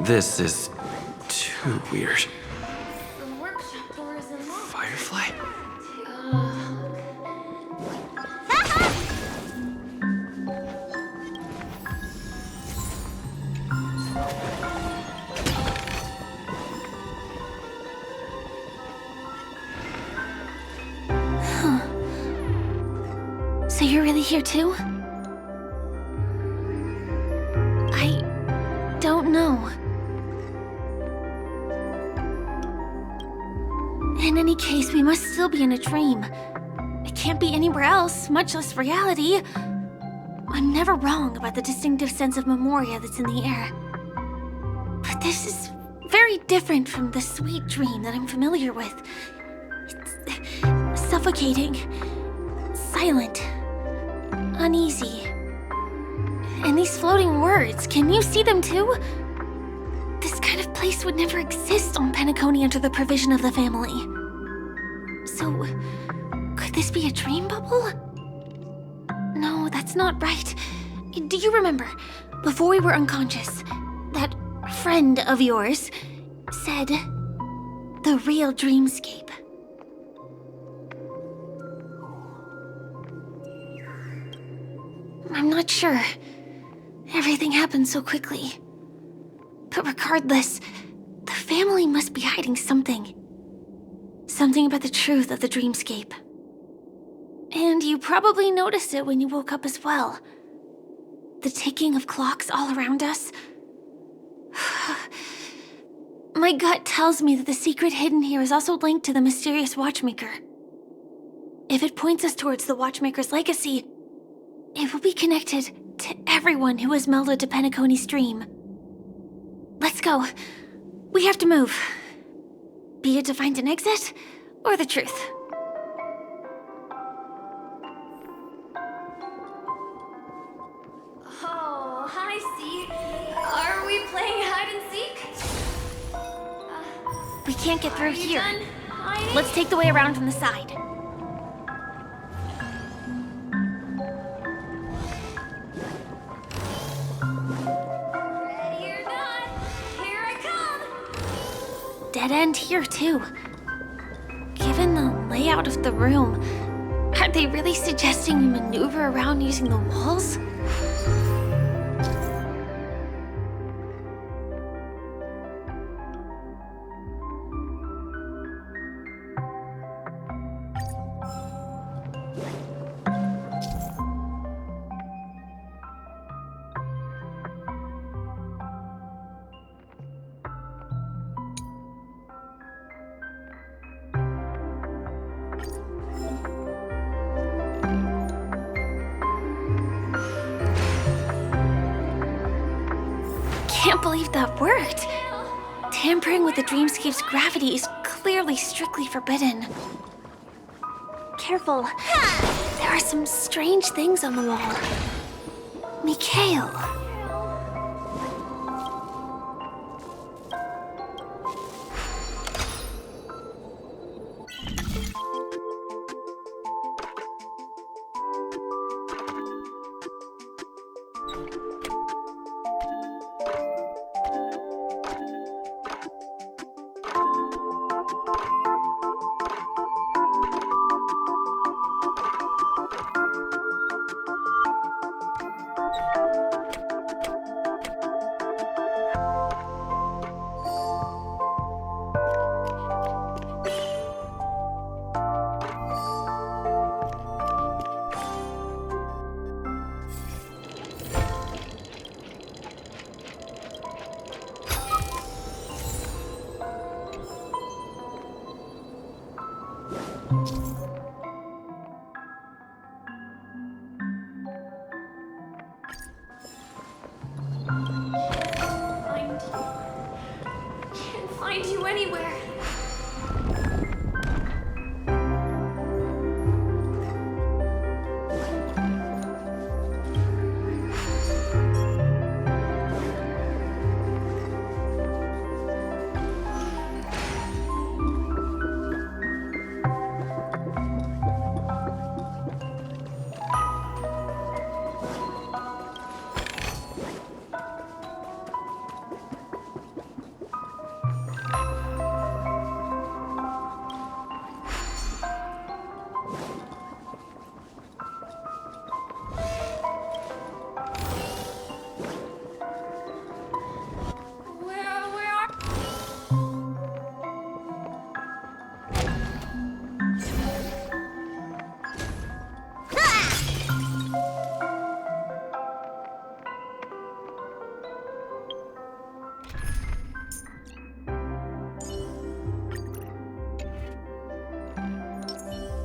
This is too weird. The workshop door is unlocked. Firefly? So you're really here too? I don't know. In any case, we must still be in a dream. It can't be anywhere else, much less reality. I'm never wrong about the distinctive sense of memoria that's in the air. But this is very different from the sweet dream that I'm familiar with. It's suffocating, silent, uneasy. And these floating words, can you see them too? This kind of place would never exist on Penacony under the provision of the family. So, could this be a dream bubble? No, that's not right. Do you remember, before we were unconscious, that friend of yours said the real dreamscape? I'm not sure. Everything happened so quickly. But regardless, the family must be hiding something. Something about the truth of the dreamscape. And you probably noticed it when you woke up as well. The ticking of clocks all around us. My gut tells me that the secret hidden here is also linked to the mysterious Watchmaker. If it points us towards the Watchmaker's legacy, it will be connected to everyone who has melded to Penacony's dream. Let's go. We have to move. Be it to find an exit, or the truth. Oh, hi, C. Are we playing hide and seek? We can't get through Are you here. done hiding? Let's take the way around from the side. Ready or not, here I come. Dead end here, too. Given the layout of the room, are they really suggesting we maneuver around using the walls? Can't believe that worked. Tampering with the dreamscape's gravity is clearly strictly forbidden. Careful. There are some strange things on the wall. Mikhail. Can't find you anywhere.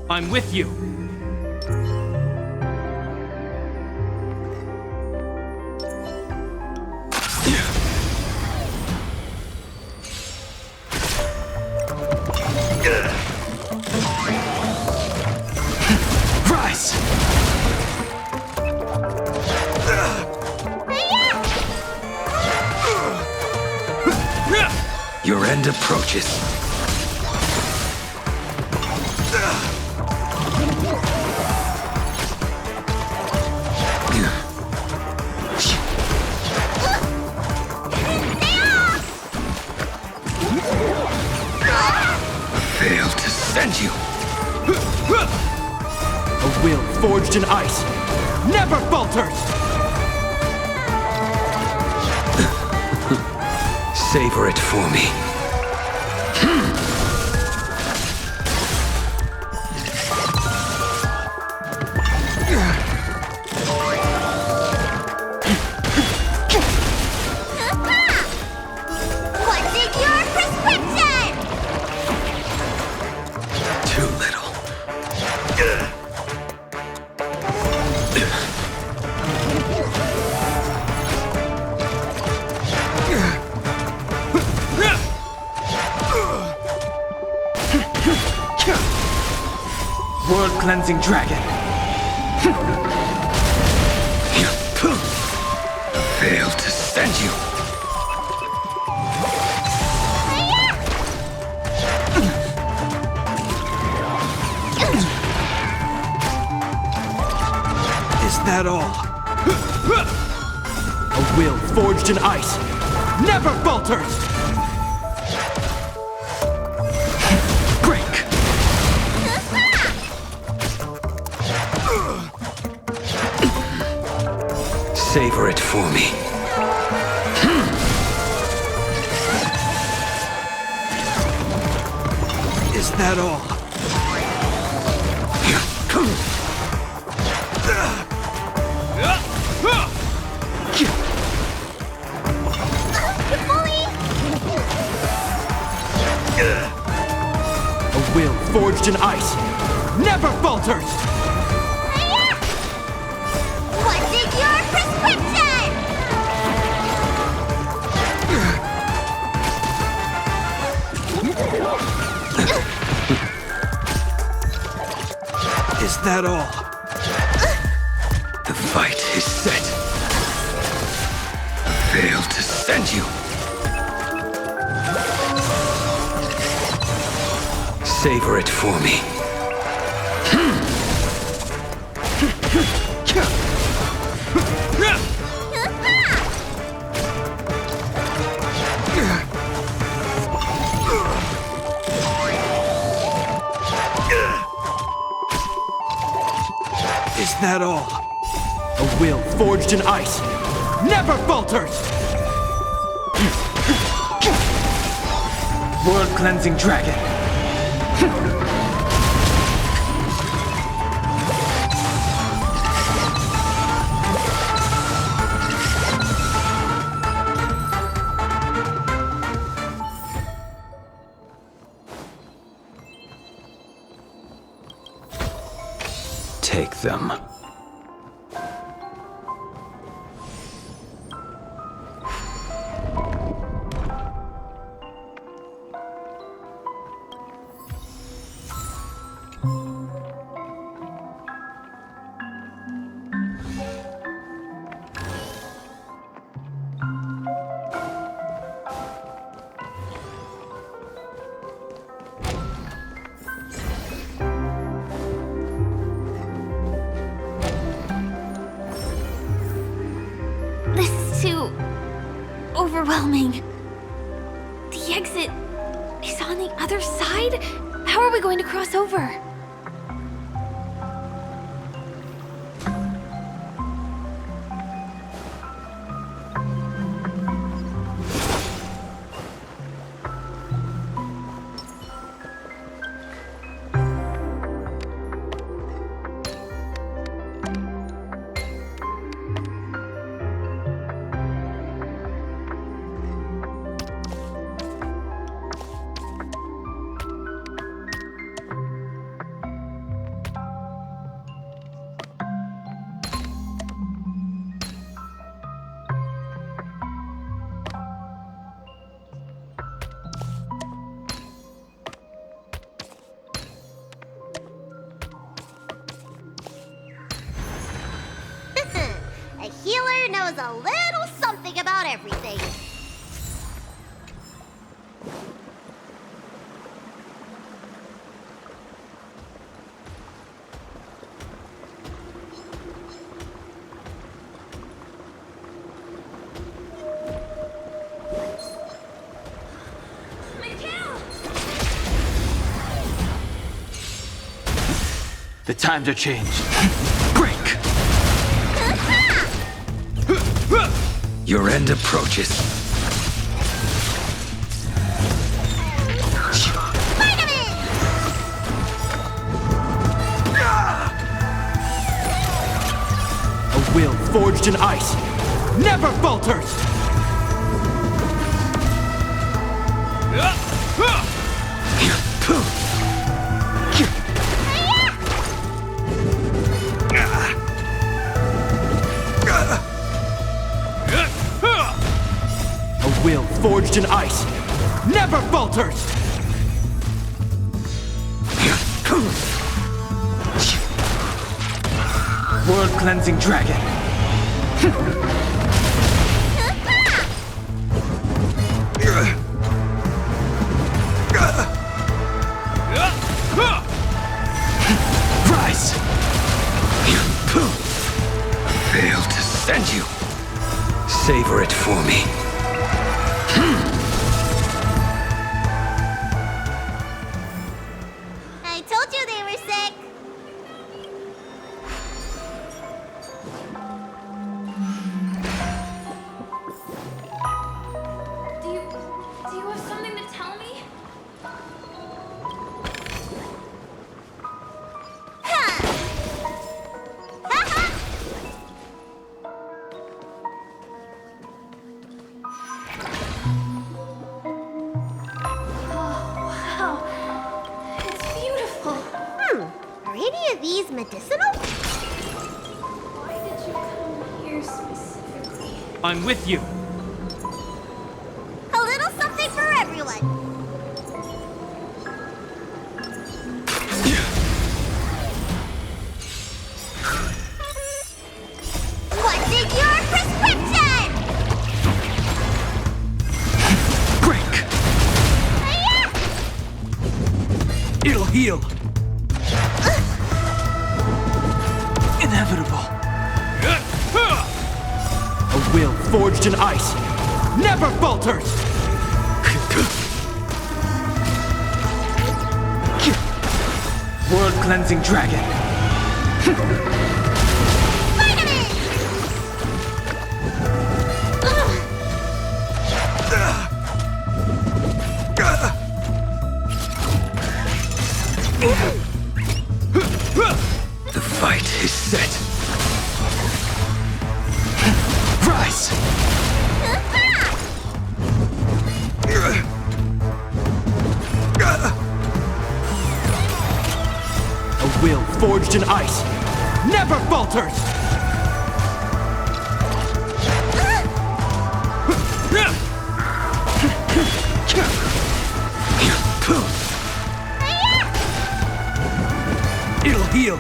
I'm with you. Rise! Your end approaches. Failed to send you. A will forged in ice never falters! Savor it for me. What's in your prescription? Too little. World-cleansing dragon. Failed to send you. Is that all? A will forged in ice never falters! Break. Savor it for me. Is that all? A will forged in ice never falters! What's in your prescription? Is that all? The fight is set. Failed to send you. Savor it for me. Is that all? A will forged in ice never falters! World-cleansing dragon. Take them. This is too overwhelming. The exit is on the other side? How are we going to cross over? knows a little something about everything. The times are changed. Break! Your end approaches. A will forged in ice never falters! A will forged in ice never falters! World-cleansing dragon! Rise! Failed to send you. Savor it for me. I told you they were sick. Do you have something to tell me? Wow. It's beautiful. Are any of these medicinal? Why did you come here specifically? I'm with you. A little something for everyone. What's in your prescription? Break! It'll heal. Inevitable. A will forged in ice never falters! World-cleansing dragon! The fight is set. Rise! A will forged in ice never falters! It'll heal.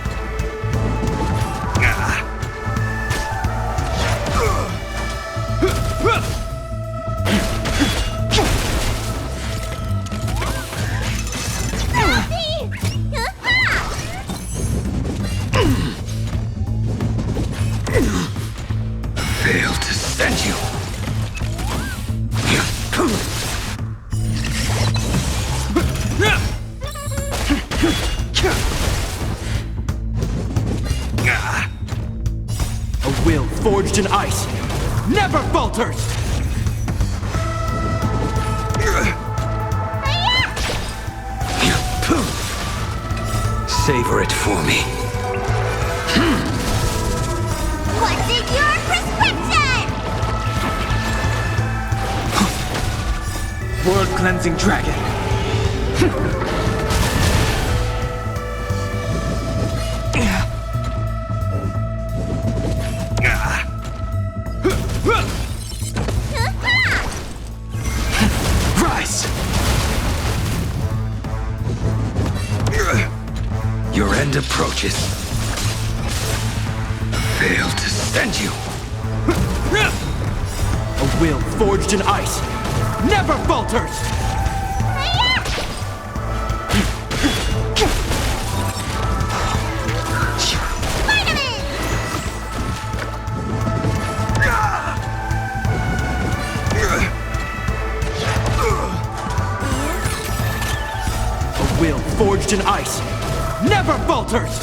Failed to send you. A will forged in ice never falters! Savor it for me. What's in your prescription? World-cleansing dragon! Rise! Your end approaches. Failed to send you. A will forged in ice never falters! A will forged in ice never falters!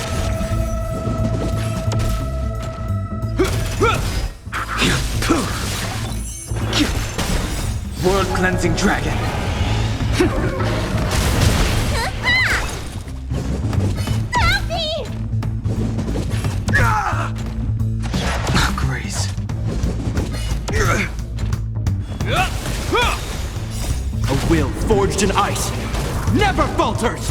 World-cleansing dragon. Grace. A will forged in ice never falters!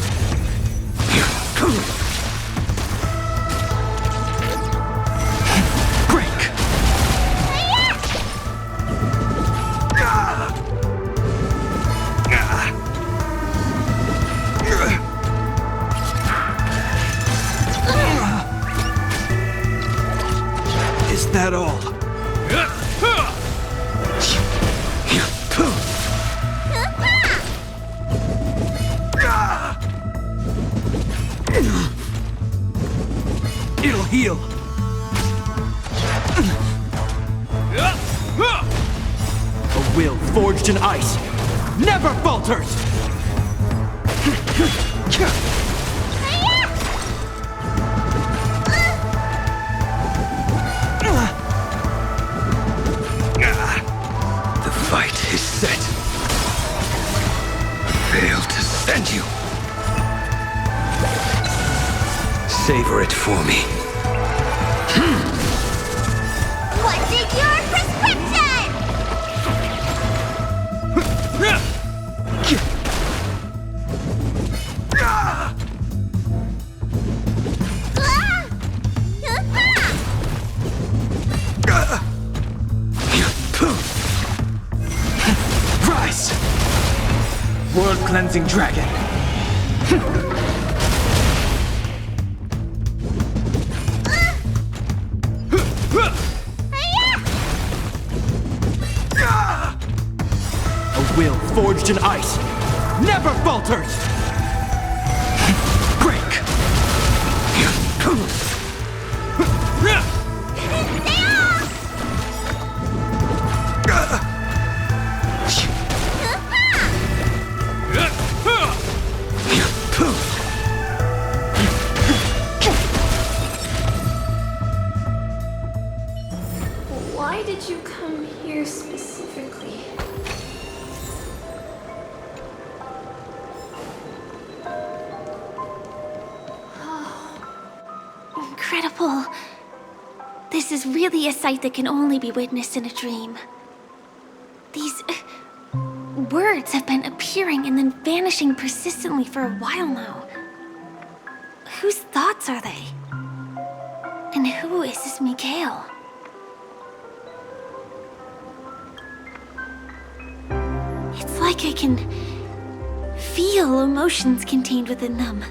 Break. Is that all? It'll heal! A will forged in ice never falters! The fight is set. Fail to send you. Savor it for me. What's in your prescription? Rise! World-cleansing dragon. A will forged in ice never falters! Break! Why did you come here specifically? Incredible. This is really a sight that can only be witnessed in a dream. These words have been appearing and then vanishing persistently for a while now. Whose thoughts are they? And who is this Mikhail? It's like I can feel emotions contained within them.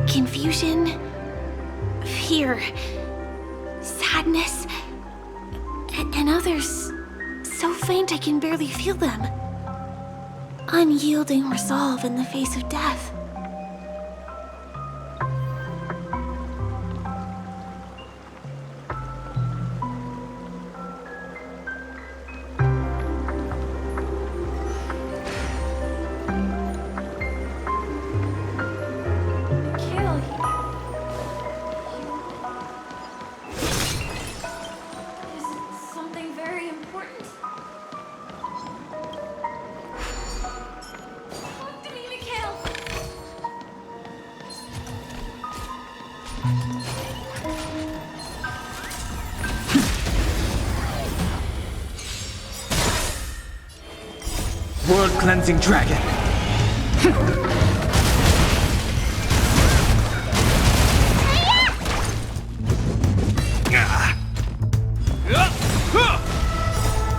Confusion, fear, sadness, and others so faint I can barely feel them. Unyielding resolve in the face of death. Mikhail, is it something very important? Talk to me, Mikhail! World-cleansing dragon.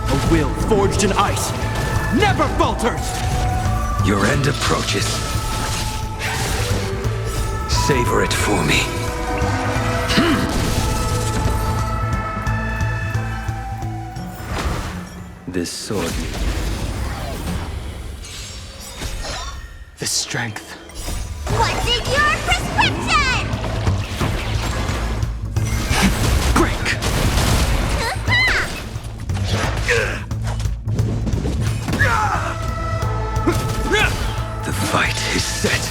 A will forged in ice never falters! Your end approaches. Savor it for me. This sword The strength. What's in your prescription? Break! The fight is set.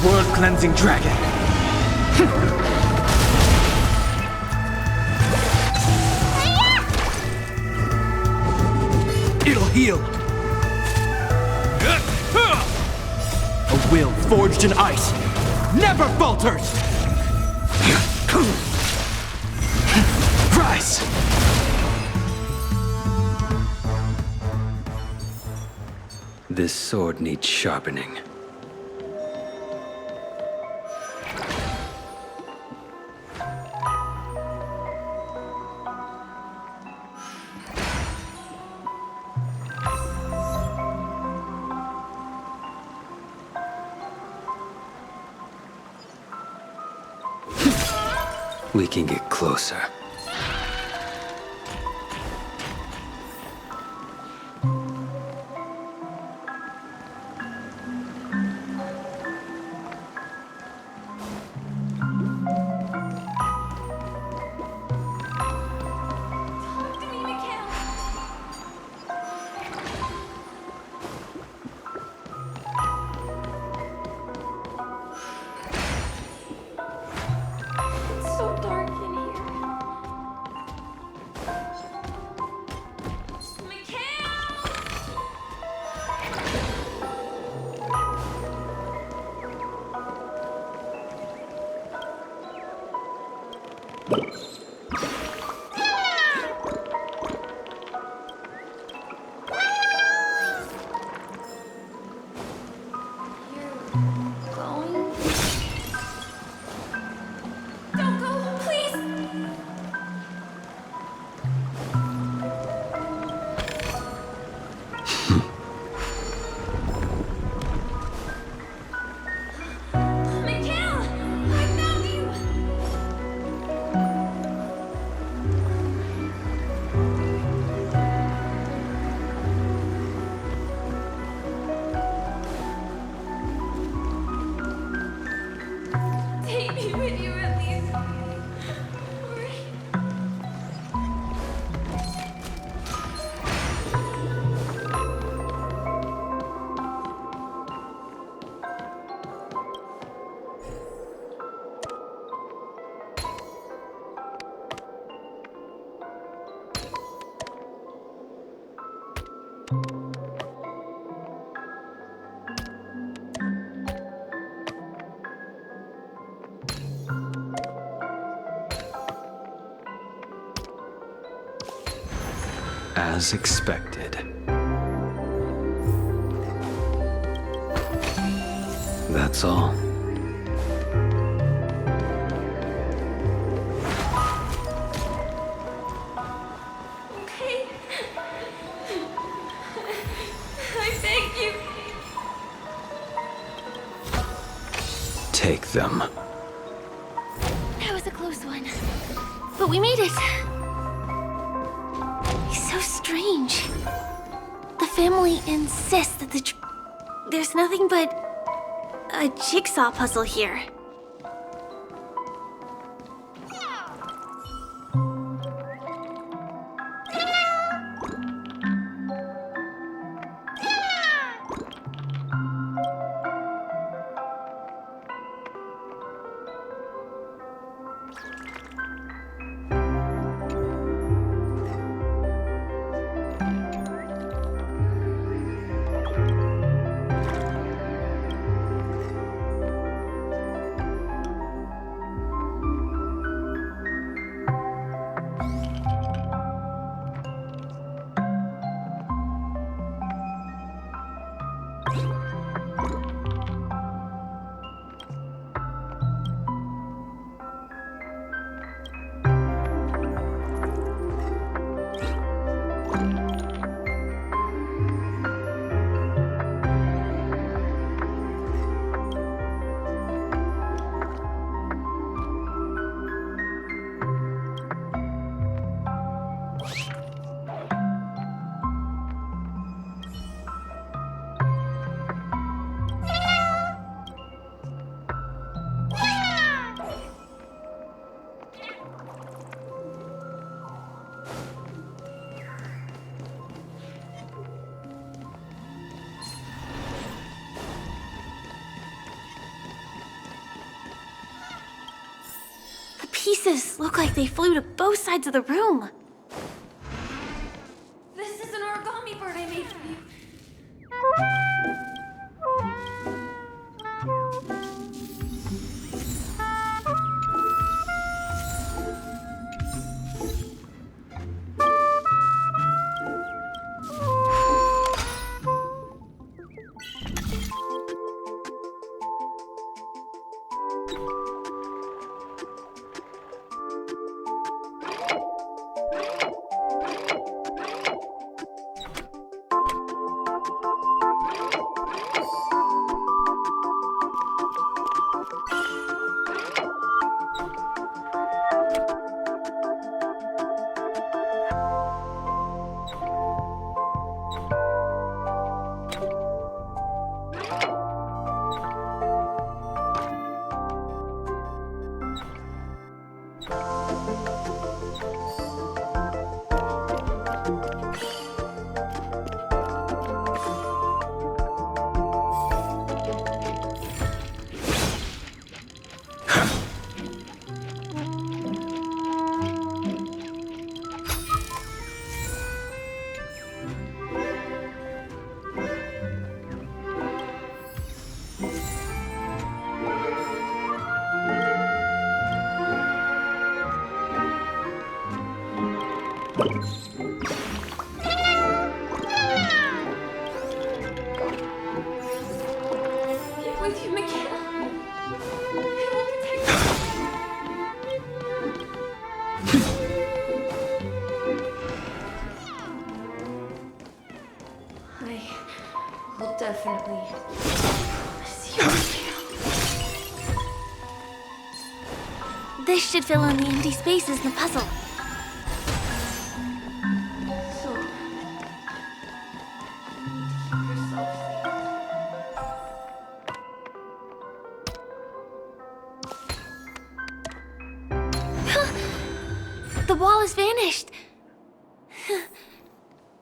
World cleansing dragon. It'll heal. A will forged in ice never falters. Rise. This sword needs sharpening. We can get closer. Talk to me, Mikhail. It's so dark in here. Mikhail! You're going? Don't go, please! Mikhail! I found you! Take me with you at least. Hurry. As expected. That's all. Okay. I beg you. Take them. That was a close one. But we made it. He's so strange. The family insists that there's nothing but a jigsaw puzzle here. pieces look like they flew to both sides of the room. This is an origami bird I made for you. Get with you, Michaela. I will protect you. I will definitely see you, Michaela. This should fill in the empty spaces in the puzzle. So, keep yourself safe. The wall has vanished.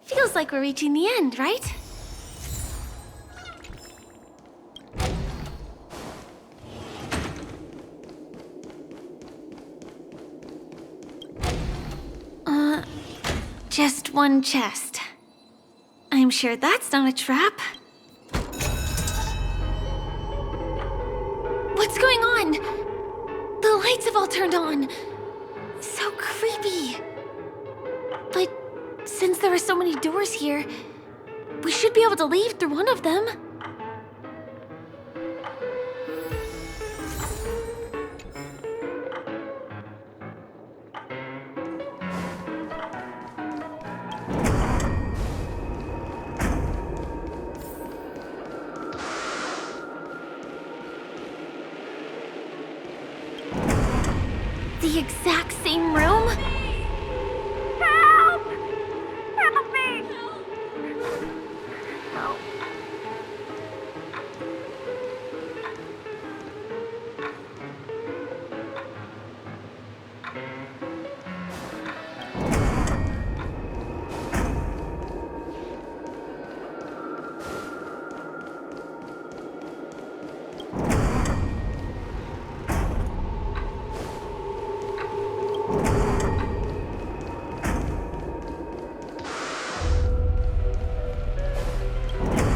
Feels like we're reaching the end, right? Just one chest. I'm sure that's not a trap. What's going on? The lights have all turned on. So creepy. But since there are so many doors here, we should be able to leave through one of them. The exact same room? Help! Help me! Help.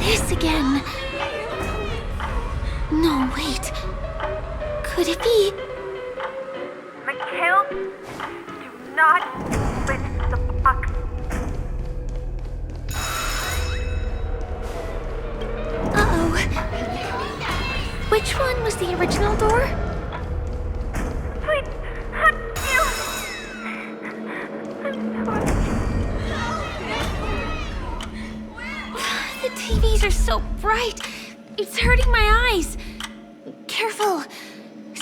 This again. No, wait. Could it be? Mikhail, do not lift the box. Uh-oh. Which one was the original door? Please, you. I'm sorry. The TVs are so bright. It's hurting my eyes. Careful.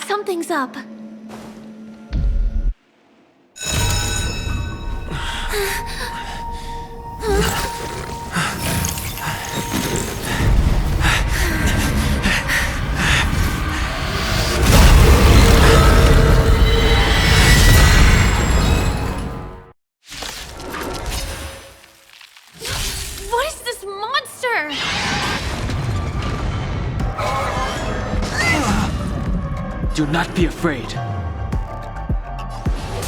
Something's up. What is this monster? Do not be afraid.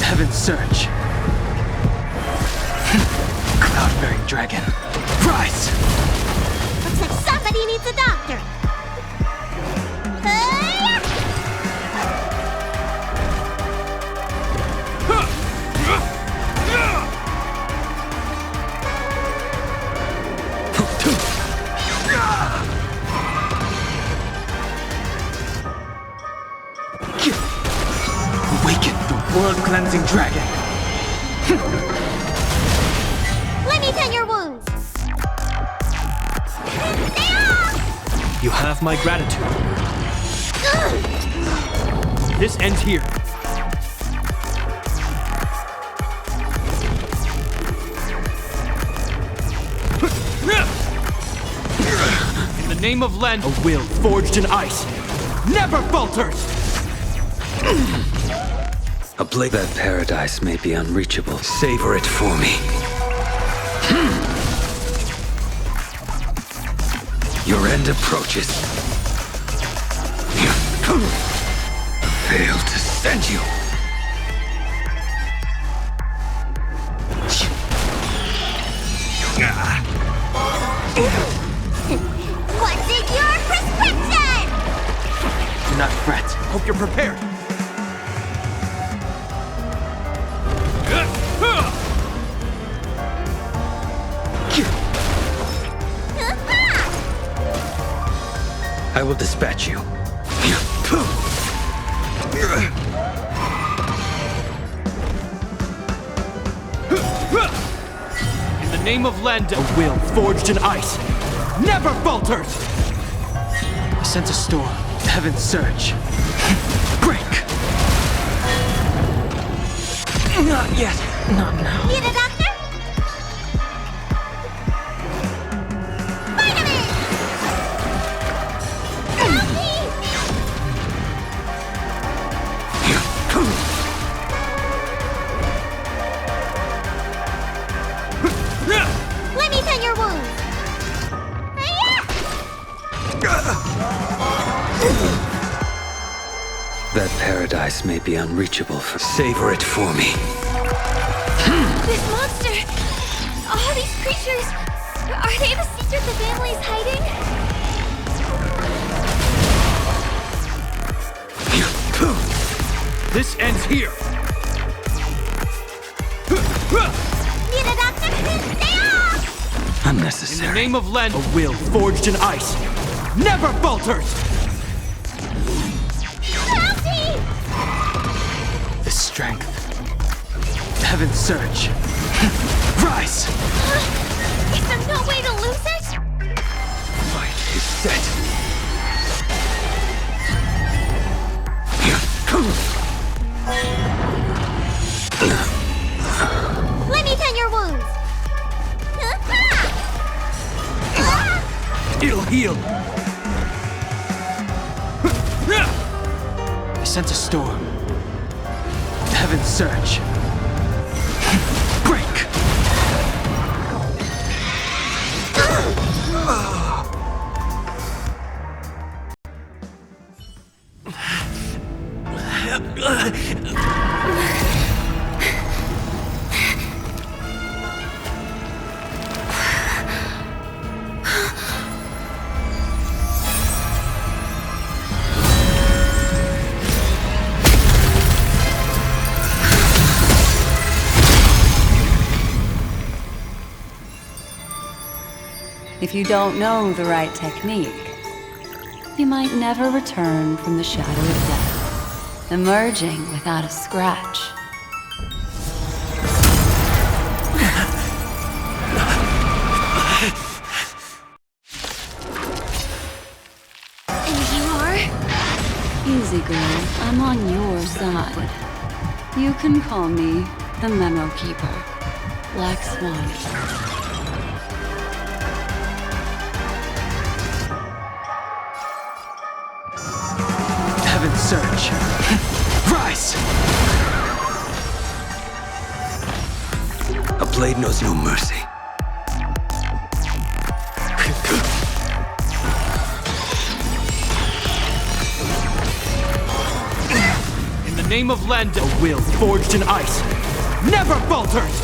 Heaven's Surge. Cloud-bearing dragon. Rise! Looks like somebody needs a doctor. Awaken the world-cleansing dragon. Let me tend your wounds. Stay off! You have my gratitude. This ends here. In the name of Len, a will forged in ice never falters! A blade that paradise may be unreachable. Savor it for me. Your end approaches. Failed to send you. What's in your prescription? Do not fret. Hope you're prepared. I will dispatch you. In the name of Lend, a will forged in ice never falters! I sense a storm. Heaven's Surge. Break! Not yet. Not now. Need a doctor? Vitamin! Help me! Let me tend your wounds. That paradise may be unreachable. Savor it for me. This monster! All these creatures! Are they the secret the family is hiding? This ends here. Need a doctor? Stay off! In the Unnecessary. name of Len, a will forged in ice never falters! Help me! The strength. Heaven's Surge. Rise! Is there no way to lose it? Fight is set. Let me tend your wounds. It'll heal. I sense a storm. Heaven's Surge. Break! If you don't know the right technique, you might never return from the shadow of death, emerging without a scratch. And you are? Easy, girl. I'm on your side. You can call me the Memo Keeper, Black Swan. Heaven's Surge. Rise! A blade knows no mercy. In the name of Lend, a will forged in ice never falters!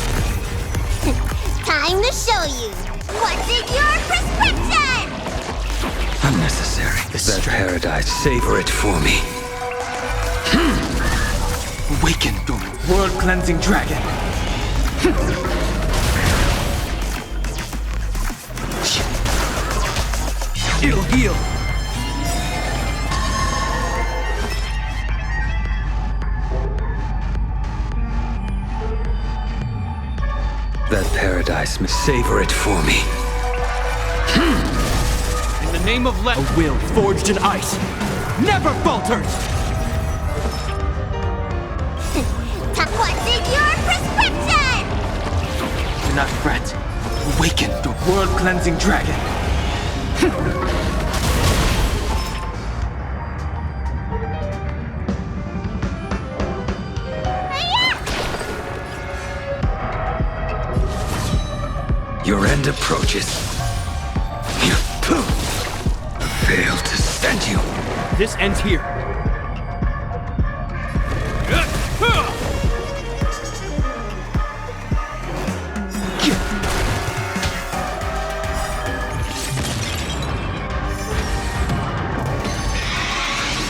Time to show you. What's in your prescription? Unnecessary. That paradise, savor it for me. Awaken the world-cleansing dragon! It'll heal! That paradise, savor it for me. In the name of Lend, a will forged in ice never falters! What's in your prescription? Do not fret. Awaken the world-cleansing dragon! Your end approaches. Fail to stand you. This ends here.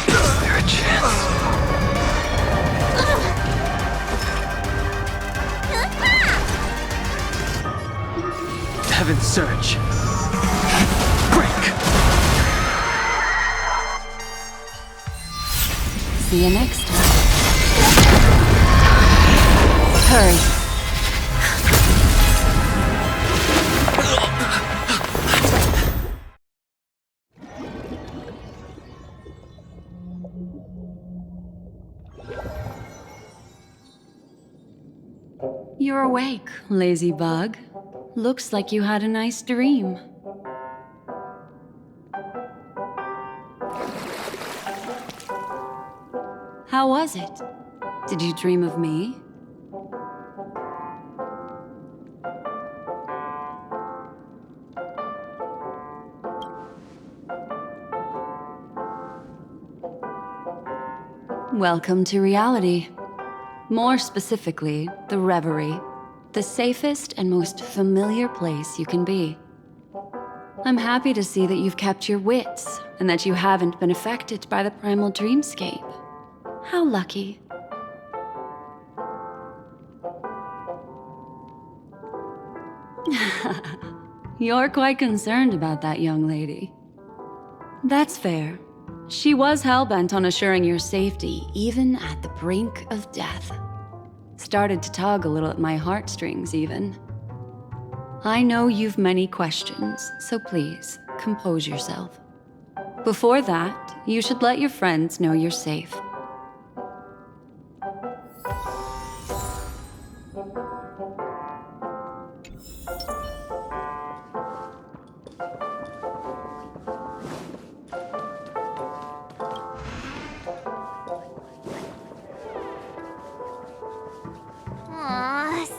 Is there a chance? Heaven's Surge. Break! See you next time. Hurry. You're awake, lazy bug. Looks like you had a nice dream. How was it? Did you dream of me? Welcome to reality. More specifically, the Reverie. The safest and most familiar place you can be. I'm happy to see that you've kept your wits, and that you haven't been affected by the primal dreamscape. How lucky. You're quite concerned about that young lady. That's fair. She was hell-bent on assuring your safety, even at the brink of death. Started to tug a little at my heartstrings, even. I know you've many questions, so please, compose yourself. Before that, you should let your friends know you're safe.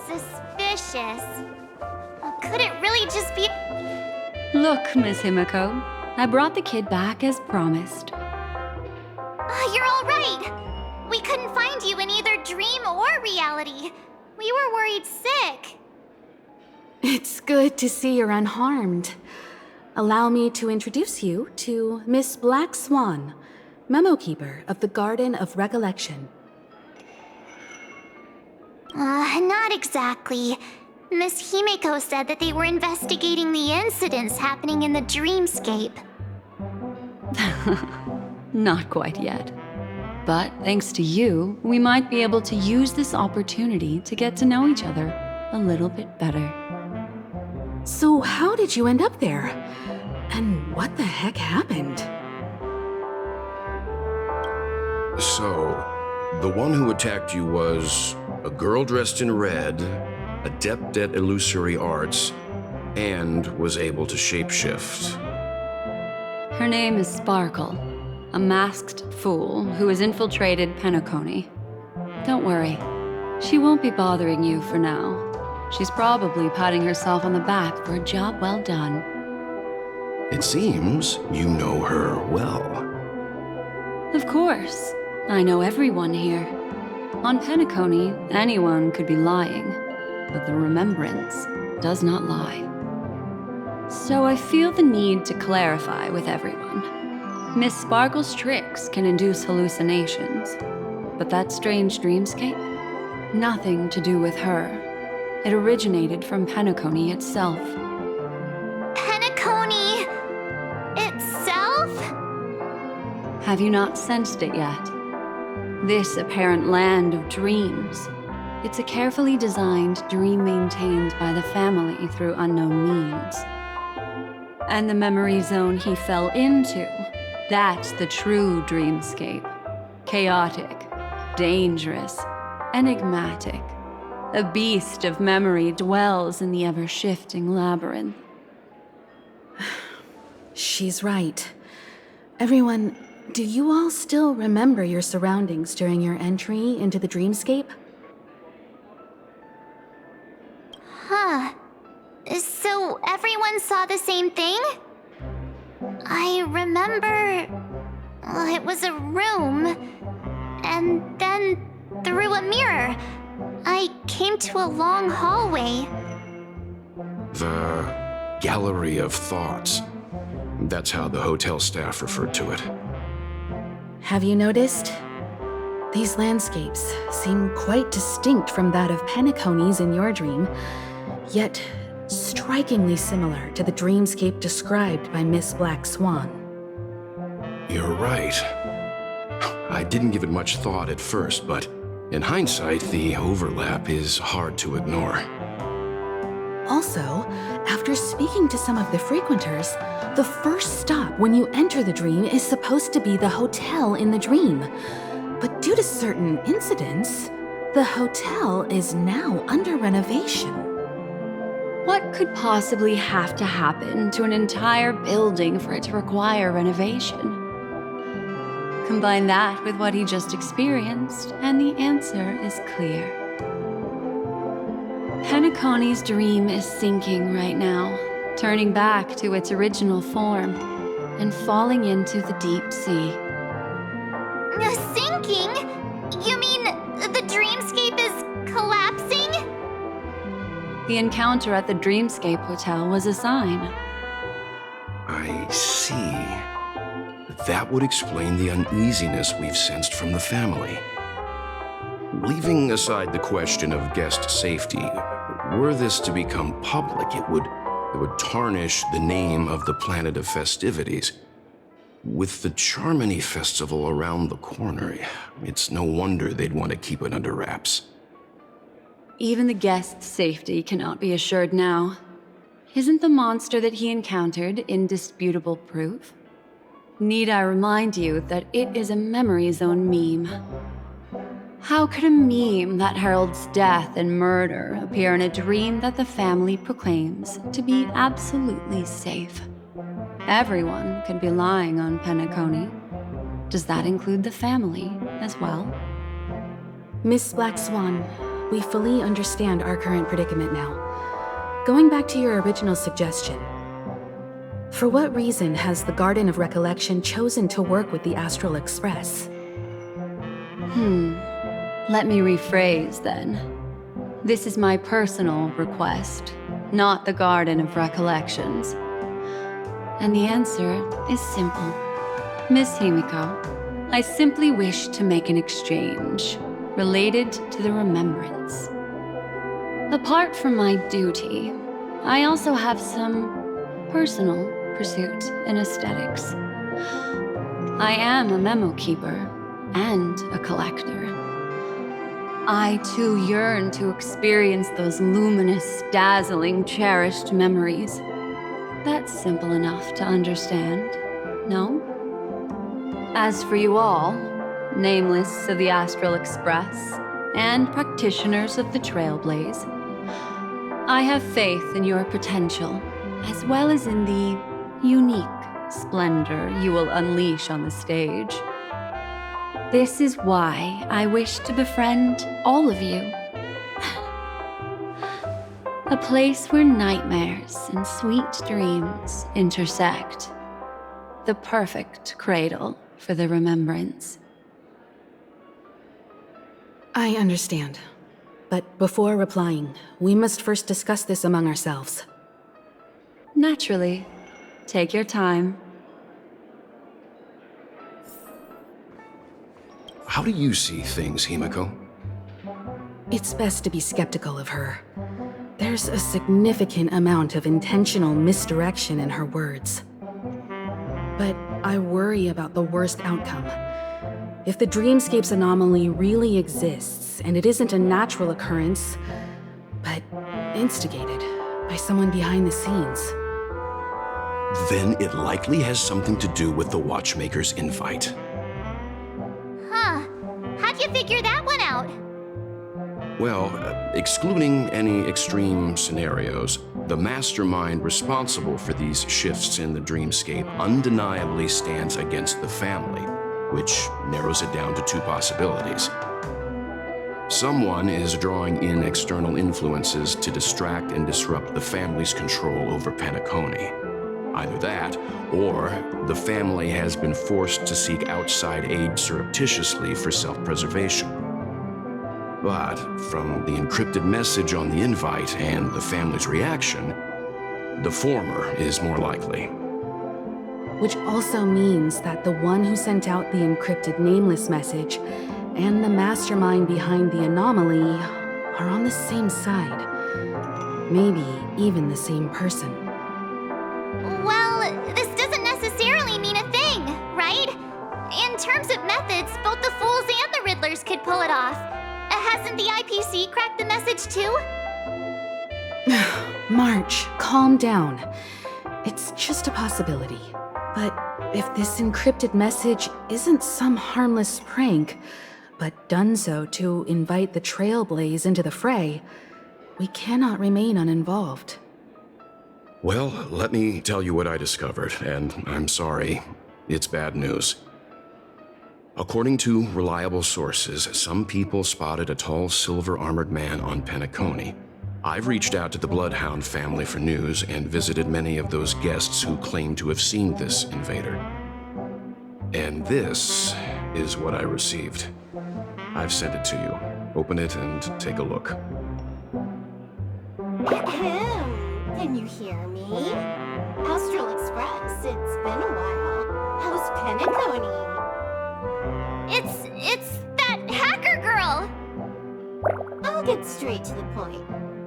Suspicious. Could it really just be... Look, Miss Himiko, I brought the kid back as promised. You're all right. We couldn't find you in either dream or reality. We were worried sick. It's good to see you're unharmed. Allow me to introduce you to Miss Black Swan, Memo Keeper of the Garden of Recollection. Not exactly. Miss Himiko said that they were investigating the incidents happening in the dreamscape. Not quite yet. But thanks to you, we might be able to use this opportunity to get to know each other a little bit better. So how did you end up there? And what the heck happened? So, the one who attacked you was a girl dressed in red, adept at illusory arts, and was able to shapeshift. Her name is Sparkle, a masked fool who has infiltrated Penacony. Don't worry, she won't be bothering you for now. She's probably patting herself on the back for a job well done. It seems you know her well. Of course, I know everyone here. On Penacony, anyone could be lying, but the remembrance does not lie. So I feel the need to clarify with everyone. Miss Sparkle's tricks can induce hallucinations, but that strange dreamscape? Nothing to do with her. It originated from Penacony itself. Penacony itself? Have you not sensed it yet? This apparent land of dreams. It's a carefully designed dream maintained by the family through unknown means. And the memory zone he fell into, that's the true dreamscape. Chaotic, dangerous, enigmatic. A beast of memory dwells in the ever-shifting labyrinth. She's right. Everyone, do you all still remember your surroundings during your entry into the dreamscape? Huh. So everyone saw the same thing? I remember... it was a room. And then, through a mirror, I came to a long hallway. The Gallery of Thoughts. That's how the hotel staff referred to it. Have you noticed? These landscapes seem quite distinct from that of Penacony's in your dream, yet strikingly similar to the dreamscape described by Miss Black Swan. You're right. I didn't give it much thought at first, but in hindsight, the overlap is hard to ignore. Also, after speaking to some of the frequenters, the first stop when you enter the dream is supposed to be the hotel in the dream. But due to certain incidents, the hotel is now under renovation. What could possibly have to happen to an entire building for it to require renovation? Combine that with what he just experienced, and the answer is clear. Penacony's dream is sinking right now, turning back to its original form, and falling into the deep sea. Sinking? You mean the dreamscape is collapsing? The encounter at the Dreamscape Hotel was a sign. I see. That would explain the uneasiness we've sensed from the family. Leaving aside the question of guest safety, were this to become public, it would tarnish the name of the planet of festivities. With the Charmony Festival around the corner, it's no wonder they'd want to keep it under wraps. Even the guest's safety cannot be assured now. Isn't the monster that he encountered indisputable proof? Need I remind you that it is a memory zone meme? How could a meme that heralds death and murder appear in a dream that the family proclaims to be absolutely safe? Everyone could be lying on Penacony. Does that include the family as well? Miss Black Swan, we fully understand our current predicament now. Going back to your original suggestion, for what reason has the Garden of Recollection chosen to work with the Astral Express? Let me rephrase then. This is my personal request, not the Garden of Recollections. And the answer is simple. Miss Himiko, I simply wish to make an exchange related to the remembrance. Apart from my duty, I also have some personal pursuit in aesthetics. I am a memo keeper and a collector. I too yearn to experience those luminous, dazzling, cherished memories. That's simple enough to understand, no? As for you all, nameless of the Astral Express and practitioners of the Trailblaze, I have faith in your potential, as well as in the unique splendor you will unleash on the stage. This is why I wish to befriend all of you. A place where nightmares and sweet dreams intersect. The perfect cradle for the remembrance. I understand. But before replying, we must first discuss this among ourselves. Naturally. Take your time. How do you see things, Himiko? It's best to be skeptical of her. There's a significant amount of intentional misdirection in her words. But I worry about the worst outcome. If the dreamscape's anomaly really exists, and it isn't a natural occurrence, but instigated by someone behind the scenes, then it likely has something to do with the Watchmaker's invite. Huh. How'd you figure that one out? Well, excluding any extreme scenarios, the mastermind responsible for these shifts in the dreamscape undeniably stands against the family, which narrows it down to two possibilities. Someone is drawing in external influences to distract and disrupt the family's control over Penacony. Either that, or the family has been forced to seek outside aid surreptitiously for self-preservation. But from the encrypted message on the invite and the family's reaction, the former is more likely. which also means that the one who sent out the encrypted nameless message and the mastermind behind the anomaly are on the same side. Maybe even the same person. Well, this doesn't necessarily mean a thing, right? In terms of methods, both the Fools and the Riddlers could pull it off. Hasn't the IPC cracked the message too? March, calm down. It's just a possibility. But if this encrypted message isn't some harmless prank, but done so to invite the Trailblaze into the fray, we cannot remain uninvolved. Well, let me tell you what I discovered, and I'm sorry, it's bad news. According to reliable sources, some people spotted a tall silver-armored man on Penacony. I've reached out to the Bloodhound family for news and visited many of those guests who claim to have seen this invader. And this is what I received. I've sent it to you. Open it and take a look. Ahem. Can you hear me? Astral Express, it's been a while. How's Penacony? It's that hacker girl! I'll get straight to the point.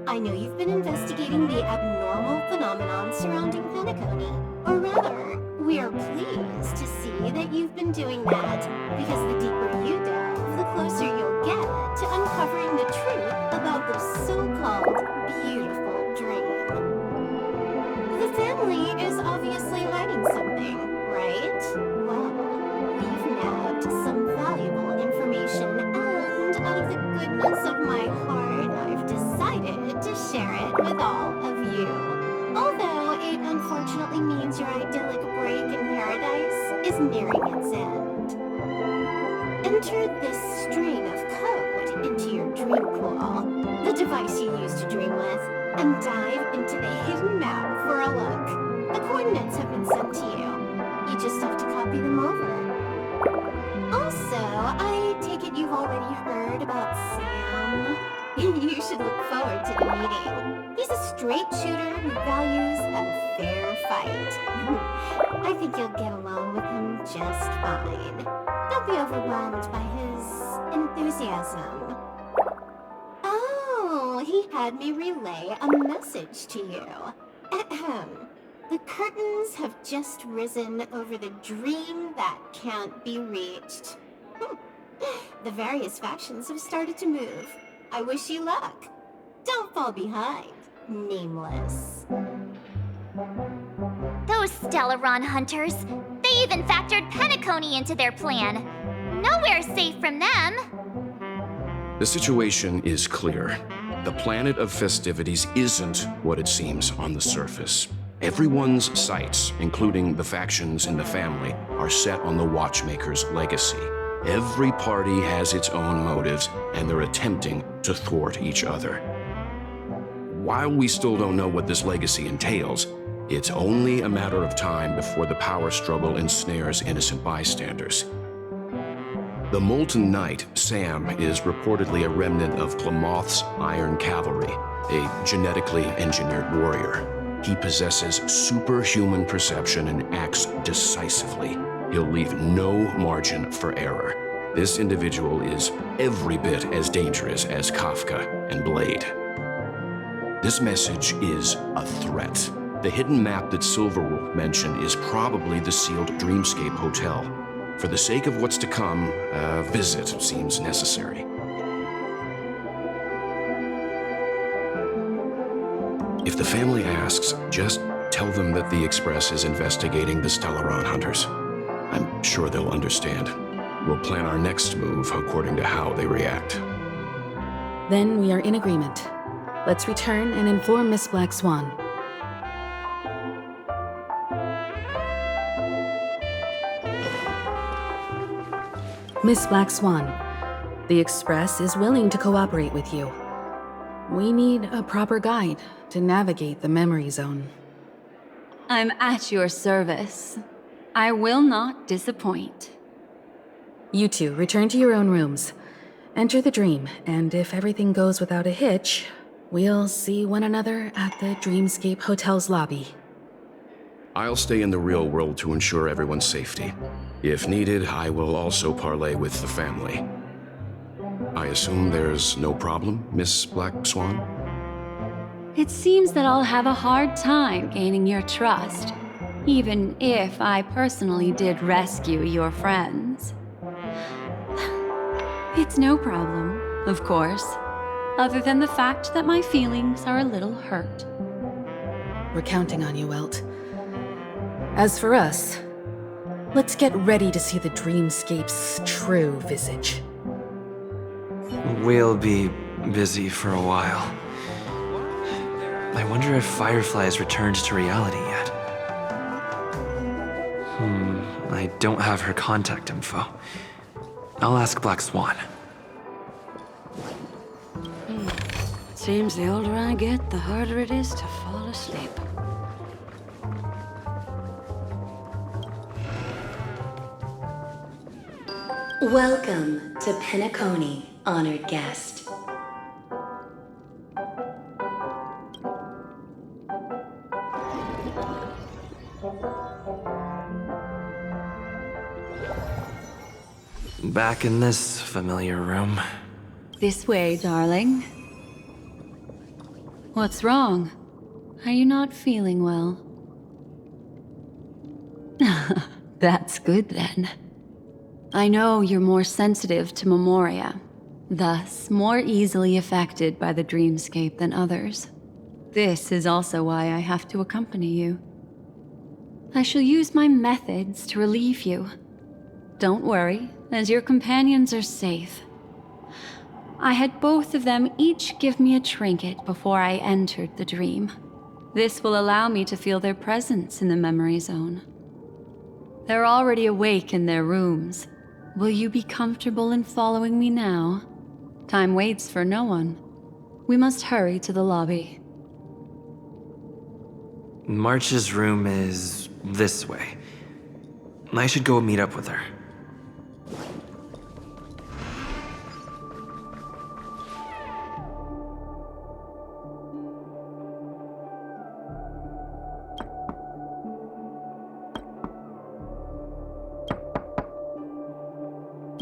I know you've been investigating the abnormal phenomenon surrounding Penacony. Or rather, we are pleased to see that you've been doing that, because the deeper you delve, the closer you'll get to uncovering the truth about this so-called beautiful dream. The family is obviously hiding something, right? Well, we've nabbed some valuable information, and out of the goodness of my heart, I've decided to share it with all of you. Although it unfortunately means your idyllic break in paradise is nearing its end. Enter this string of code into your dream pool, the device you use to dream with, and dive into the hidden map for a look. The coordinates have been sent to you. You just have to copy them over. Also, I take it you've already heard about Sam. You should look forward to the meeting. He's a straight shooter who values a fair fight. I think you'll get along with him just fine. Don't be overwhelmed by his enthusiasm. Oh, he had me relay a message to you. Ahem. The curtains have just risen over the dream that can't be reached. The various factions have started to move. I wish you luck. Don't fall behind, Nameless. Those Stellaron hunters, they even factored Penacony into their plan. Nowhere safe from them. The situation is clear. The planet of festivities isn't what it seems on the surface. Everyone's sights, including the factions in the family, are set on the Watchmaker's legacy. Every party has its own motives, and they're attempting to thwart each other. While we still don't know what this legacy entails, it's only a matter of time before the power struggle ensnares innocent bystanders. The Molten Knight, Sam, is reportedly a remnant of Klamoth's Iron Cavalry, a genetically engineered warrior. He possesses superhuman perception and acts decisively. He'll leave no margin for error. This individual is every bit as dangerous as Kafka and Blade. This message is a threat. The hidden map that Silverwolf mentioned is probably the sealed Dreamscape Hotel. For the sake of what's to come, a visit seems necessary. If the family asks, just tell them that the Express is investigating the Stellaron hunters. I'm sure they'll understand. We'll plan our next move according to how they react. Then we are in agreement. Let's return and inform Miss Black Swan. Miss Black Swan, the Express is willing to cooperate with you. We need a proper guide to navigate the memory zone. I'm at your service. I will not disappoint. You two return to your own rooms. Enter the dream, and if everything goes without a hitch, we'll see one another at the Dreamscape Hotel's lobby. I'll stay in the real world to ensure everyone's safety. If needed, I will also parley with the family. I assume there's no problem, Miss Black Swan? It seems that I'll have a hard time gaining your trust, even if I personally did rescue your friends. It's no problem, of course, other than the fact that my feelings are a little hurt. We're counting on you, Welt. As for us, let's get ready to see the Dreamscape's true visage. We'll be busy for a while. I wonder if Firefly has returned to reality yet. I don't have her contact info. I'll ask Black Swan. Seems the older I get, the harder it is to fall asleep. Welcome to Penacony, honored guest. Back in this familiar room. This way, darling. What's wrong? Are you not feeling well? That's good then. I know you're more sensitive to Memoria, thus more easily affected by the dreamscape than others. This is also why I have to accompany you. I shall use my methods to relieve you. Don't worry, as your companions are safe. I had both of them each give me a trinket before I entered the dream. This will allow me to feel their presence in the memory zone. They're already awake in their rooms. Will you be comfortable in following me now? Time waits for no one. We must hurry to the lobby. March's room is this way. I should go meet up with her.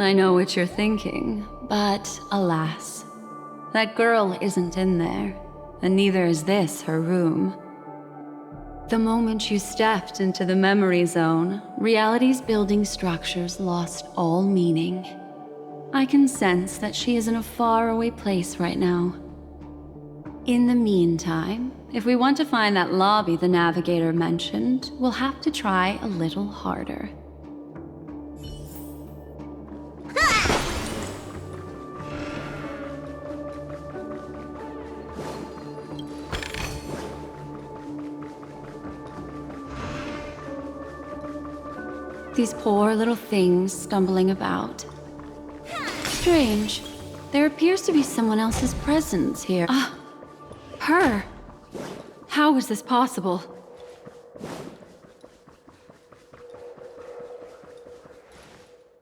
I know what you're thinking, but alas, that girl isn't in there, and neither is this her room. The moment you stepped into the memory zone, reality's building structures lost all meaning. I can sense that she is in a faraway place right now. In the meantime, if we want to find that lobby the navigator mentioned, we'll have to try a little harder. These poor little things stumbling about. Strange. There appears to be someone else's presence here. Ah, her. How is this possible?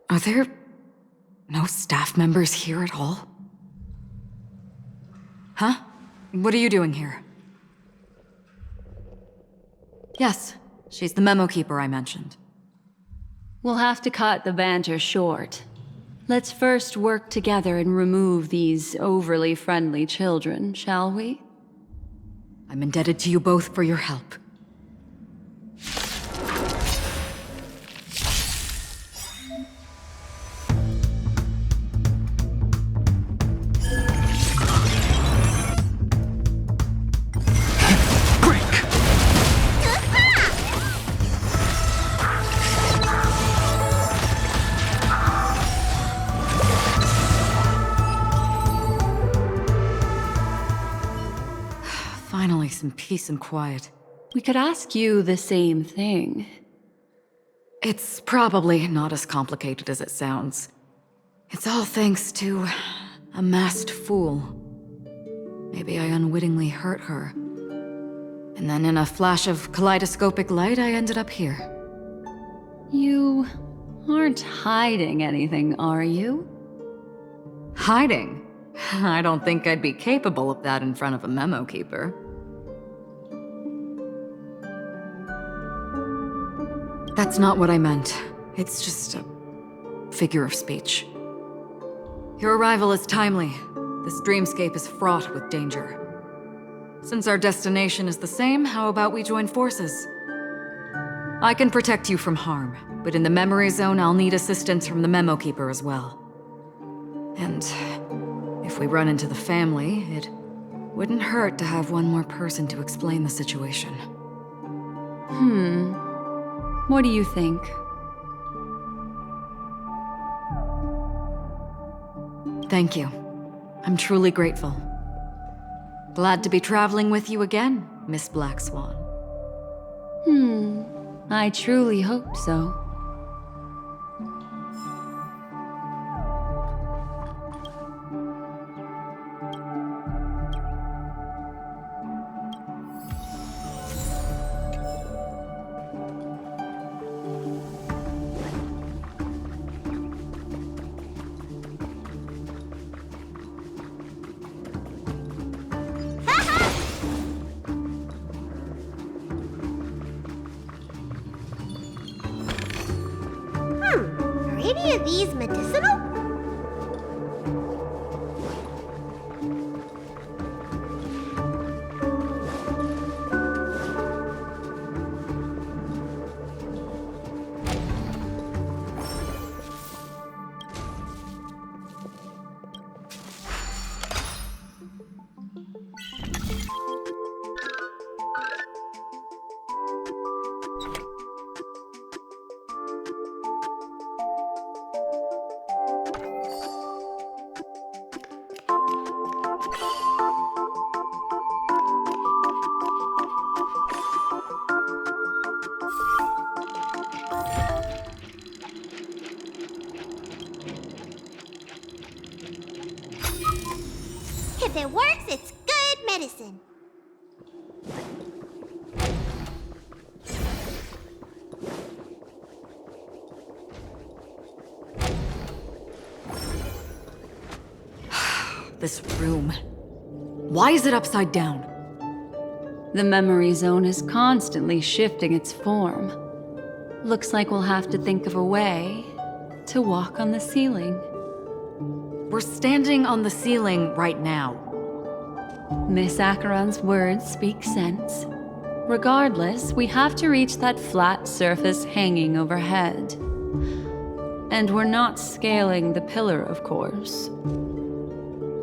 Are there No staff members here at all? Huh? What are you doing here? Yes, she's the memo keeper I mentioned. We'll have to cut the banter short. Let's first work together and remove these overly friendly children, shall we? I'm indebted to you both for your help. Finally, some peace and quiet. We could ask you the same thing. It's probably not as complicated as it sounds. It's all thanks to a masked fool. Maybe I unwittingly hurt her. And then in a flash of kaleidoscopic light, I ended up here. You aren't hiding anything, are you? Hiding? I don't think I'd be capable of that in front of a memo keeper. That's not what I meant. It's just a figure of speech. Your arrival is timely. This dreamscape is fraught with danger. Since our destination is the same, how about we join forces? I can protect you from harm, but in the memory zone, I'll need assistance from the memo keeper as well. And if we run into the family, it wouldn't hurt to have one more person to explain the situation. What do you think? Thank you. I'm truly grateful. Glad to be traveling with you again, Miss Black Swan. I truly hope so. Are any of these medicinal? If it works, it's good medicine. This room. Why is it upside down? The memory zone is constantly shifting its form. Looks like we'll have to think of a way to walk on the ceiling. We're standing on the ceiling right now. Miss Acheron's words speak sense. Regardless, we have to reach that flat surface hanging overhead. And we're not scaling the pillar, of course.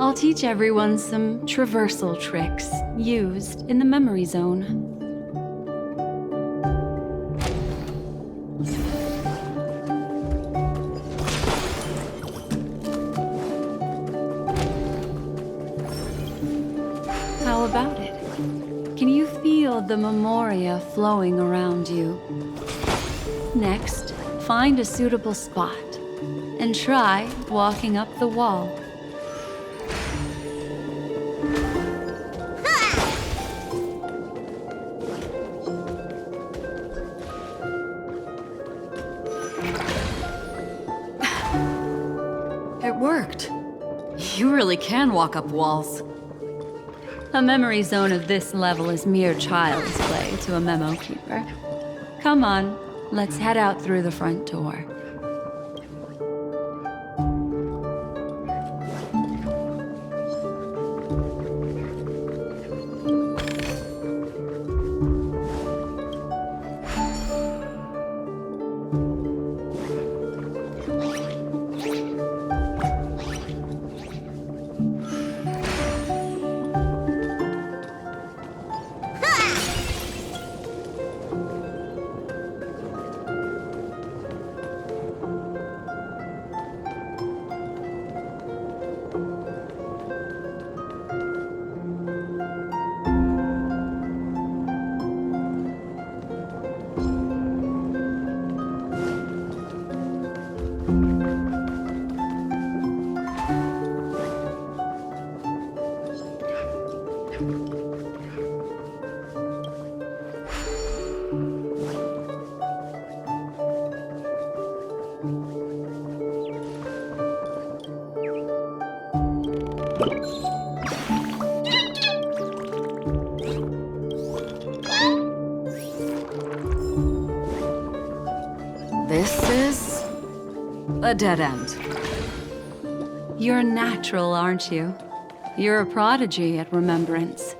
I'll teach everyone some traversal tricks used in the memory zone. How about it? Can you feel the memoria flowing around you? Next, find a suitable spot and try walking up the wall. literally can walk up walls. A memory zone of this level is mere child's play to a memo keeper. Come on, let's head out through the front door. This is a dead end. You're natural, aren't you? You're a prodigy at remembrance.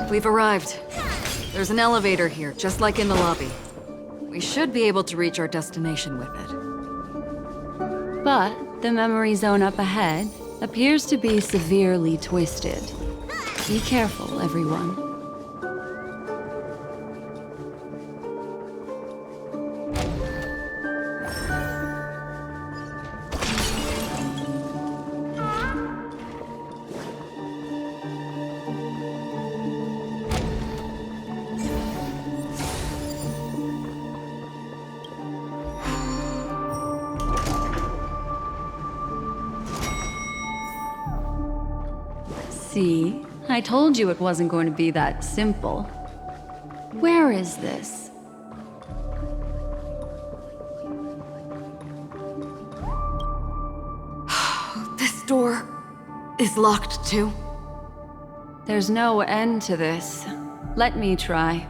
We've arrived. There's an elevator here, just like in the lobby. We should be able to reach our destination with it. But the memory zone up ahead appears to be severely twisted. Be careful, everyone. See? I told you it wasn't going to be that simple. Where is this? This door is locked too. There's no end to this. Let me try.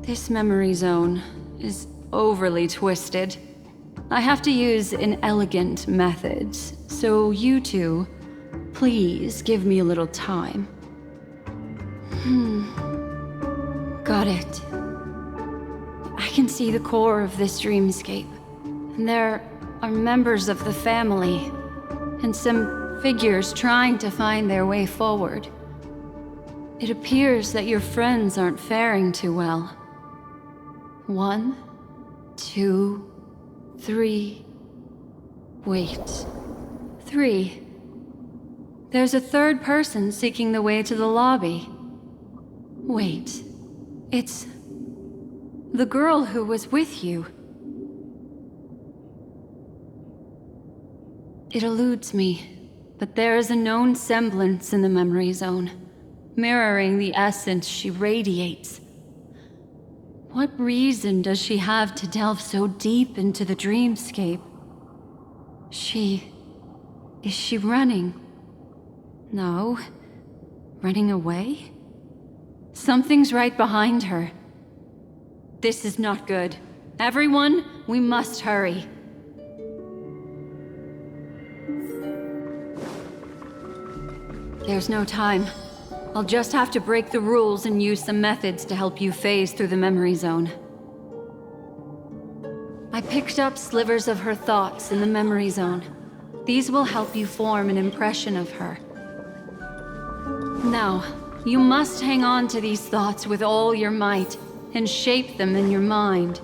This memory zone is overly twisted. I have to use inelegant methods, so you two, please give me a little time. Got it. I can see the core of this dreamscape, and there are members of the family, and some figures trying to find their way forward. It appears that your friends aren't faring too well. 1, 2, 3. Wait. 3. There's a third person seeking the way to the lobby. Wait. It's the girl who was with you. It eludes me, but there is a known semblance in the memory zone, mirroring the essence she radiates. What reason does she have to delve so deep into the dreamscape? Is she running? No. Running away? Something's right behind her. This is not good. Everyone, we must hurry. There's no time. I'll just have to break the rules and use some methods to help you phase through the memory zone. I picked up slivers of her thoughts in the memory zone. These will help you form an impression of her. Now, you must hang on to these thoughts with all your might and shape them in your mind.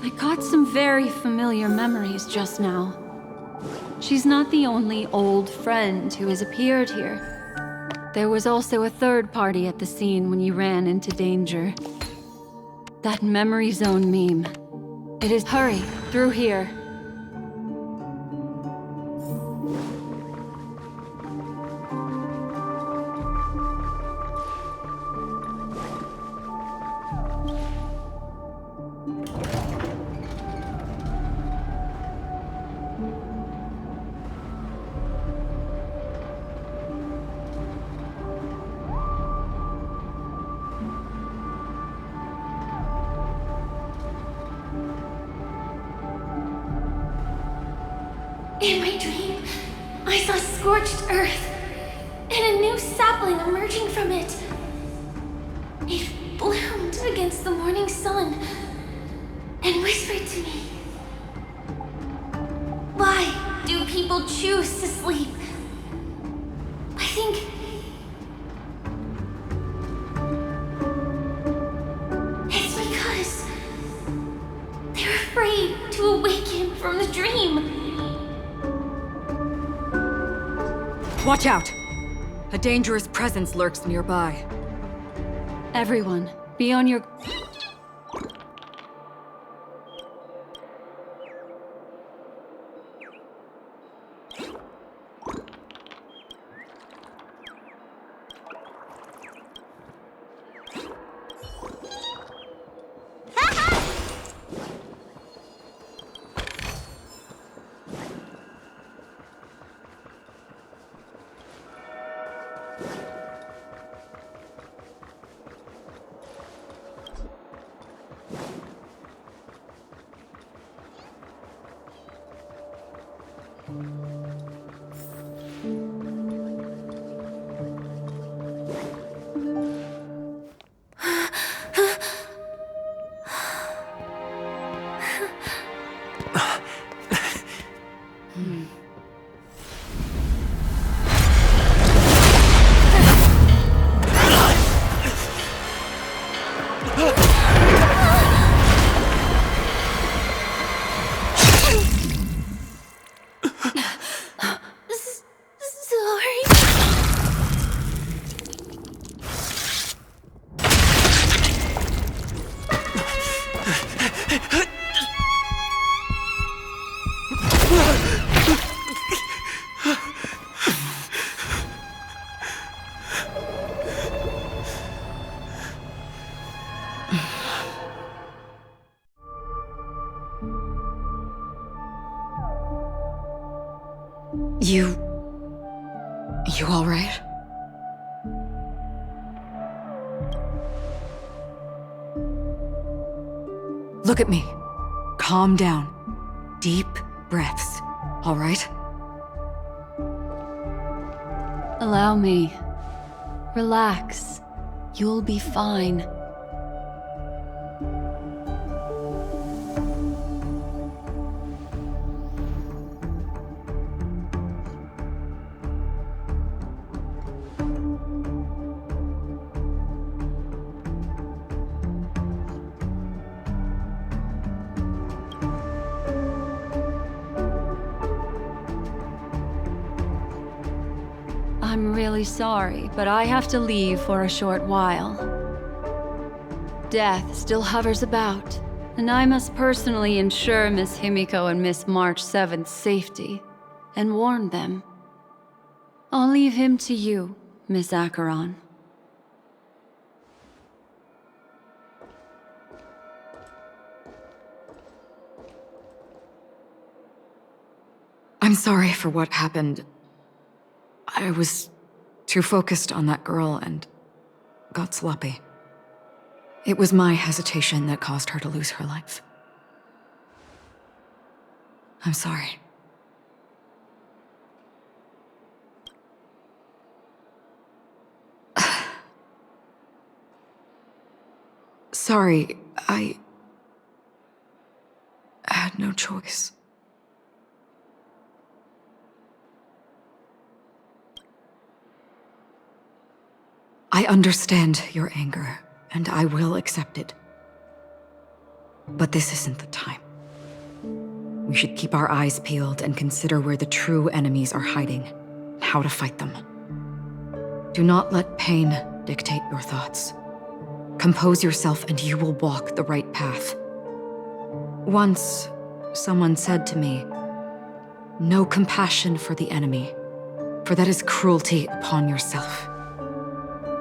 I got some very familiar memories just now. She's not the only old friend who has appeared here. There was also a third party at the scene when you ran into danger. That memory zone meme. It is hurry, through here. In my dream, I saw scorched earth and a new sapling emerging from it. It bloomed against the morning sun and whispered to me, "Why do people choose to sleep?" I think it's because they're afraid to awaken from the dream. Watch out! A dangerous presence lurks nearby. Everyone, be on your... You all right? Look at me. Calm down. Deep breaths, all right? Allow me. Relax. You'll be fine. I'm really sorry, but I have to leave for a short while. Death still hovers about, and I must personally ensure Miss Himiko and Miss March 7th's safety, and warn them. I'll leave him to you, Miss Acheron. I'm sorry for what happened. I was too focused on that girl and got sloppy. It was my hesitation that caused her to lose her life. I'm sorry. Sorry, I had no choice. I understand your anger, and I will accept it. But this isn't the time. We should keep our eyes peeled and consider where the true enemies are hiding, and how to fight them. Do not let pain dictate your thoughts. Compose yourself and you will walk the right path. Once, someone said to me, "No compassion for the enemy, for that is cruelty upon yourself.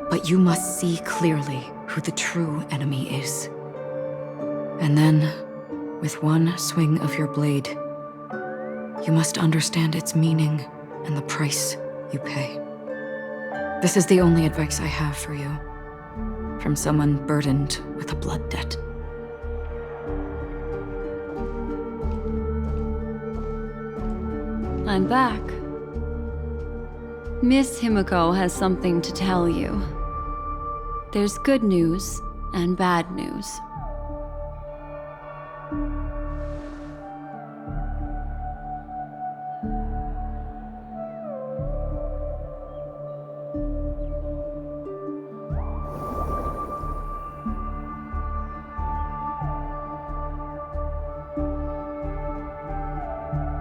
But you must see clearly who the true enemy is. And then, with one swing of your blade, you must understand its meaning and the price you pay." This is the only advice I have for you, from someone burdened with a blood debt. I'm back. Miss Himiko has something to tell you. There's good news and bad news.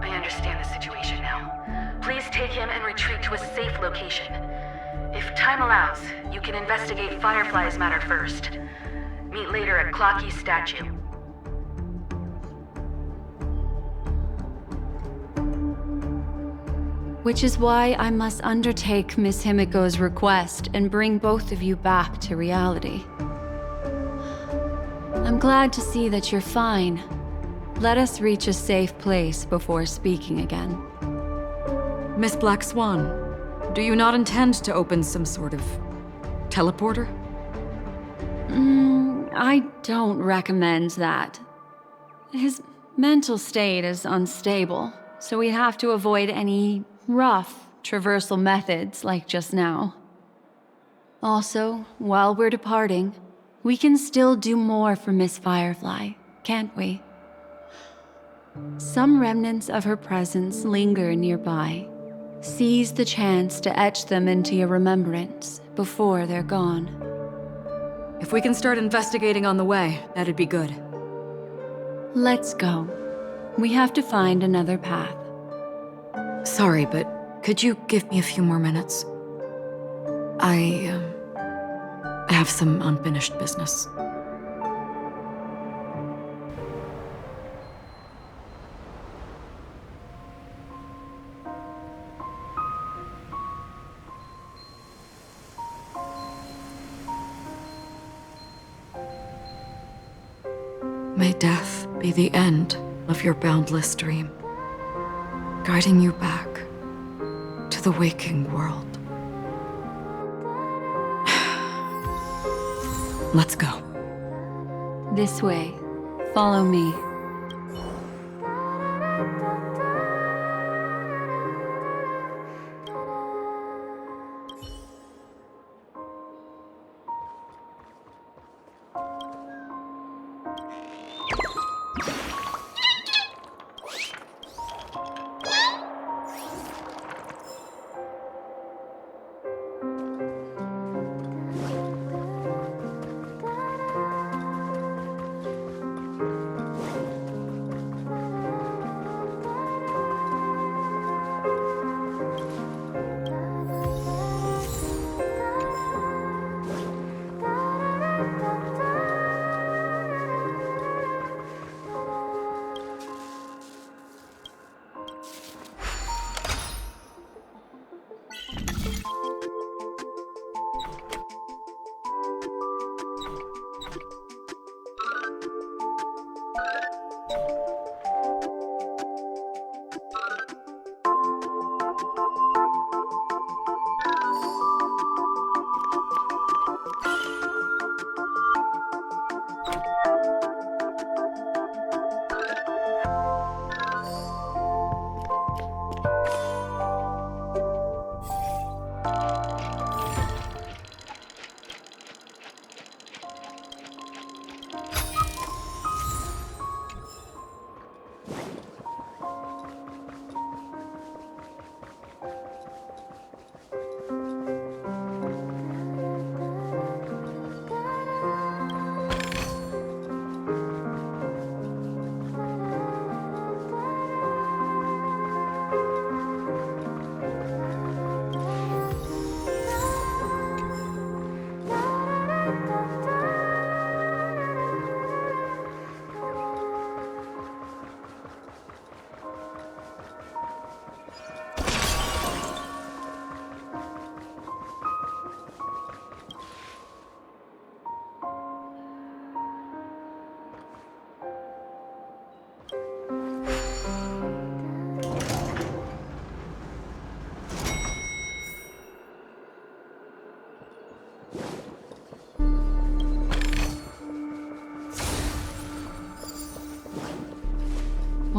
I understand the situation now. Please take him and retreat to a safe location. If time allows, you can investigate Firefly's matter first. Meet later at Clocky's statue. Which is why I must undertake Miss Himiko's request and bring both of you back to reality. I'm glad to see that you're fine. Let us reach a safe place before speaking again. Miss Black Swan, do you not intend to open some sort of teleporter? I don't recommend that. His mental state is unstable, so we have to avoid any rough traversal methods like just now. Also, while we're departing, we can still do more for Miss Firefly, can't we? Some remnants of her presence linger nearby. Seize the chance to etch them into your remembrance before they're gone. If we can start investigating on the way, that'd be good. Let's go. We have to find another path. Sorry, but could you give me a few more minutes? I have some unfinished business. May death be the end of your boundless dream, guiding you back to the waking world. Let's go. This way. Follow me.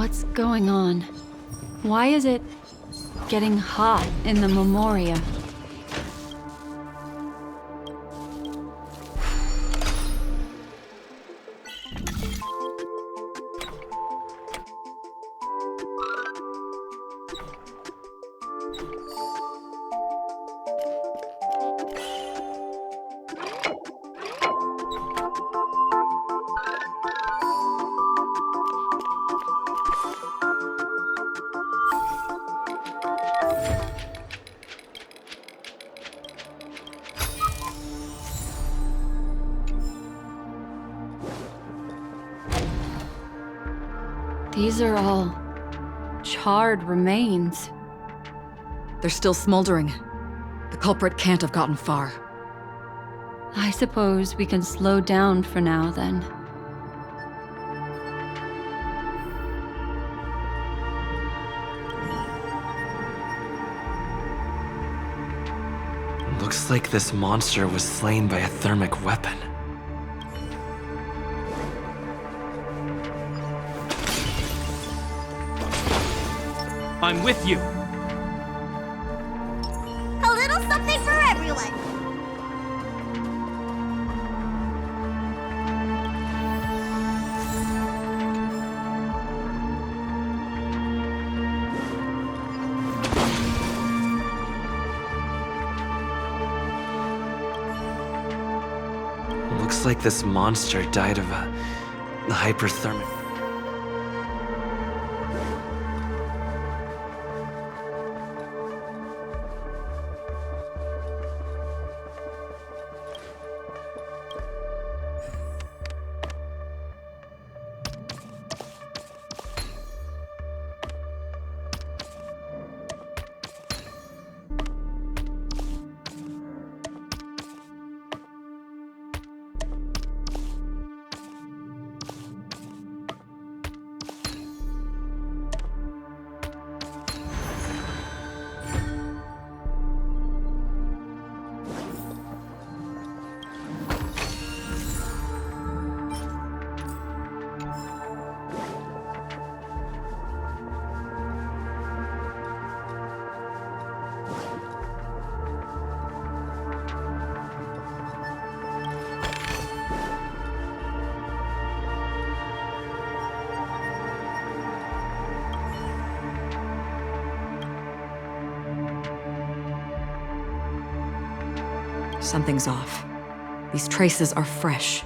What's going on? Why is it getting hot in the Memoria? These are all charred remains. They're still smoldering. The culprit can't have gotten far. I suppose we can slow down for now, then. Looks like this monster was slain by a thermic weapon. I'm with you. A little something for everyone. Looks like this monster died of a hyperthermic. Something's off. These traces are fresh.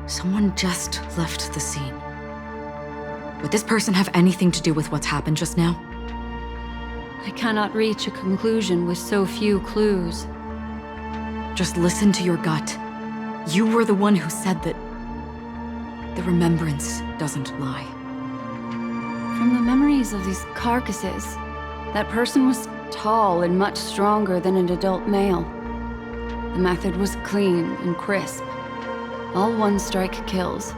Someone just left the scene. Would this person have anything to do with what's happened just now? I cannot reach a conclusion with so few clues. Just listen to your gut. You were the one who said that the remembrance doesn't lie. From the memories of these carcasses, that person was tall and much stronger than an adult male. The method was clean and crisp. All one-strike kills.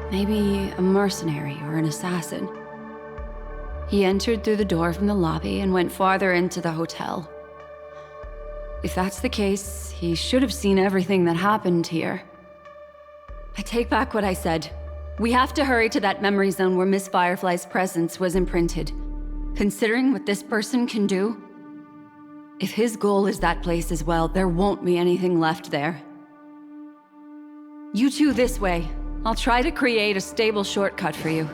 Maybe a mercenary or an assassin. He entered through the door from the lobby and went farther into the hotel. If that's the case, he should have seen everything that happened here. I take back what I said. We have to hurry to that memory zone where Miss Firefly's presence was imprinted. Considering what this person can do, if his goal is that place as well, there won't be anything left there. You two this way. I'll try to create a stable shortcut for you.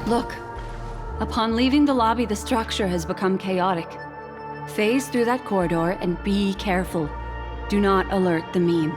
Look. Upon leaving the lobby, the structure has become chaotic. Phase through that corridor and be careful. Do not alert the meme.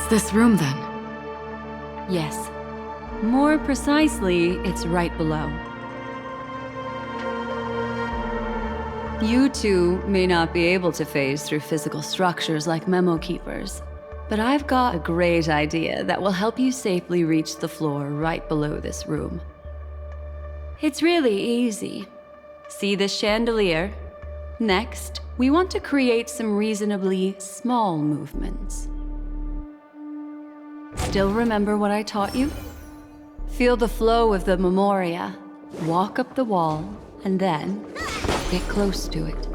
This room, then. Yes. More precisely, it's right below. You two may not be able to phase through physical structures like memo keepers, but I've got a great idea that will help you safely reach the floor right below this room. It's really easy. See this chandelier? Next, we want to create some reasonably small movements. Still remember what I taught you? Feel the flow of the memoria, walk up the wall, and then get close to it.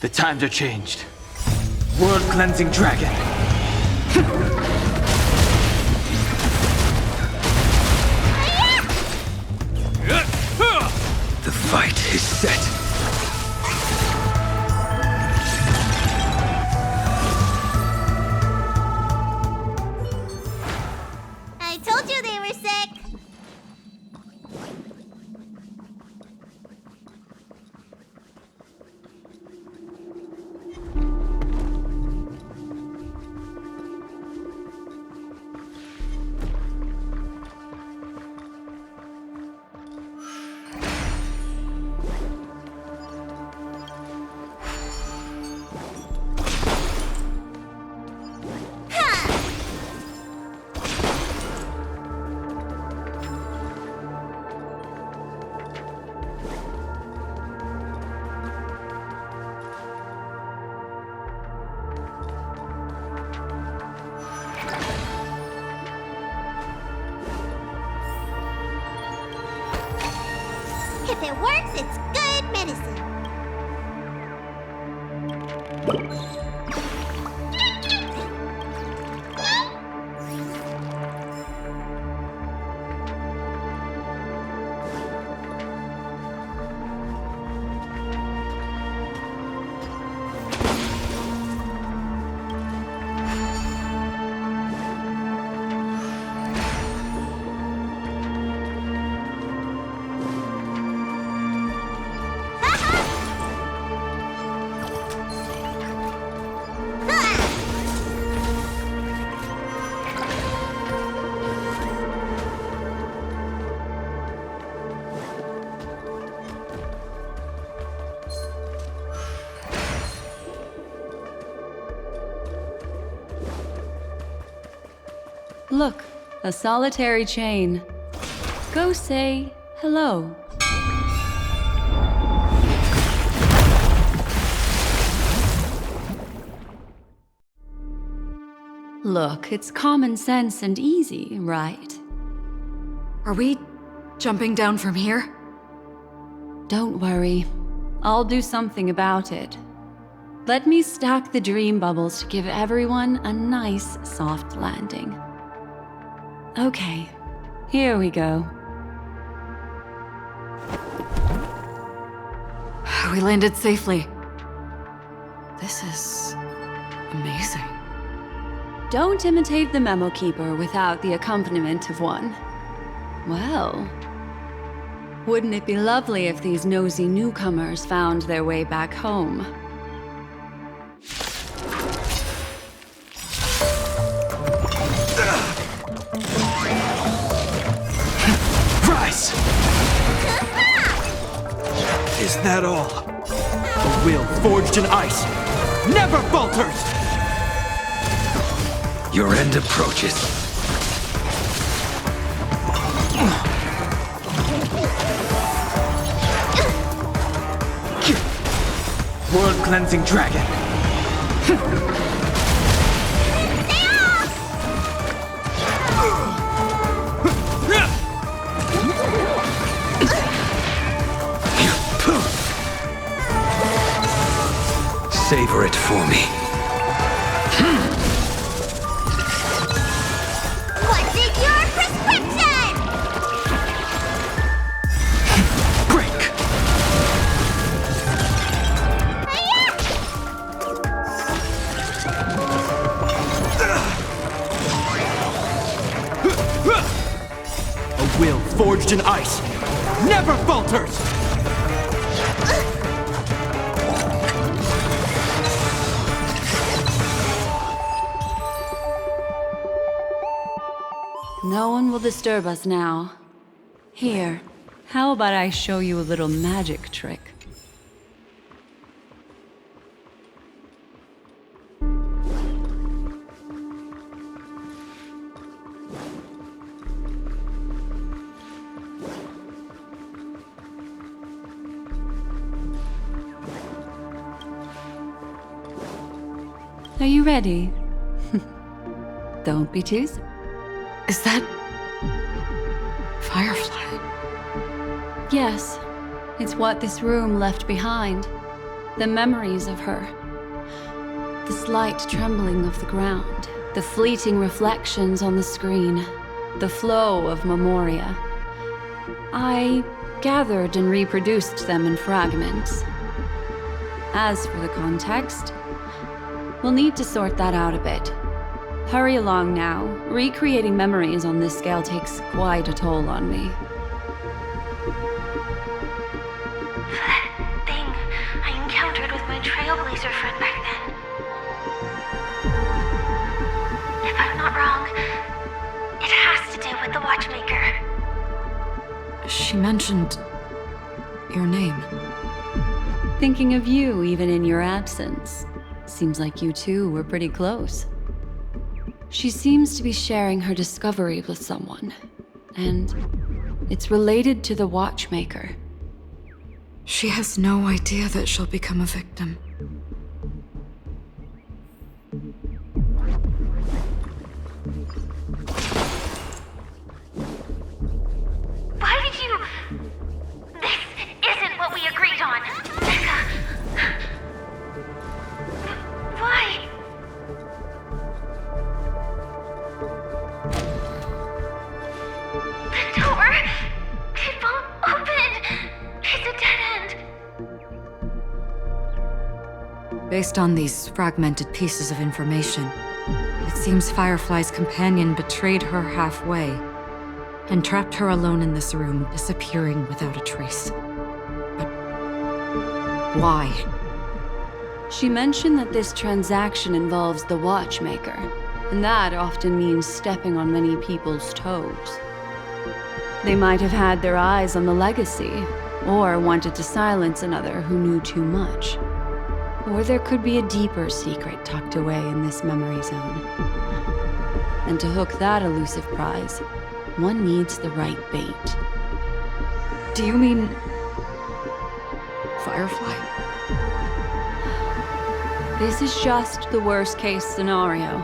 The times are changed. World-cleansing dragon. The fight is set. I told you they were sick. If it works, it's good medicine. Look, a solitary chain. Go say hello. Look, it's common sense and easy, right? Are we jumping down from here? Don't worry. I'll do something about it. Let me stack the dream bubbles to give everyone a nice, soft landing. Okay, here we go. We landed safely. This is amazing. Don't imitate the memo keeper without the accompaniment of one. Well, wouldn't it be lovely if these nosy newcomers found their way back home? Rise! Is that all? A will forged in ice never falters! Your end approaches. World-cleansing dragon. Savor it for me. What's in your prescription? Break! A will forged in ice never falters! No one will disturb us now. Here, how about I show you a little magic trick? Are you ready? Don't be too... Is that... Firefly? Yes, it's what this room left behind. The memories of her. The slight trembling of the ground. The fleeting reflections on the screen. The flow of memoria. I gathered and reproduced them in fragments. As for the context, we'll need to sort that out a bit. Hurry along now. Recreating memories on this scale takes quite a toll on me. That thing I encountered with my trailblazer friend back then. If I'm not wrong, it has to do with the Watchmaker. She mentioned... your name. Thinking of you even in your absence. Seems like you two were pretty close. She seems to be sharing her discovery with someone, and it's related to the Watchmaker. She has no idea that she'll become a victim. Why did you... This isn't what we agreed on. Becca. Why? The door... it won't open. It's a dead end. Based on these fragmented pieces of information, it seems Firefly's companion betrayed her halfway and trapped her alone in this room, disappearing without a trace. But why? She mentioned that this transaction involves the Watchmaker, and that often means stepping on many people's toes. They might have had their eyes on the legacy, or wanted to silence another who knew too much. Or there could be a deeper secret tucked away in this memory zone. And to hook that elusive prize, one needs the right bait. Do you mean... Firefly? This is just the worst-case scenario.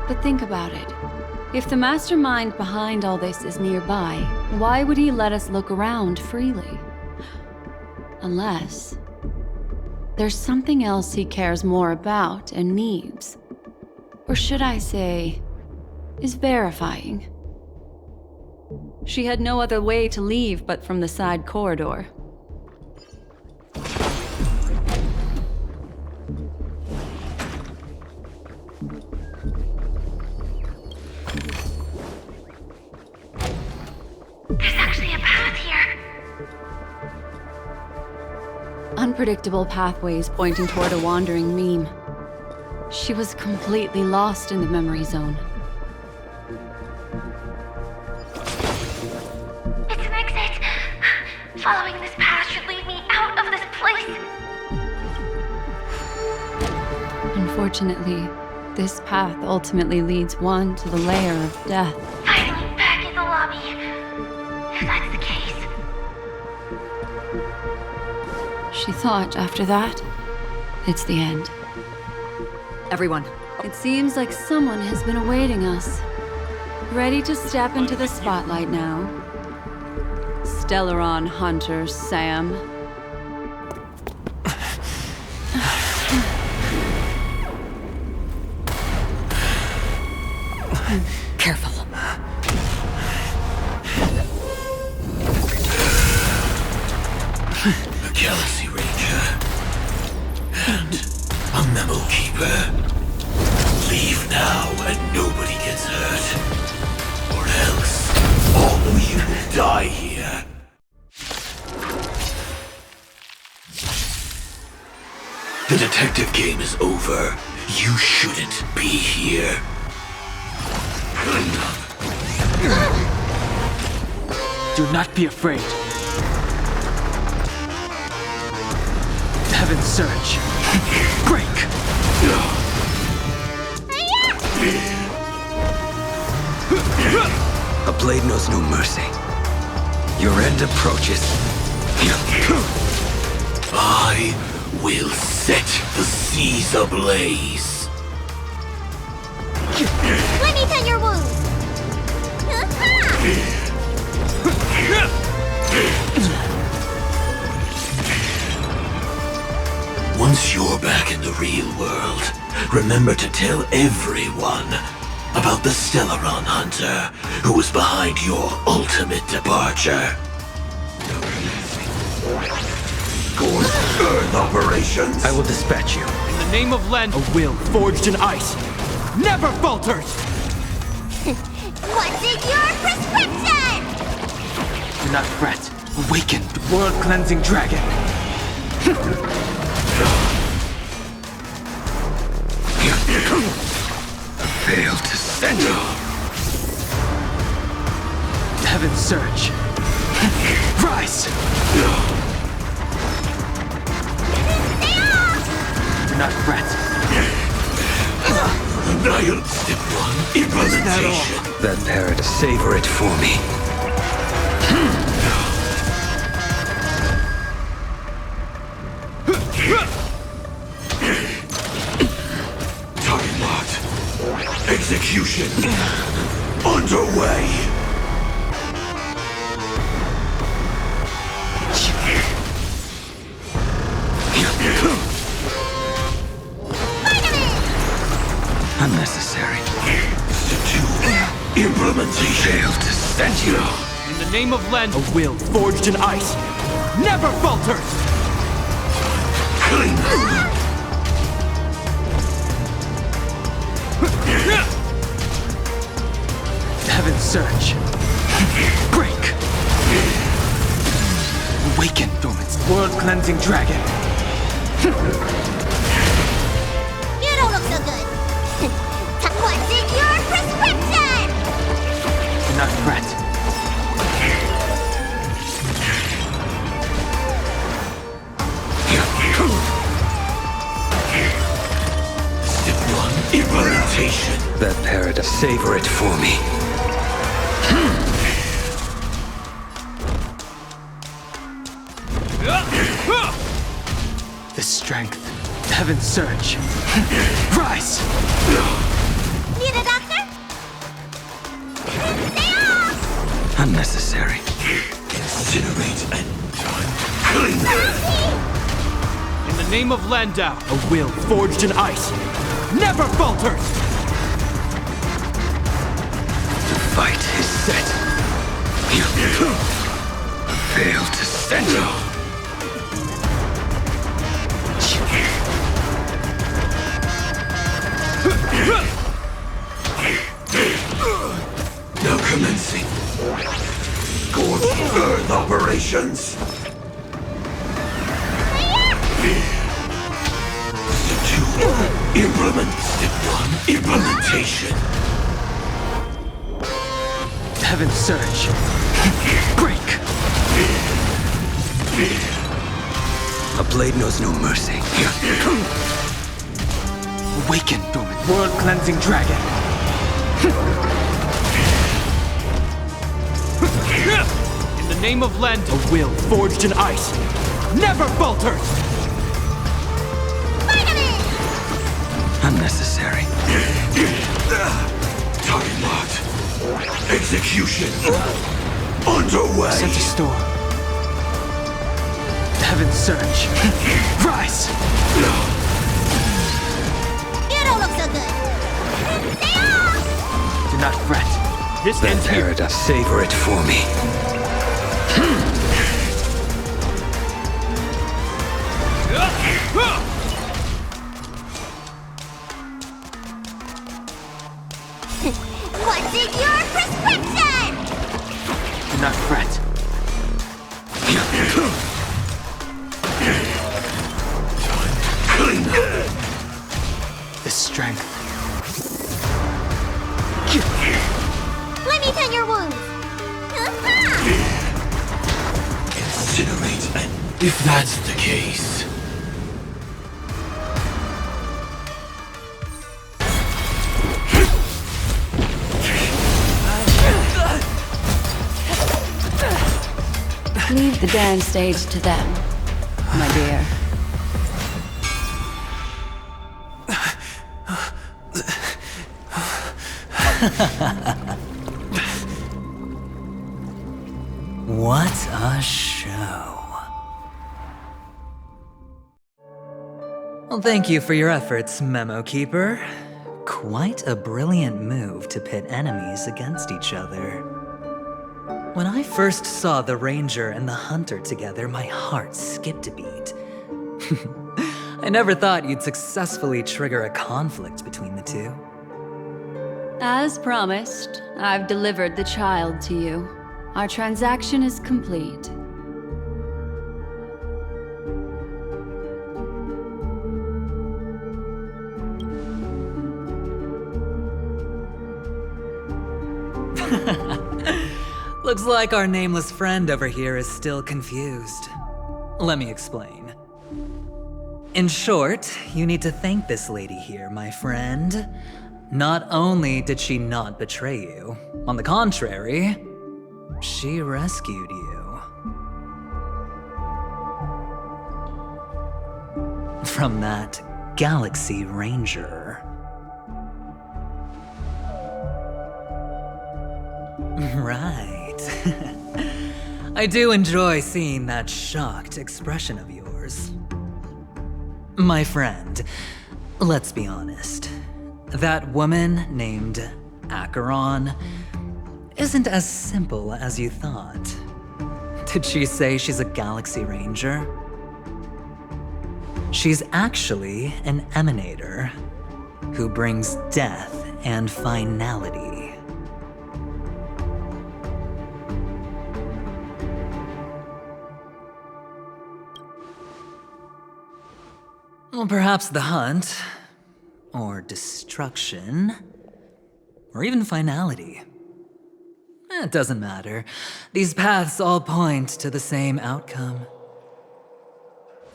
But think about it. If the mastermind behind all this is nearby, why would he let us look around freely? Unless... there's something else he cares more about and needs. Or should I say, is verifying. She had no other way to leave but from the side corridor. There's actually a path here. Unpredictable pathways pointing toward a wandering meme. She was completely lost in the memory zone. It's an exit. Following this path should lead me out of this place. Unfortunately, this path ultimately leads one to the lair of death. Finally back in the lobby. If that's the case. She thought after that, it's the end. Everyone. It seems like someone has been awaiting us. Ready to step into the spotlight now. Stellaron Hunter Sam. Careful. A Galaxy Ranger. And a Memo Keeper. Leave now and nobody gets hurt. Or else, all of you will die here. The detective game is over. You shouldn't be here. Do not be afraid. Heaven's search. Break! A blade knows no mercy. Your end approaches. I will set the seas ablaze. Let me tend your wounds. Once you're back in the real world, remember to tell everyone about the Stellaron Hunter who was behind your ultimate departure. Scorched Earth operations. I will dispatch you. In the name of Len, a will forged in ice never falters! What's in your prescription? Do not fret. Awaken the world-cleansing dragon. Failed to send you. Heaven's search. Rise! Do not fret. Annihilate Step 1 implementation. That parrot, savor it for me. Target locked. Execution underway. Unnecessary. Step 2 implementation. Failed to send you. In the name of Len, a will forged in ice never falters! Clean. Heaven's search. Break! Awaken, Dormant's world-cleansing dragon. You don't look so good. What's in your prescription? Do not fret. Step 1 implementation. That parrot, savor it for me. The strength. Heaven's search. Rise! Need a doctor? Stay off! Unnecessary. Incinerate and clean. In the name of Landau, a will forged in ice, never falters! The fight is set. Fail to send you. Now commencing. Scorched Earth operations. Step 2. Implement. Step 1. Implementation. Heaven's surge. Break! A blade knows no mercy. Awaken, world-cleansing dragon. In the name of Lend, a will forged in ice, never falters! Unnecessary. Time locked. Execution. Underway. Sense a storm. Heaven's surge. Rise! You don't look so good. Do not fret. This That ends here. paradise. Savor it for me. What's in your prescription? Do not fret. Clean up. This strength. Let me tend your wounds. Incinerate, and if that's the case... Leave the dance stage to them, my dear. What a show. Well, thank you for your efforts, Memo Keeper. Quite a brilliant move to pit enemies against each other. When I first saw the Ranger and the Hunter together, my heart skipped a beat. I never thought you'd successfully trigger a conflict between the two. As promised, I've delivered the child to you. Our transaction is complete. Looks like our nameless friend over here is still confused. Let me explain. In short, you need to thank this lady here, my friend. Not only did she not betray you, on the contrary, she rescued you. From that Galaxy Ranger. Right. I do enjoy seeing that shocked expression of yours. My friend, let's be honest. That woman named Acheron isn't as simple as you thought. Did she say she's a Galaxy Ranger? She's actually an emanator who brings death and finality. Well, perhaps the hunt, or destruction, or even finality. It doesn't matter. These paths all point to the same outcome.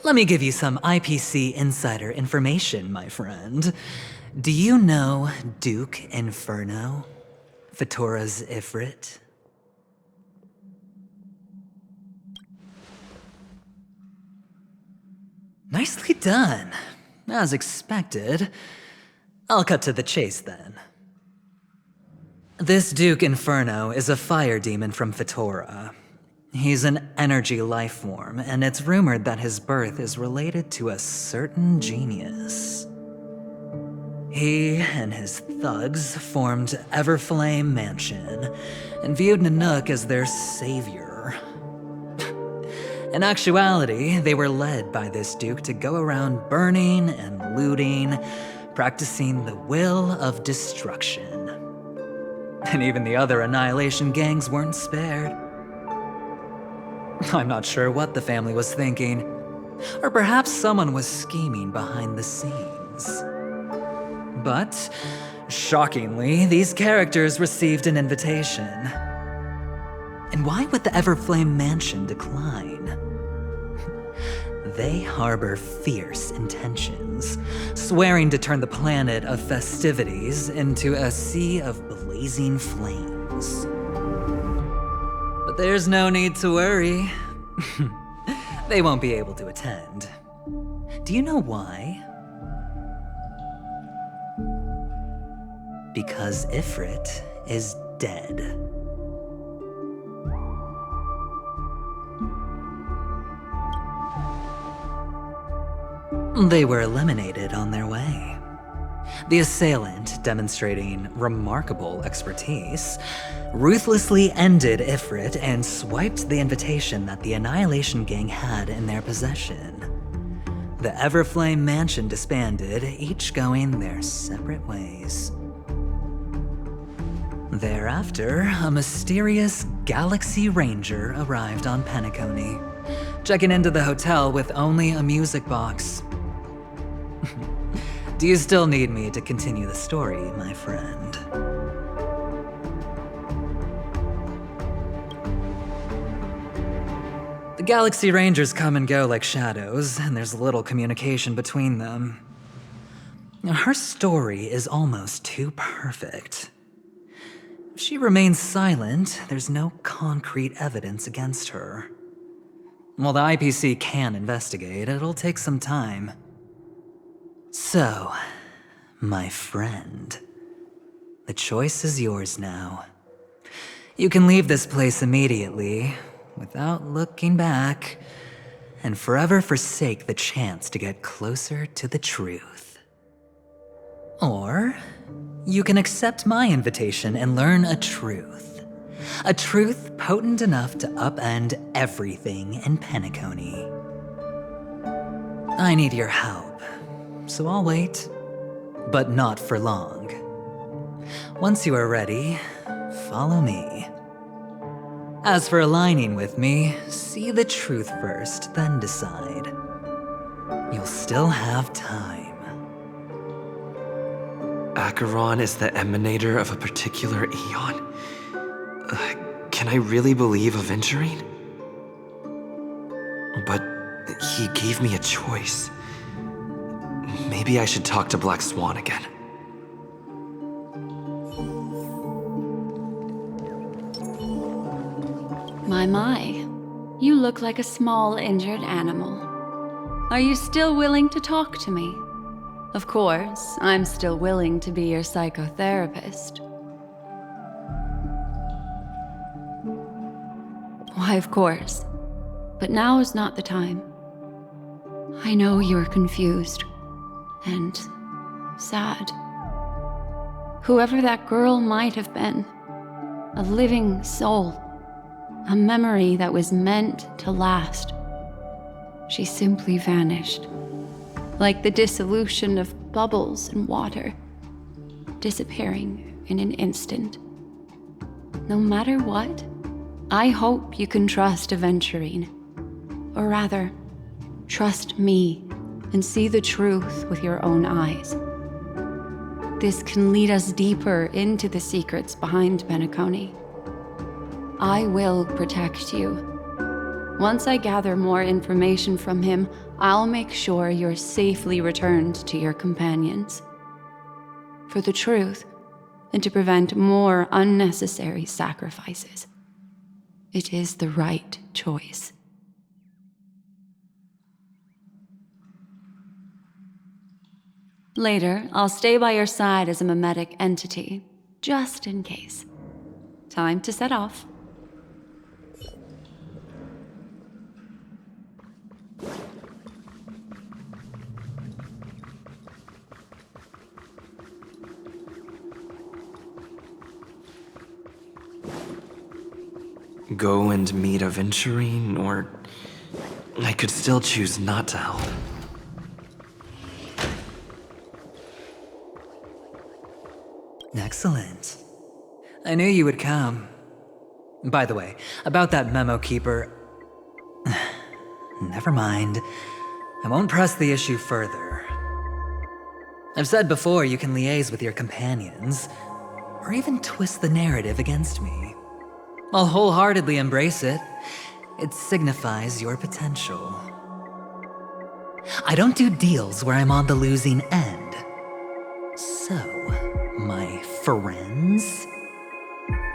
Let me give you some IPC insider information, my friend. Do you know Duke Inferno? Fatora's Ifrit? Nicely done. As expected. I'll cut to the chase then. This Duke Inferno is a fire demon from Fatora. He's an energy life form, and it's rumored that his birth is related to a certain genius. He and his thugs formed Everflame Mansion and viewed Nanook as their savior. In actuality, they were led by this duke to go around burning and looting, practicing the will of destruction. And even the other Annihilation gangs weren't spared. I'm not sure what the family was thinking, or perhaps someone was scheming behind the scenes. But, shockingly, these characters received an invitation. And why would the Everflame Mansion decline? They harbor fierce intentions, swearing to turn the planet of festivities into a sea of blazing flames. But there's no need to worry. They won't be able to attend. Do you know why? Because Ifrit is dead. They were eliminated on their way. The assailant, demonstrating remarkable expertise, ruthlessly ended Ifrit and swiped the invitation that the Annihilation Gang had in their possession. The Everflame Mansion disbanded, each going their separate ways. Thereafter, a mysterious Galaxy Ranger arrived on Penacony, checking into the hotel with only a music box. Do you still need me to continue the story, my friend? The Galaxy Rangers come and go like shadows, and there's little communication between them. Her story is almost too perfect. If she remains silent, there's no concrete evidence against her. While the IPC can investigate, it'll take some time. So, my friend, the choice is yours now. You can leave this place immediately, without looking back, and forever forsake the chance to get closer to the truth. Or, you can accept my invitation and learn a truth. A truth potent enough to upend everything in Penacony. I need your help. So I'll wait, but not for long. Once you are ready, follow me. As for aligning with me, see the truth first, then decide. You'll still have time. Acheron is the emanator of a particular eon? Can I really believe Aventurine? But he gave me a choice. Maybe I should talk to Black Swan again. My. You look like a small injured animal. Are you still willing to talk to me? Of course, I'm still willing to be your psychotherapist. Why, of course. But now is not the time. I know you're confused. And sad. Whoever that girl might have been, a living soul, a memory that was meant to last. She simply vanished, like the dissolution of bubbles in water, disappearing in an instant. No matter what, I hope you can trust Aventurine, or rather, trust me and see the truth with your own eyes. This can lead us deeper into the secrets behind Penacony. I will protect you. Once I gather more information from him, I'll make sure you're safely returned to your companions. For the truth, and to prevent more unnecessary sacrifices. It is the right choice. Later, I'll stay by your side as a mimetic entity, just in case. Time to set off. go and meet Aventurine, or I could still choose not to help. Excellent. I knew you would come. By the way, about that memo keeper... Never mind. I won't press the issue further. I've said before you can liaise with your companions, or even twist the narrative against me. I'll wholeheartedly embrace it. It signifies your potential. I don't do deals where I'm on the losing end. So, my friends,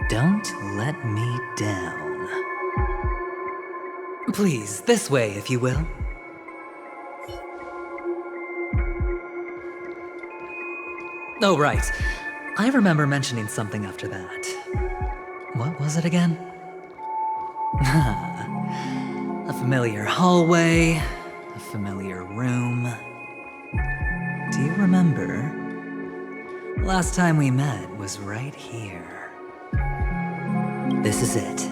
don't let me down. Please, this way, if you will. Oh, right. I remember mentioning something after that. What was it again? A familiar hallway, a familiar room. Do you remember? Last time we met was right here. This is it.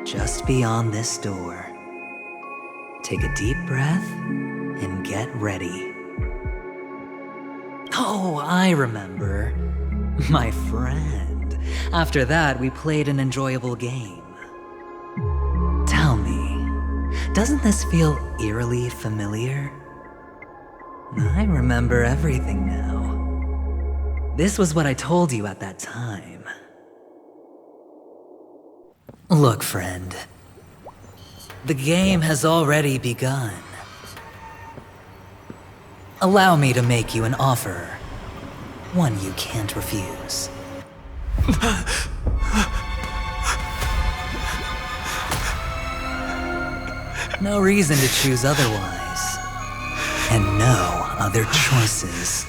Just beyond this door. Take a deep breath and get ready. Oh, I remember. My friend. After that, we played an enjoyable game. Tell me, doesn't this feel eerily familiar? I remember everything now. This was what I told you at that time. Look, friend. The game has already begun. Allow me to make you an offer. One you can't refuse. No reason to choose otherwise. And no other choices.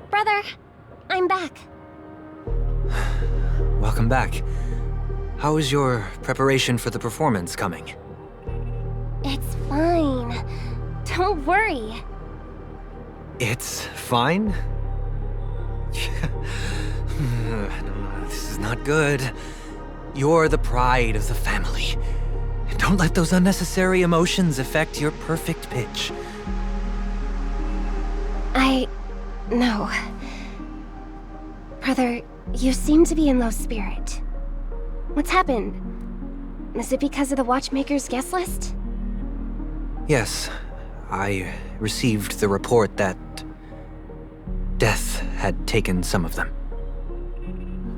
Brother, I'm back. Welcome back. How is your preparation for the performance coming? It's fine. Don't worry. It's fine? This is not good. You're the pride of the family. Don't let those unnecessary emotions affect your perfect pitch. No. Brother, you seem to be in low spirit. What's happened? Is it because of the Watchmaker's guest list? Yes, I received the report that death had taken some of them.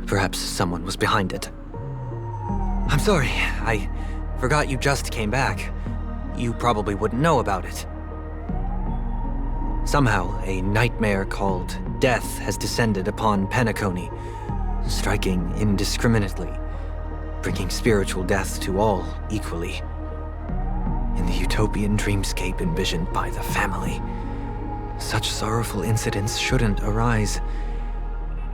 Perhaps someone was behind it. I'm sorry, I forgot you just came back. You probably wouldn't know about it. Somehow, a nightmare called death has descended upon Penacony, striking indiscriminately, bringing spiritual death to all equally. In the utopian dreamscape envisioned by the family, such sorrowful incidents shouldn't arise.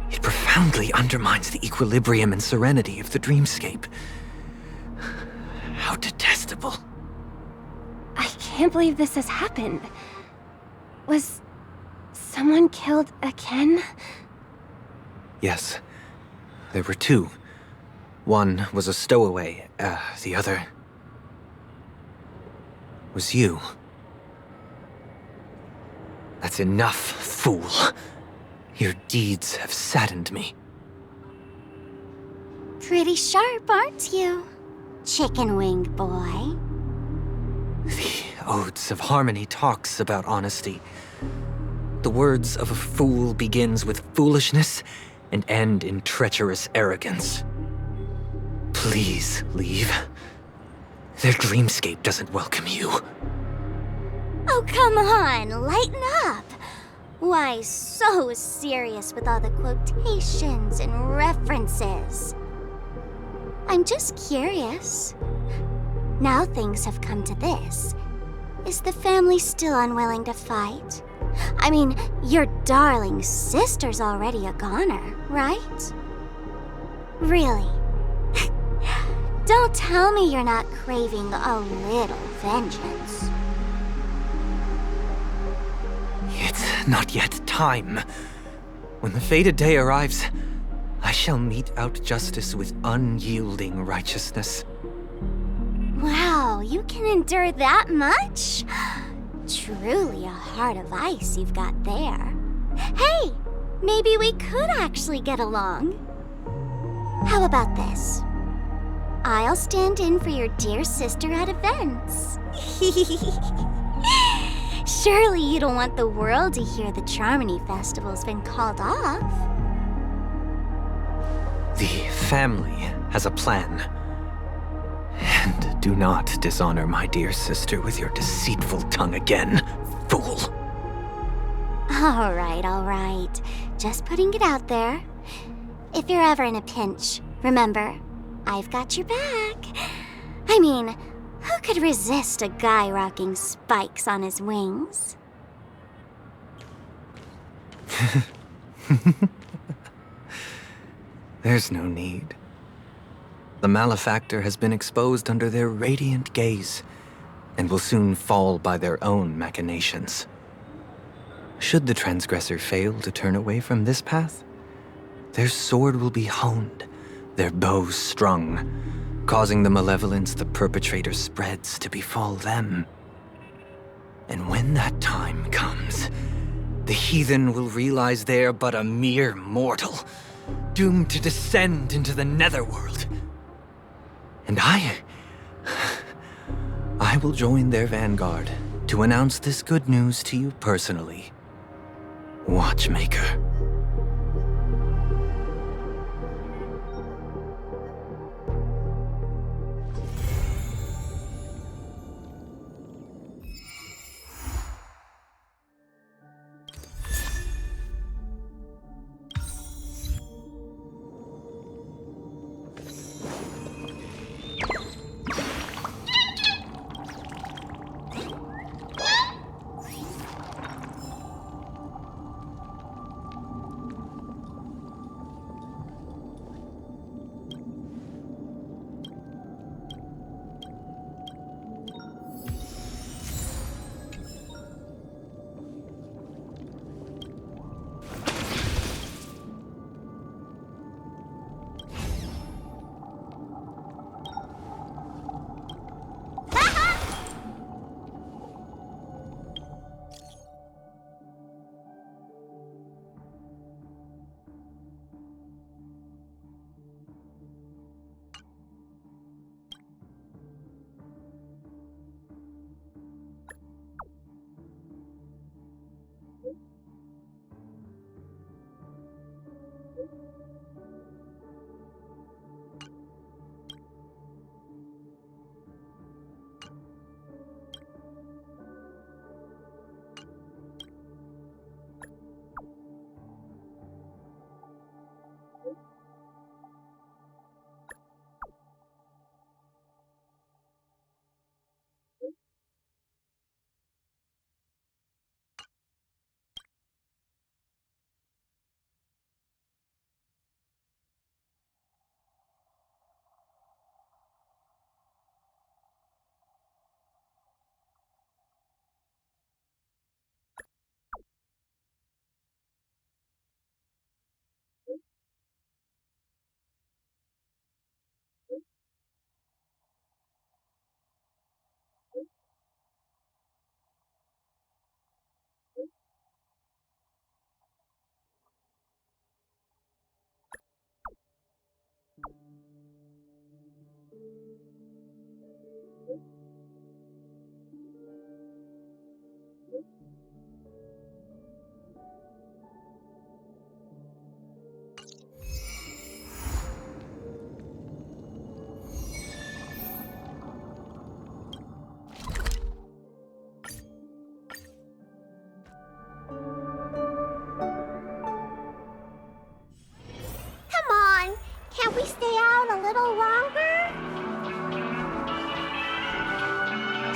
It profoundly undermines the equilibrium and serenity of the dreamscape. How detestable. I can't believe this has happened. Was someone killed again? Yes, there were two. One was a stowaway, the other was you. That's enough, fool. Your deeds have saddened me. Pretty sharp, aren't you, chicken-winged boy? The Odes of Harmony talks about honesty. The words of a fool begins with foolishness and end in treacherous arrogance. Please leave. Their dreamscape doesn't welcome you. Oh, come on, lighten up. Why so serious with all the quotations and references? I'm just curious. Now things have come to this. Is the family still unwilling to fight? I mean, your darling sister's already a goner, right? Really? Don't tell me you're not craving a little vengeance. It's not yet time. When the fated day arrives, I shall mete out justice with unyielding righteousness. Wow, you can endure that much? Truly a heart of ice you've got there. Hey, maybe we could actually get along. How about this? I'll stand in for your dear sister at events. Surely you don't want the world to hear the Charmony Festival's been called off. The family has a plan. And do not dishonor my dear sister with your deceitful tongue again, fool. All right. Just putting it out there. If you're ever in a pinch, remember, I've got your back. I mean, who could resist a guy rocking spikes on his wings? There's no need. The malefactor has been exposed under their radiant gaze, and will soon fall by their own machinations. Should the transgressor fail to turn away from this path, their sword will be honed, their bow strung, causing the malevolence the perpetrator spreads to befall them. And when that time comes, the heathen will realize they're but a mere mortal, doomed to descend into the netherworld. And I will join their vanguard to announce this good news to you personally, Watchmaker.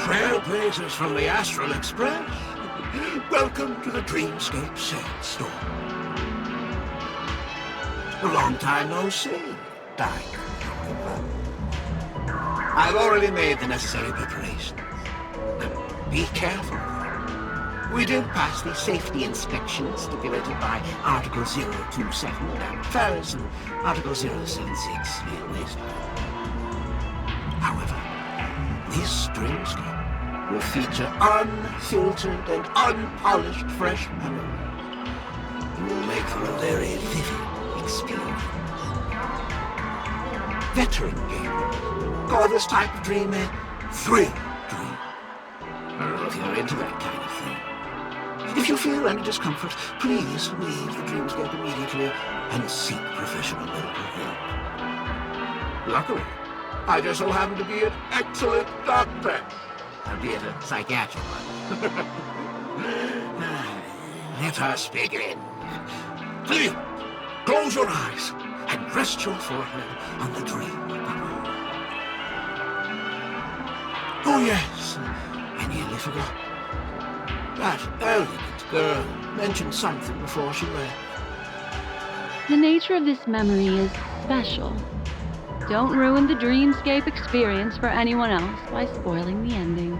Trailblazers from the Astral Express. Welcome to the Dreamscape Sandstorm. A long time no see, Dyke. I've already made the necessary preparations. Be careful. We did pass the safety inspection stipulated by Article 027 Fairs and Article 076 Railways. However, this Dreamscape will feature unfiltered and unpolished fresh memory. It will make for a very vivid experience. Veteran gamers call this type of dream a thrill dream. I don't know if you're into that kind of thing. If you feel any discomfort, please leave the Dreamscape immediately and seek professional medical help. Luckily, I just so happen to be an excellent doctor, albeit a psychiatric one. Let us begin. Please, close your eyes and rest your forehead on the dream bubble. Oh yes, I nearly forgot. That elegant girl mentioned something before she left. The nature of this memory is special. Don't ruin the Dreamscape experience for anyone else by spoiling the ending.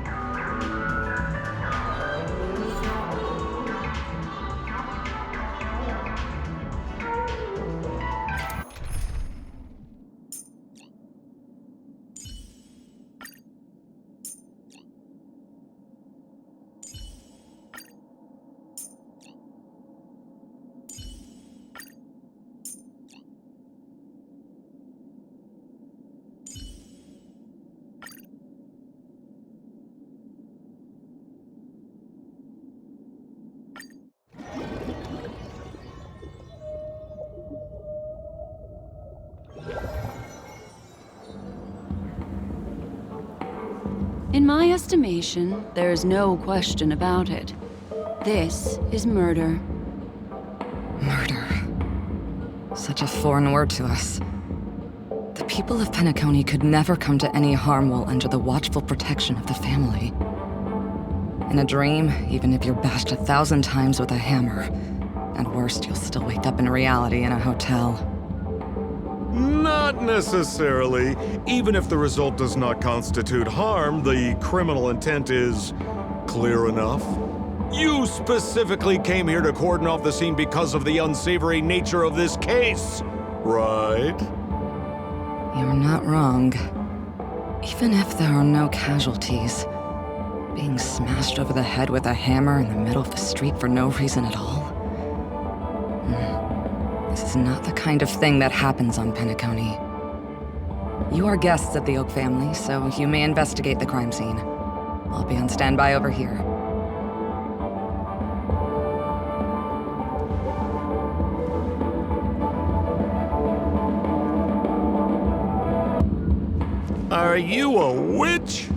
In my estimation, there's no question about it. This is murder. Murder. Such a foreign word to us. The people of Penacony could never come to any harm while under the watchful protection of the family. In a dream, even if you're bashed 1,000 times with a hammer, and worst, you'll still wake up in reality in a hotel. Not necessarily. Even if the result does not constitute harm, the criminal intent is clear enough. You specifically came here to cordon off the scene because of the unsavory nature of this case, right? You're not wrong. Even if there are no casualties, being smashed over the head with a hammer in the middle of the street for no reason at all? This is not the kind of thing that happens on Penacony. You are guests of the Oak family, so you may investigate the crime scene. I'll be on standby over here. Are you a witch?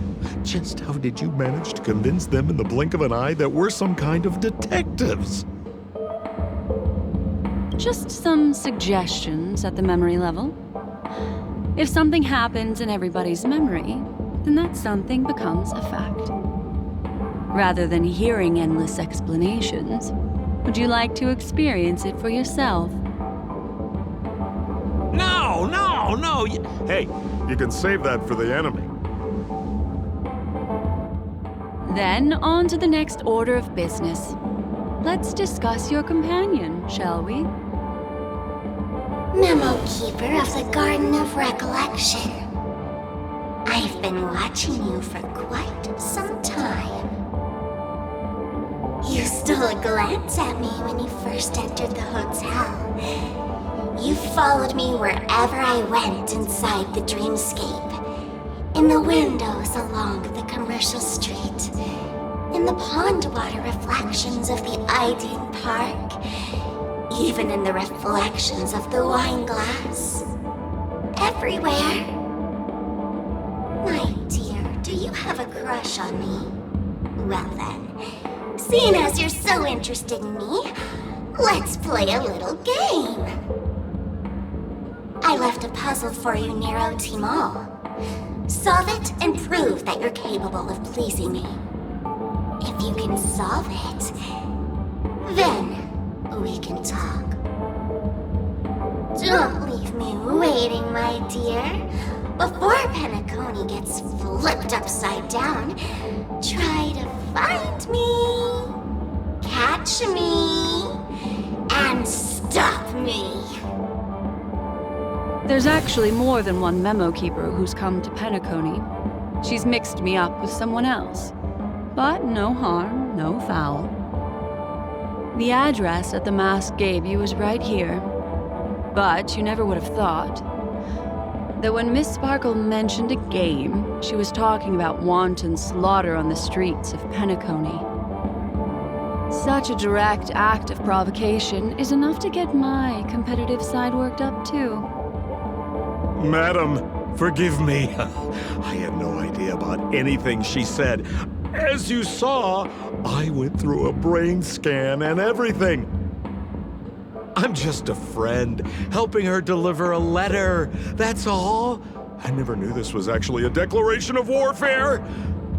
Just how did you manage to convince them in the blink of an eye that we're some kind of detectives? Just some suggestions at the memory level. If something happens in everybody's memory, then that something becomes a fact. Rather than hearing endless explanations, would you like to experience it for yourself? No! Hey, you can save that for the enemy. Then on to the next order of business. Let's discuss your companion, shall we? Memo Keeper of the Garden of Recollection. I've been watching you for quite some time. You stole a glance at me when you first entered the hotel. You followed me wherever I went inside the dreamscape. In the windows along the commercial street. In the pond water reflections of the Ideen Park. Even in the reflections of the wine glass. Everywhere. My dear, do you have a crush on me? Well then, seeing as you're so interested in me, let's play a little game. I left a puzzle for you, Nero Timol. Solve it and prove that you're capable of pleasing me. If you can solve it, then we can talk. Don't leave me waiting, my dear. Before Penacony gets flipped upside down, try to find me, catch me, and stop me. There's actually more than one memo keeper who's come to Penacony. She's mixed me up with someone else. But no harm, no foul. The address that the mask gave you is right here. But you never would have thought that when Miss Sparkle mentioned a game, she was talking about wanton slaughter on the streets of Penacony. Such a direct act of provocation is enough to get my competitive side worked up too. Madam, forgive me. I had no idea about anything she said. As you saw, I went through a brain scan and everything. I'm just a friend, helping her deliver a letter, that's all. I never knew this was actually a declaration of warfare.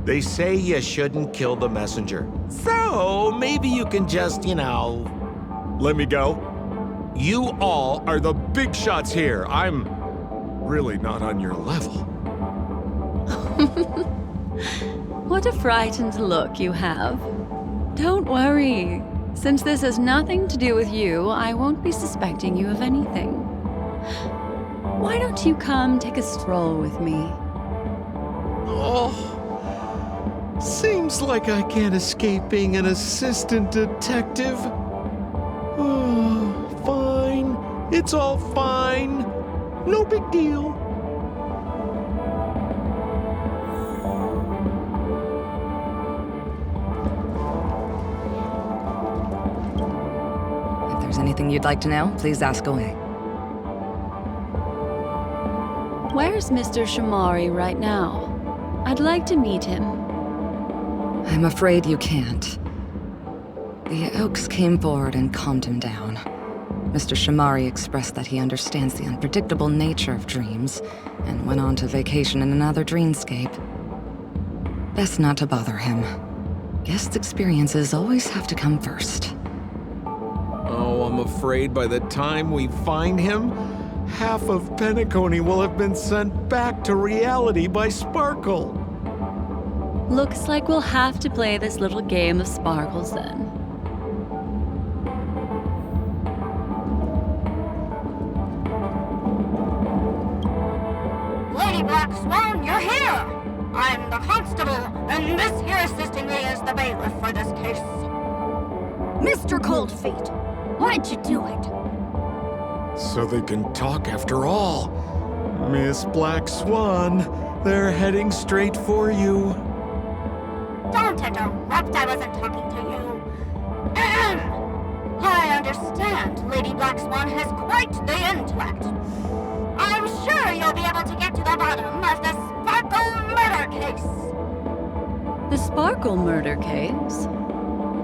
They say you shouldn't kill the messenger. So, maybe you can just, let me go. You all are the big shots here. I'm really not on your level. What a frightened look you have. Don't worry. Since this has nothing to do with you, I won't be suspecting you of anything. Why don't you come take a stroll with me? Oh, seems like I can't escape being an assistant detective. Oh, fine. It's all fine. No big deal. If there's anything you'd like to know, please ask away. Where's Mr. Shamari right now? I'd like to meet him. I'm afraid you can't. The Oaks came forward and calmed him down. Mr. Shamari expressed that he understands the unpredictable nature of dreams, and went on to vacation in another dreamscape. Best not to bother him. Guest experiences always have to come first. Oh, I'm afraid by the time we find him, half of Penacony will have been sent back to reality by Sparkle. Looks like we'll have to play this little game of sparkles then. Lady Black Swan, you're here! I'm the constable, and this here assisting me is the bailiff for this case. Mr. Coldfeet, why'd you do it? So they can talk after all. Miss Black Swan, they're heading straight for you. Don't interrupt, I wasn't talking to you. Ahem. I understand Lady Black Swan has quite the intellect. I'm sure you'll be able to get to the bottom of the Sparkle murder case. The Sparkle murder case?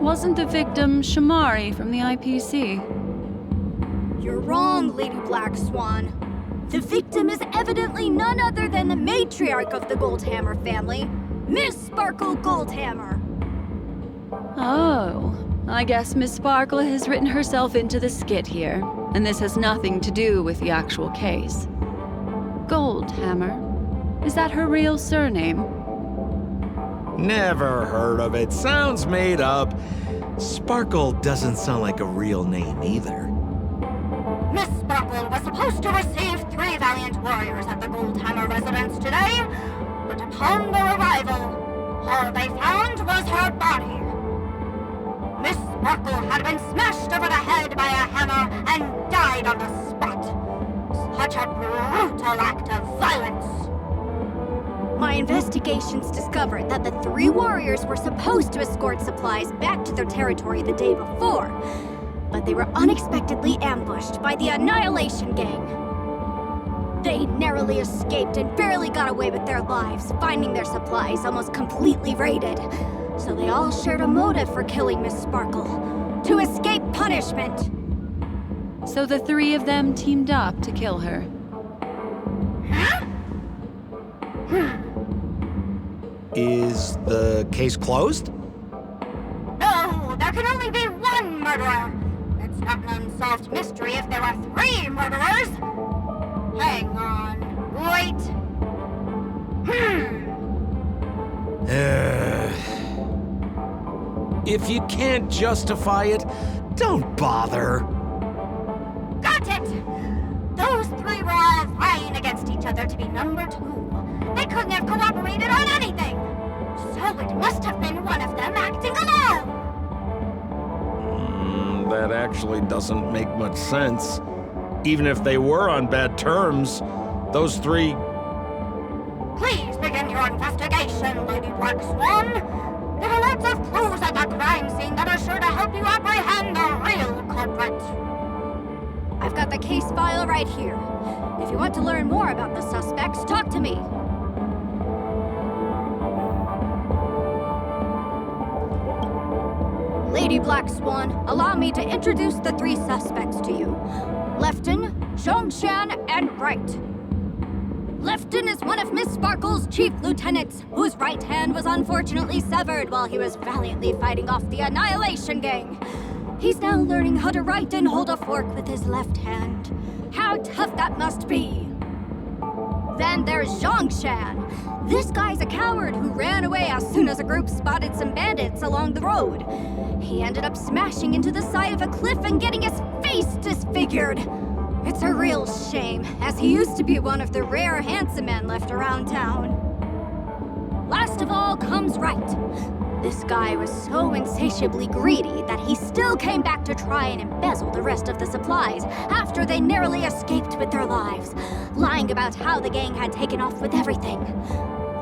Wasn't the victim Shamari from the IPC? You're wrong, Lady Black Swan. The victim is evidently none other than the matriarch of the Goldhammer family, Miss Sparkle Goldhammer. Oh, I guess Miss Sparkle has written herself into the skit here, and this has nothing to do with the actual case. Goldhammer? Is that her real surname? Never heard of it. Sounds made up. Sparkle doesn't sound like a real name either. Miss Sparkle was supposed to receive 3 valiant warriors at the Goldhammer residence today, but upon their arrival, all they found was her body. Miss Sparkle had been smashed over the head by a hammer and died on the spot. Such a brutal act of violence. My investigations discovered that the 3 warriors were supposed to escort supplies back to their territory the day before, but they were unexpectedly ambushed by the Annihilation Gang. They narrowly escaped and barely got away with their lives, finding their supplies almost completely raided. So they all shared a motive for killing Miss Sparkle: to escape punishment. So the 3 of them teamed up to kill her. Is the case closed? No, there can only be one murderer. It's not an unsolved mystery if there are 3 murderers. Hang on. Wait. If you can't justify it, don't bother. Got it! Those 3 were all vying against each other to be number 2. They couldn't have cooperated on anything. So it must have been one of them acting alone. That actually doesn't make much sense. Even if they were on bad terms, those 3... Please begin your investigation, Lady Black Swan. There are lots of clues at the crime scene that are sure to help you apprehend the real culprit. I've got the case file right here. If you want to learn more about the suspects, talk to me. Lady Black Swan, allow me to introduce the 3 suspects to you. Lefton, Zhongshan, and Wright. Lefton is one of Miss Sparkle's chief lieutenants, whose right hand was unfortunately severed while he was valiantly fighting off the Annihilation Gang. He's now learning how to write and hold a fork with his left hand. How tough that must be! Then there's Zhongshan. This guy's a coward who ran away as soon as a group spotted some bandits along the road. He ended up smashing into the side of a cliff and getting his face disfigured. It's a real shame, as he used to be one of the rare handsome men left around town. Last of all comes Wright. This guy was so insatiably greedy that he still came back to try and embezzle the rest of the supplies after they narrowly escaped with their lives, lying about how the gang had taken off with everything.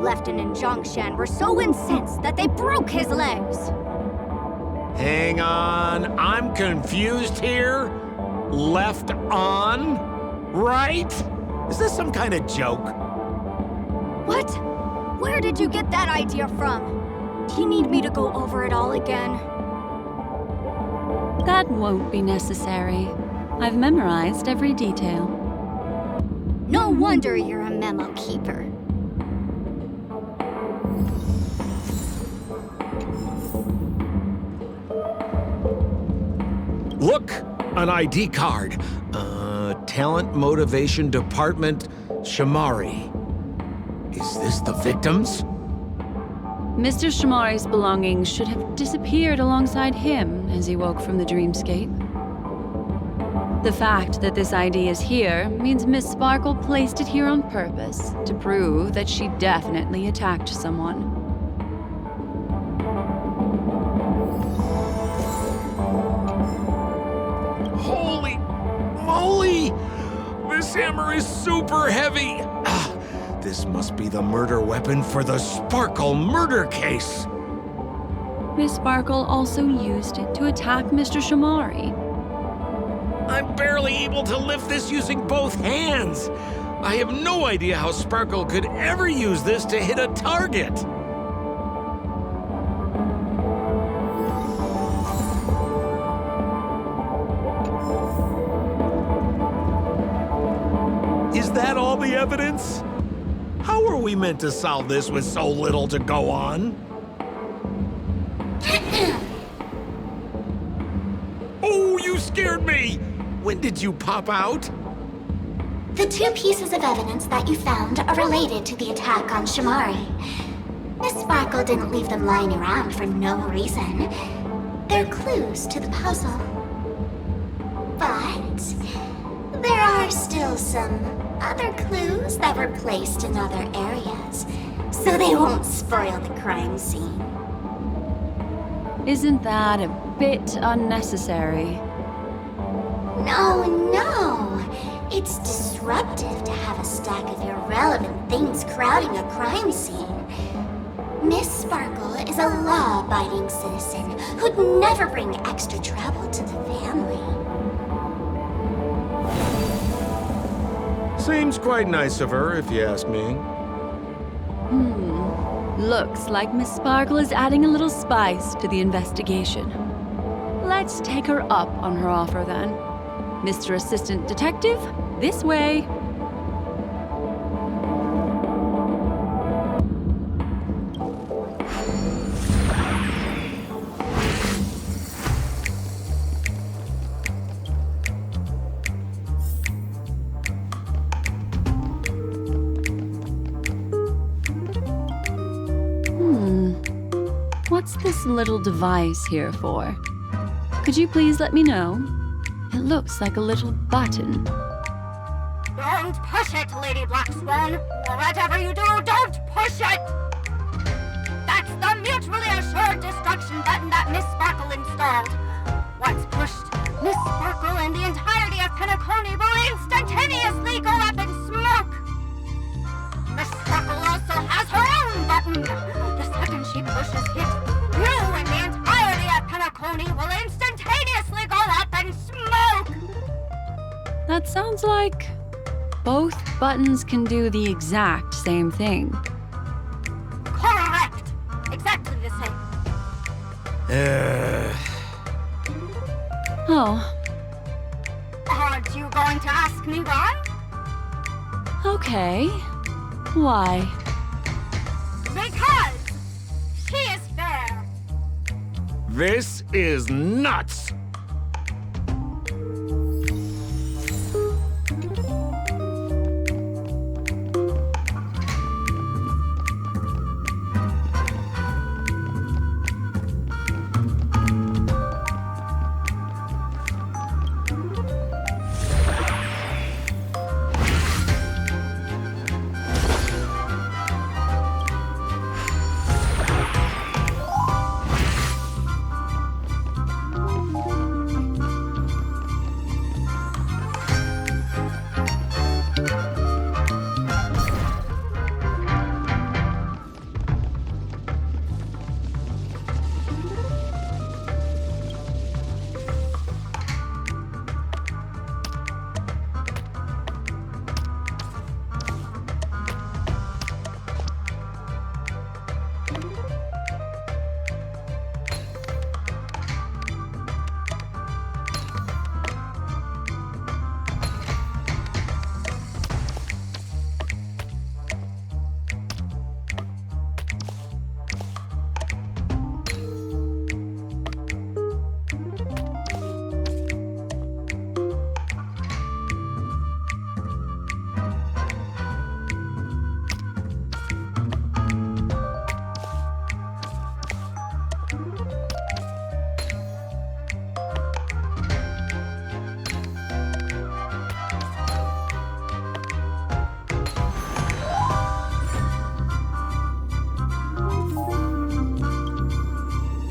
Lefton and Zhongshan were so incensed that they broke his legs. Hang on, I'm confused here. Left on? Right? Is this some kind of joke? What? Where did you get that idea from? Do you need me to go over it all again? That won't be necessary. I've memorized every detail. No wonder you're a memo keeper. Look! An ID card. Talent Motivation Department, Shamari. Is this the victims? Mr. Shamari's belongings should have disappeared alongside him as he woke from the dreamscape. The fact that this ID is here means Miss Sparkle placed it here on purpose to prove that she definitely attacked someone. Holy moly! This hammer is super heavy! This must be the murder weapon for the Sparkle murder case! Miss Sparkle also used it to attack Mr. Shamari. I'm barely able to lift this using both hands! I have no idea how Sparkle could ever use this to hit a target! Is that all the evidence? How are we meant to solve this with so little to go on? Oh, you scared me! When did you pop out? The 2 pieces of evidence that you found are related to the attack on Shamari. Miss Sparkle didn't leave them lying around for no reason. They're clues to the puzzle. But there are still some other clues that were placed in other areas, so they won't spoil the crime scene. Isn't that a bit unnecessary? No. It's disruptive to have a stack of irrelevant things crowding a crime scene. Miss Sparkle is a law-abiding citizen who'd never bring extra trouble to the family. Seems quite nice of her, if you ask me. Looks like Miss Sparkle is adding a little spice to the investigation. Let's take her up on her offer then. Mr. Assistant Detective, this way. what's this little device here for? Could you please let me know? It looks like a little button. Don't push it, Lady Black Swan. Whatever you do, don't push it! That's the mutually assured destruction button that Miss Sparkle installed. Once pushed, Miss Sparkle and the entirety of Penacony will instantaneously go up in smoke. Miss Sparkle also has her own button. The second she pushes it, you and the entirety of Penacony will instantaneously go up in smoke. That sounds like both buttons can do the exact same thing. Correct. Exactly the same. Oh, Aren't you going to ask me why? okay. Why? Because she is fair. This is nuts!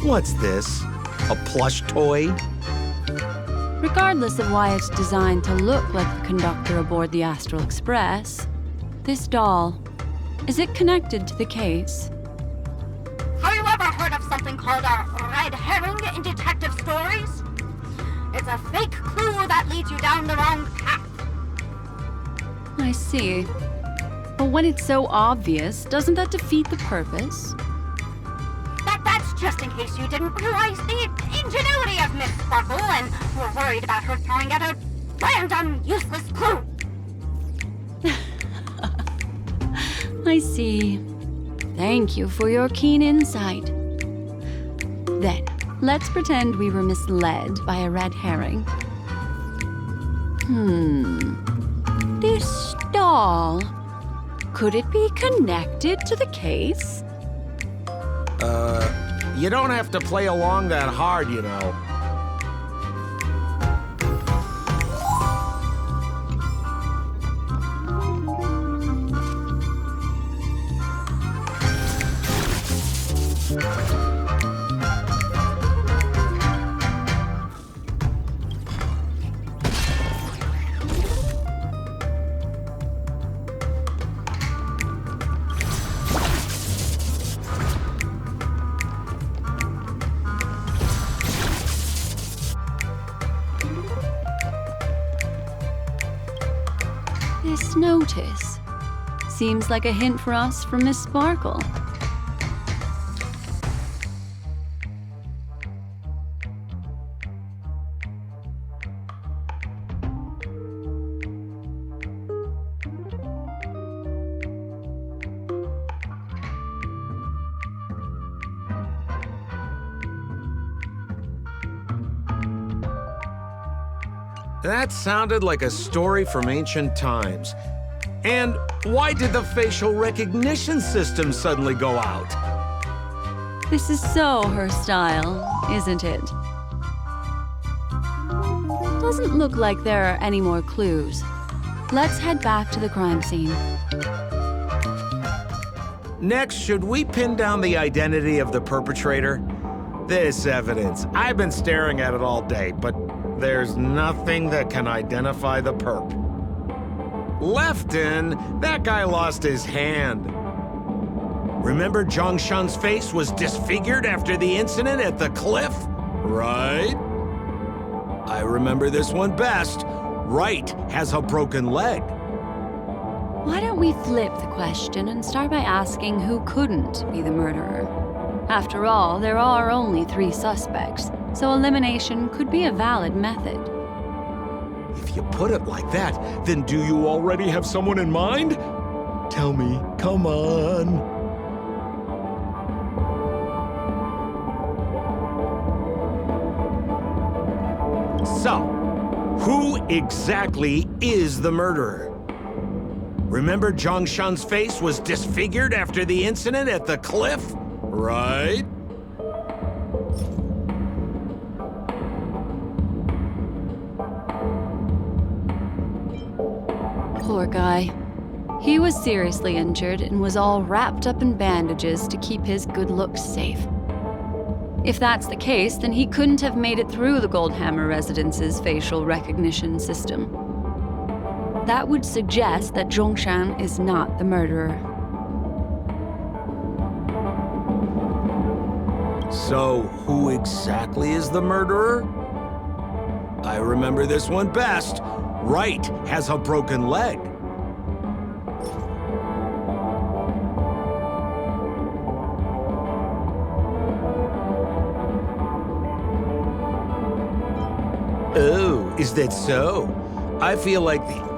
What's this? A plush toy? Regardless of why it's designed to look like the conductor aboard the Astral Express, this doll, is it connected to the case? Have you ever heard of something called a red herring in detective stories? It's a fake clue that leads you down the wrong path. I see. But when it's so obvious, doesn't that defeat the purpose? That's just in case you didn't realize the ingenuity of Miss Sparkle and were worried about her throwing out a random, useless clue. I see. Thank you for your keen insight. Then, let's pretend we were misled by a red herring. This doll, could it be connected to the case? You don't have to play along that hard, you know. This notice seems like a hint for us from Miss Sparkle. That sounded like a story from ancient times. And why did the facial recognition system suddenly go out? This is so her style, isn't it? Doesn't look like there are any more clues. Let's head back to the crime scene. Next, should we pin down the identity of the perpetrator? This evidence, I've been staring at it all day, but there's nothing that can identify the perp. Lefton, that guy lost his hand. Remember Zhongshan's face was disfigured after the incident at the cliff? Right? I remember this one best. Right has a broken leg. Why don't we flip the question and start by asking who couldn't be the murderer? After all, there are only 3 suspects, so elimination could be a valid method. If you put it like that, then do you already have someone in mind? Tell me, come on. So, who exactly is the murderer? Remember Zhongshan's face was disfigured after the incident at the cliff? Right? Poor guy. He was seriously injured and was all wrapped up in bandages to keep his good looks safe. If that's the case, then he couldn't have made it through the Goldhammer Residence's facial recognition system. That would suggest that Zhongshan is not the murderer. So, who exactly is the murderer? I remember this one best. Right has a broken leg. Oh, is that so? I feel like the...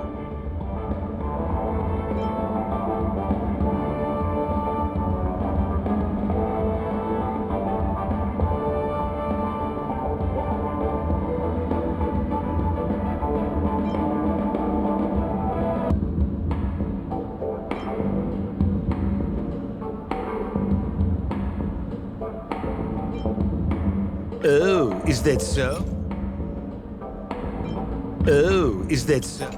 Oh, is that so? Oh, is that so?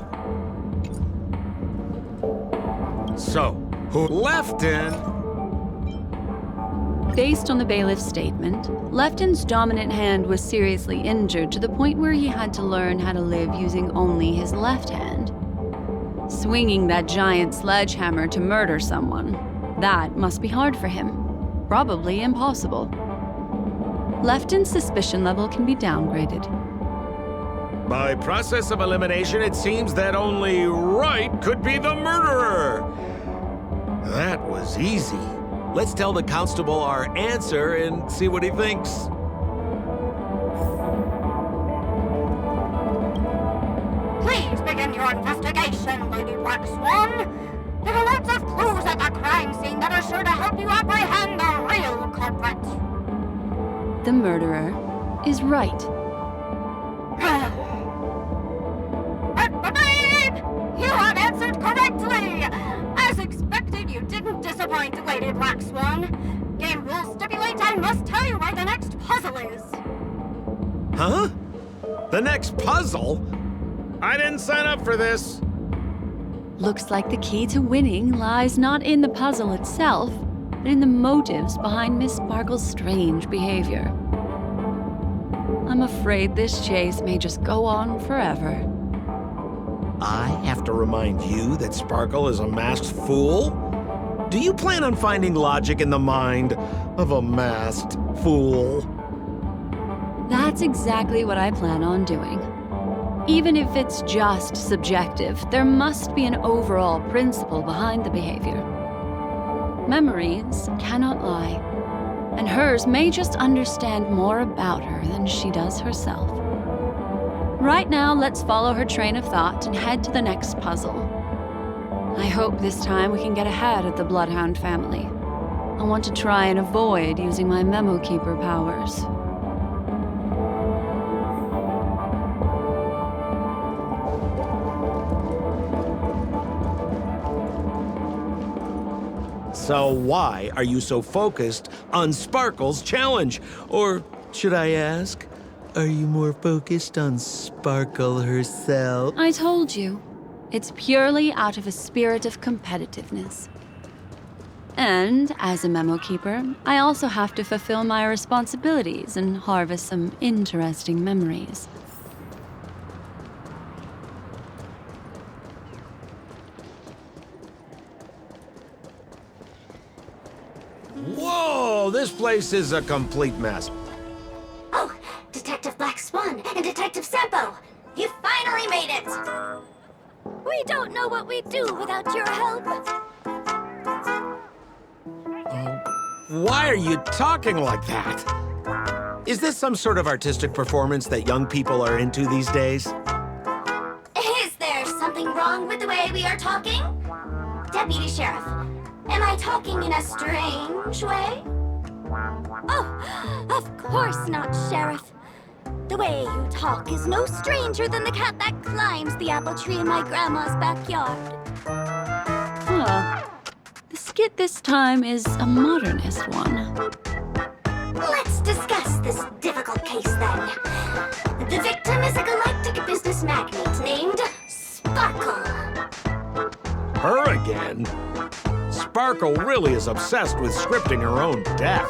So, who Lefton? Based on the bailiff's statement, Lefton's dominant hand was seriously injured to the point where he had to learn how to live using only his left hand. Swinging that giant sledgehammer to murder someone, that must be hard for him. Probably impossible. Lefton's suspicion level can be downgraded. By process of elimination, it seems that only Wright could be the murderer. That was easy. Let's tell the constable our answer and see what he thinks. Please begin your investigation, Lady Black Swan. There are lots of clues at the crime scene that are sure to help you apprehend the real culprit. The murderer is Wright. You have answered correctly! As expected, you didn't disappoint, Lady Black Swan. Game rules stipulate I must tell you where the next puzzle is. Huh? The next puzzle? I didn't sign up for this. Looks like the key to winning lies not in the puzzle itself, but in the motives behind Miss Sparkle's strange behavior. I'm afraid this chase may just go on forever. I have to remind you that Sparkle is a masked fool? Do you plan on finding logic in the mind of a masked fool? That's exactly what I plan on doing. Even if it's just subjective, there must be an overall principle behind the behavior. Memories cannot lie, and hers may just understand more about her than she does herself. Right now, let's follow her train of thought and head to the next puzzle. I hope this time we can get ahead of the Bloodhound family. I want to try and avoid using my Memo Keeper powers. So why are you so focused on Sparkle's challenge? Or should I ask, are you more focused on Sparkle herself? I told you. It's purely out of a spirit of competitiveness. And as a memo keeper, I also have to fulfill my responsibilities and harvest some interesting memories. Whoa, this place is a complete mess. Oh, Detective Black Swan and Detective Sampo! You finally made it! We don't know what we'd do without your help. Why are you talking like that? Is this some sort of artistic performance that young people are into these days? Is there something wrong with the way we are talking? Deputy Sheriff, am I talking in a strange way? Oh, of course not, Sheriff. The way you talk is no stranger than the cat that climbs the apple tree in my grandma's backyard. Huh. The skit this time is a modernist one. Let's discuss this difficult case then. The victim is a galactic business magnate named Sparkle. Her again? Sparkle really is obsessed with scripting her own death.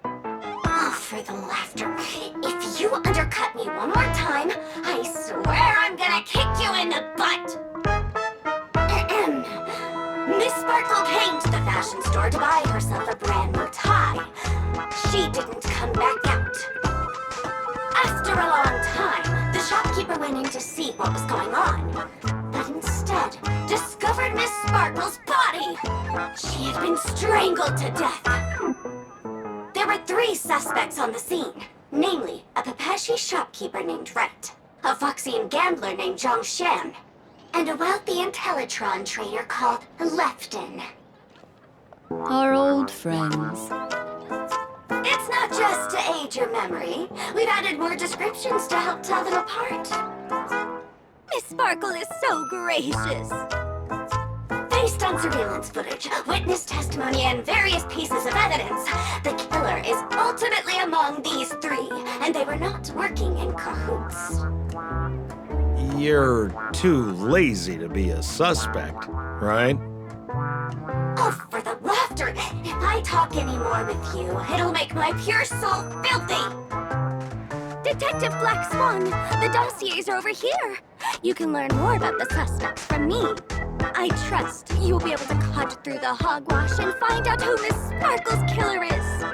Oh, for the laughter. If you undercut me one more time, I swear I'm gonna kick you in the butt. Miss Sparkle came to the fashion store to buy herself a brand new tie. She didn't come back out. After a long time, the shopkeeper went in to see what was going on, but instead discovered Miss Sparkle's body. She had been strangled to death. There were 3 suspects on the scene, namely a Papashi shopkeeper named Wright, a Foxian gambler named Zhang Shan, and a wealthy Intellitron trader called Lefton. Our old friends. It's not just to aid your memory. We've added more descriptions to help tell them apart. Miss Sparkle is so gracious. Based on surveillance footage, witness testimony, and various pieces of evidence, the killer is ultimately among these 3, and they were not working in cahoots. You're too lazy to be a suspect, right? Oh, for the laughter! If I talk any more with you, it'll make my pure soul filthy! Detective Black Swan, the dossiers are over here. You can learn more about the suspects from me. I trust you'll be able to cut through the hogwash and find out who Miss Sparkle's killer is.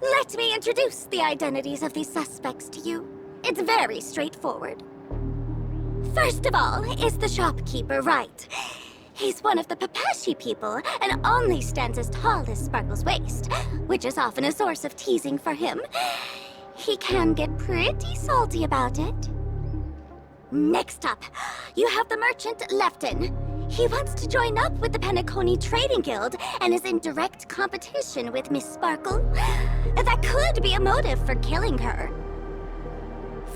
Let me introduce the identities of these suspects to you. It's very straightforward. First of all is the shopkeeper, Wright. He's one of the Papashi people and only stands as tall as Sparkle's waist, which is often a source of teasing for him. He can get pretty salty about it. Next up, you have the merchant Lefton. He wants to join up with the Penacony Trading Guild and is in direct competition with Miss Sparkle. That could be a motive for killing her.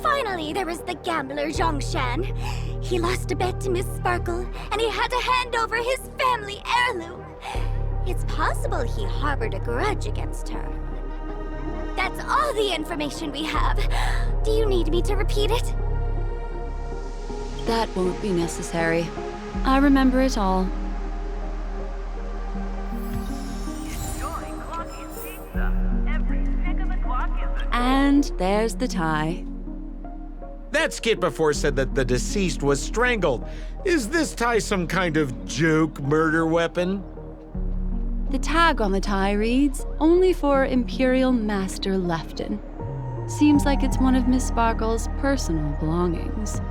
Finally, there was the gambler Zhang Shan. He lost a bet to Miss Sparkle, and he had to hand over his family heirloom. It's possible he harbored a grudge against her. That's all the information we have. Do you need me to repeat it? That won't be necessary. I remember it all. And there's the tie. That skit before said that the deceased was strangled. Is this tie some kind of joke murder weapon? The tag on the tie reads, "Only for Imperial Master Lefton." Seems like it's one of Miss Sparkle's personal belongings.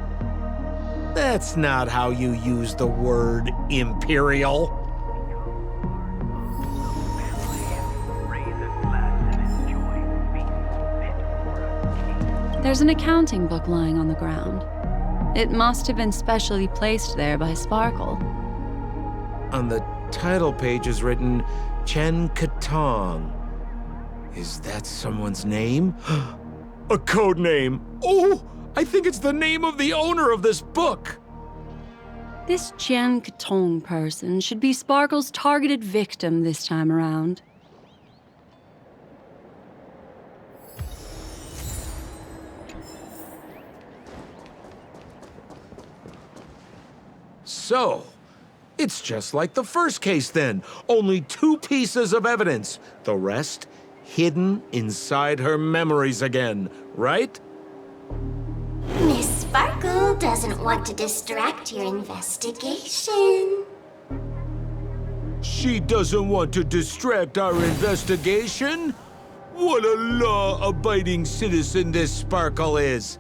That's not how you use the word imperial. There's an accounting book lying on the ground. It must have been specially placed there by Sparkle. On the title page is written Chen Katong. Is that someone's name? A code name. Oh, I think it's the name of the owner of this book. This Jian Katong person should be Sparkle's targeted victim this time around. So, it's just like the first case then. Only 2 pieces of evidence. The rest hidden inside her memories again, right? Miss Sparkle doesn't want to distract your investigation. She doesn't want to distract our investigation? What a law-abiding citizen this Sparkle is.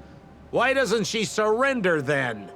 Why doesn't she surrender then?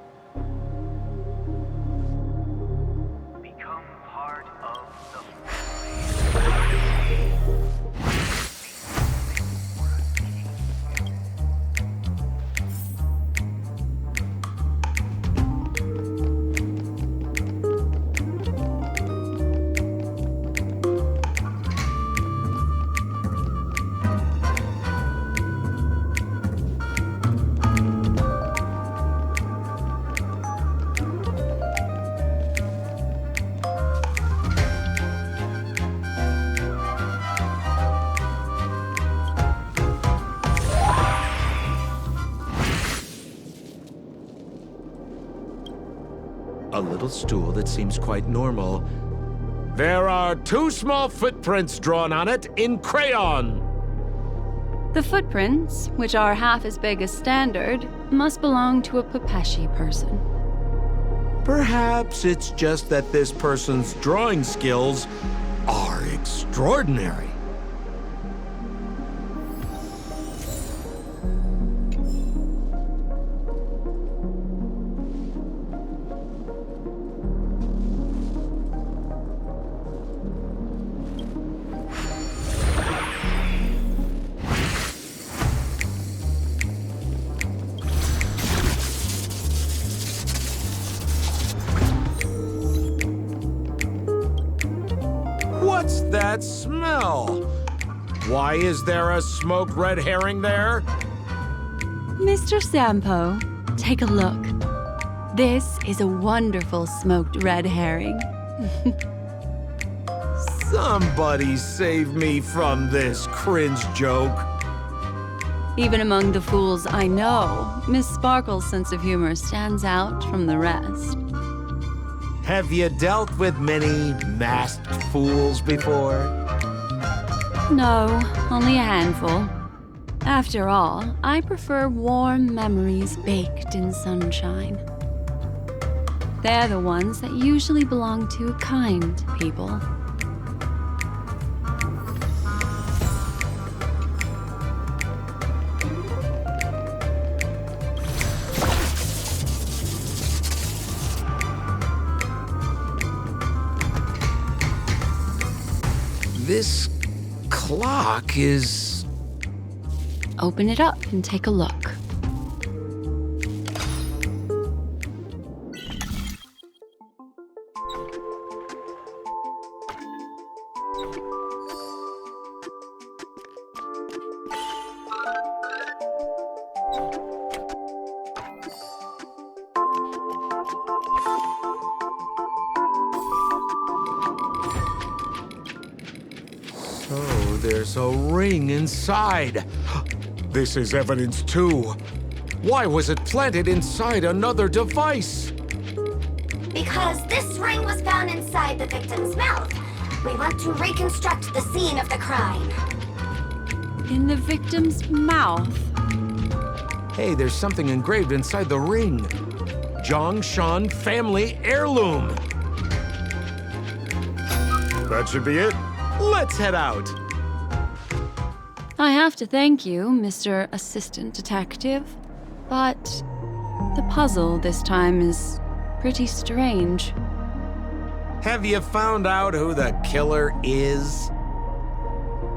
A little stool that seems quite normal. There are 2 small footprints drawn on it in crayon. The footprints, which are half as big as standard, must belong to a Pepeshi person. Perhaps it's just that this person's drawing skills are extraordinary. What's that smell? Why is there a smoked red herring there? Mr. Sampo, take a look. This is a wonderful smoked red herring. Somebody save me from this cringe joke. Even among the fools I know, Miss Sparkle's sense of humor stands out from the rest. Have you dealt with many masked fools before? No, only a handful. After all, I prefer warm memories baked in sunshine. They're the ones that usually belong to kind people. This clock is... Open it up and take a look. Oh, there's a ring inside. This is evidence too. Why was it planted inside another device? Because this ring was found inside the victim's mouth. We want to reconstruct the scene of the crime. In the victim's mouth? Hey, there's something engraved inside the ring. Zhongshan family heirloom. That should be it. Let's head out. I have to thank you, Mr. Assistant Detective, but the puzzle this time is pretty strange. Have you found out who the killer is?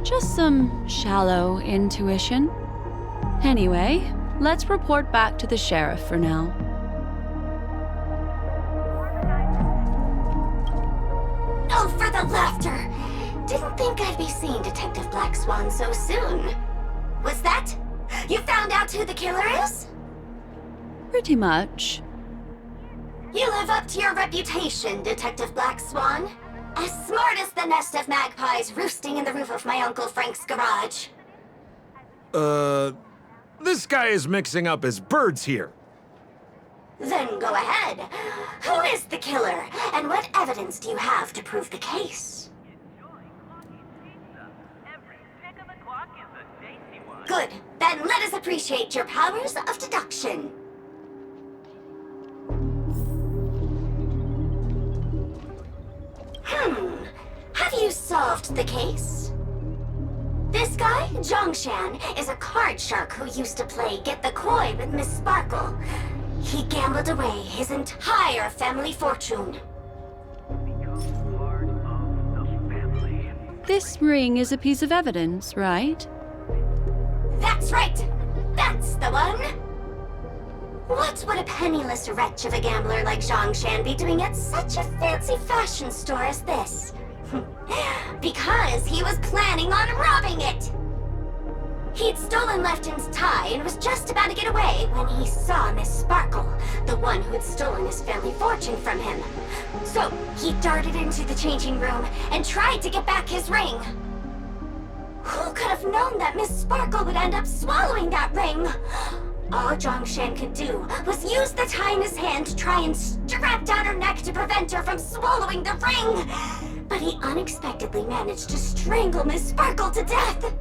Just some shallow intuition. Anyway, let's report back to the sheriff for now. Oh, for the laughter! Didn't think I'd be seeing Detective Black Swan so soon. Was that? You found out who the killer is? Pretty much. You live up to your reputation, Detective Black Swan. As smart as the nest of magpies roosting in the roof of my Uncle Frank's garage. This guy is mixing up his birds here. Then go ahead. Who is the killer, and what evidence do you have to prove the case? Good. Then let us appreciate your powers of deduction. Have you solved the case? This guy, Zhongshan, is a card shark who used to play Get the Koi with Miss Sparkle. He gambled away his entire family fortune. This ring is a piece of evidence, right? That's right! That's the one! What would a penniless wretch of a gambler like Zhongshan be doing at such a fancy fashion store as this? Because he was planning on robbing it! He'd stolen Lefton's tie and was just about to get away when he saw Miss Sparkle, the one who'd stolen his family fortune from him. So he darted into the changing room and tried to get back his ring. Who could have known that Miss Sparkle would end up swallowing that ring? All Zhongshan could do was use the tie in his hand to try and strap down her neck to prevent her from swallowing the ring. But he unexpectedly managed to strangle Miss Sparkle to death.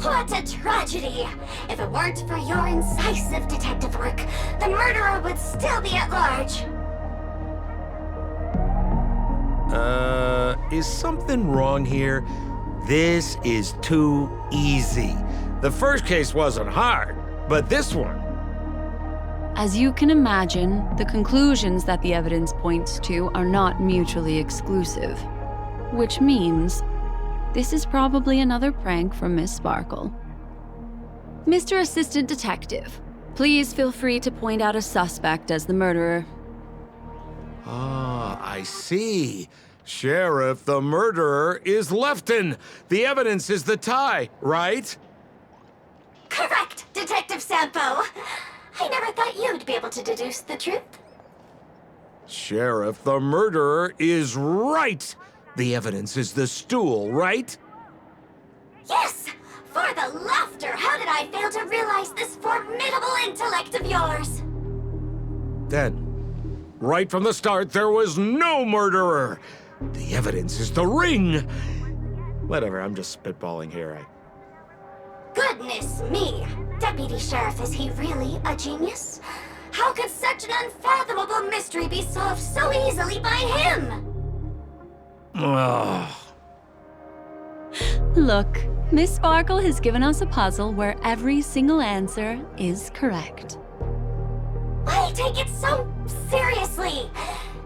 What a tragedy! If it weren't for your incisive detective work, the murderer would still be at large. Is something wrong here? This is too easy. The first case wasn't hard, but this one... As you can imagine, the conclusions that the evidence points to are not mutually exclusive. Which means, this is probably another prank from Miss Sparkle. Mr. Assistant Detective, please feel free to point out a suspect as the murderer. Ah, I see. Sheriff, the murderer is Lefton. The evidence is the tie, right? Correct, Detective Sampo. I never thought you'd be able to deduce the truth. Sheriff, the murderer is right. The evidence is the stool, right? Yes! For the laughter, how did I fail to realize this formidable intellect of yours? Then, right from the start, there was no murderer. The evidence is the ring. Whatever, I'm just spitballing here. Goodness me! Deputy Sheriff, is he really a genius? How could such an unfathomable mystery be solved so easily by him? Ugh. Look, Miss Sparkle has given us a puzzle where every single answer is correct. Why take it so seriously?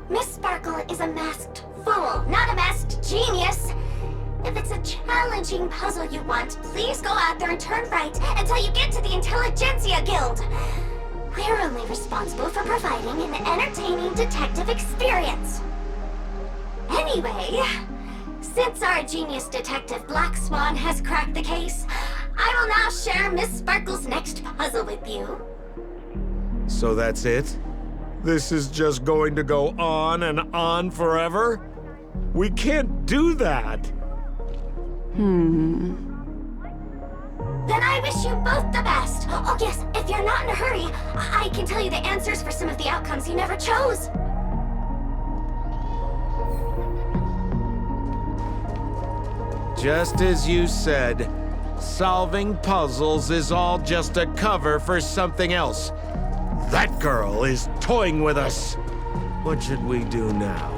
Miss Sparkle is a masked fool, not a masked genius. If it's a challenging puzzle you want, please go out there and turn right until you get to the Intelligentsia Guild. We're only responsible for providing an entertaining detective experience. Anyway, since our genius detective Black Swan has cracked the case, I will now share Miss Sparkle's next puzzle with you. So that's it? This is just going to go on and on forever? We can't do that. Then I wish you both the best. Oh yes, if you're not in a hurry, I can tell you the answers for some of the outcomes you never chose. Just as you said, solving puzzles is all just a cover for something else. That girl is toying with us. What should we do now?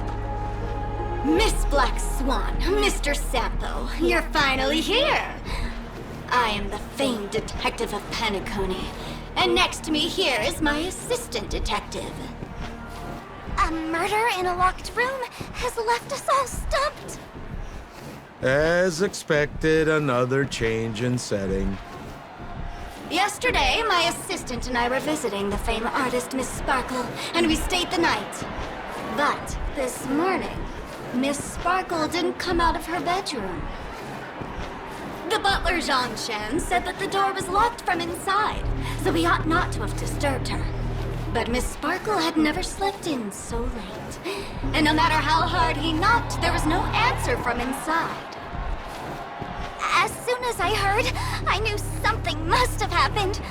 Miss Black Swan, Mr. Sampo, you're finally here. I am the famed detective of Penacony, and next to me here is my assistant detective. A murder in a locked room has left us all stumped. As expected, another change in setting. Yesterday, my assistant and I were visiting the famed artist Miss Sparkle, and we stayed the night. But this morning, Miss Sparkle didn't come out of her bedroom. The butler, Zhongshan, said that the door was locked from inside, so we ought not to have disturbed her. But Miss Sparkle had never slept in so late. And no matter how hard he knocked, there was no answer from inside. As soon as I heard, I knew something must have happened.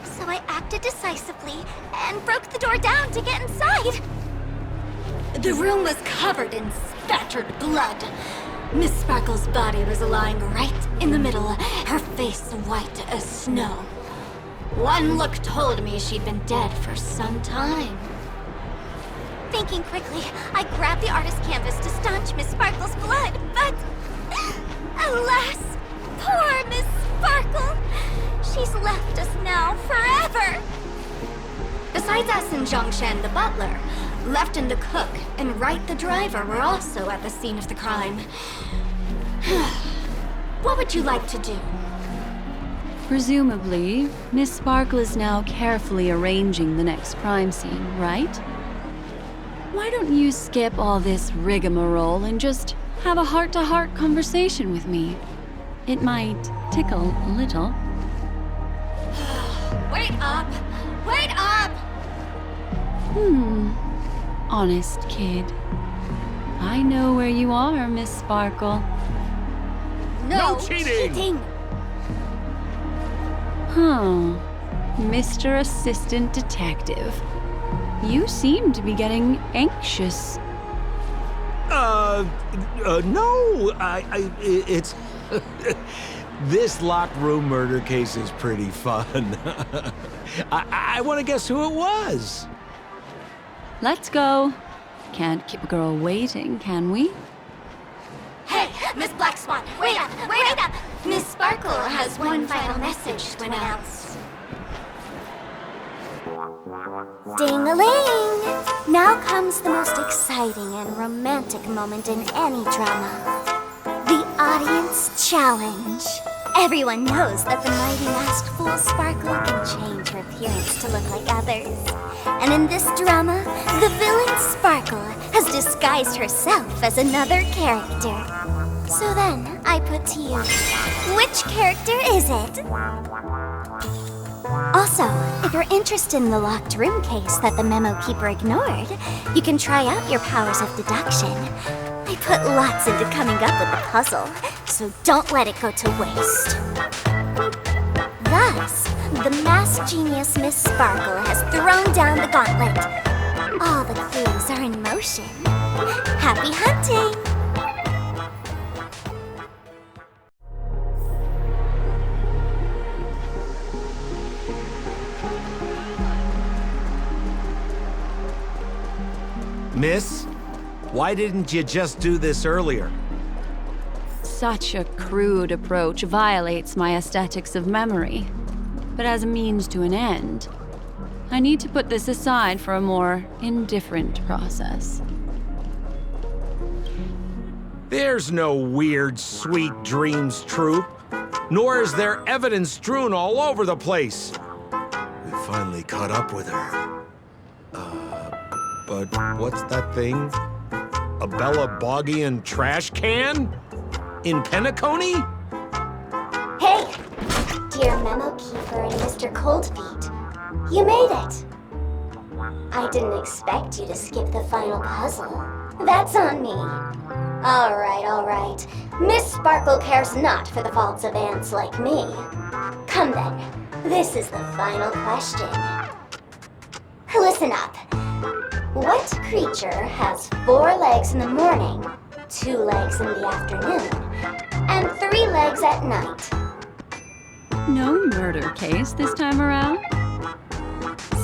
So I acted decisively and broke the door down to get inside. The room was covered in spattered blood. Miss Sparkle's body was lying right in the middle, her face white as snow. One look told me she'd been dead for some time. Thinking quickly, I grabbed the artist canvas to staunch Miss Sparkle's blood, but alas, poor Miss Sparkle. She's left us now forever. Besides us and Zhongshan the butler, Lefton the cook and Wright the driver were also at the scene of the crime. What would you like to do? Presumably, Miss Sparkle is now carefully arranging the next crime scene, right? Why don't you skip all this rigmarole and just have a heart-to-heart conversation with me? It might tickle a little. Wait up! Wait up! Honest kid. I know where you are, Miss Sparkle. No cheating! Huh. Mr. Assistant Detective. You seem to be getting anxious. No, it's... This locked room murder case is pretty fun. I want to guess who it was. Let's go. Can't keep a girl waiting, can we? Hey, Miss Black Swan, wait up! Wait up! Miss Sparkle has one final message to announce. Ding-a-ling! Now comes the most exciting and romantic moment in any drama. The Audience Challenge. Everyone knows that the mighty masked fool Sparkle can change her appearance to look like others. And in this drama, the villain Sparkle has disguised herself as another character. So then, I put to you, which character is it? Also, if you're interested in the locked room case that the memo keeper ignored, you can try out your powers of deduction. I put lots into coming up with the puzzle, so don't let it go to waste. Thus, the masked genius Miss Sparkle has thrown down the gauntlet. All the clues are in motion. Happy hunting! Miss, why didn't you just do this earlier? Such a crude approach violates my aesthetics of memory. But as a means to an end, I need to put this aside for a more indifferent process. There's no weird, sweet dreams troupe, nor is there evidence strewn all over the place. We finally caught up with her. But what's that thing? A Bella Boggian trash can? In Penacony? Hey! Dear Memo Keeper and Mr. Coldfeet, you made it! I didn't expect you to skip the final puzzle. That's on me. Alright. Miss Sparkle cares not for the faults of ants like me. Come then, this is the final question. Listen up. What creature has 4 legs in the morning, 2 legs in the afternoon, and 3 legs at night? No murder case this time around?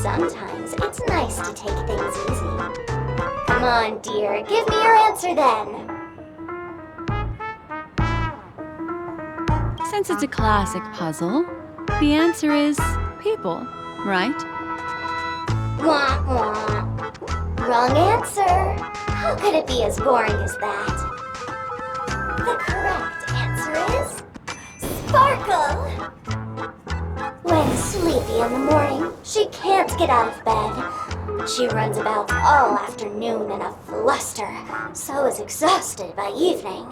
Sometimes it's nice to take things easy. Come on, dear, give me your answer then. Since it's a classic puzzle, the answer is people, right? Wah, wah. Wrong answer. How could it be as boring as that? The correct answer is Sparkle. When sleepy in the morning, she can't get out of bed. She runs about all afternoon in a fluster, so is exhausted by evening,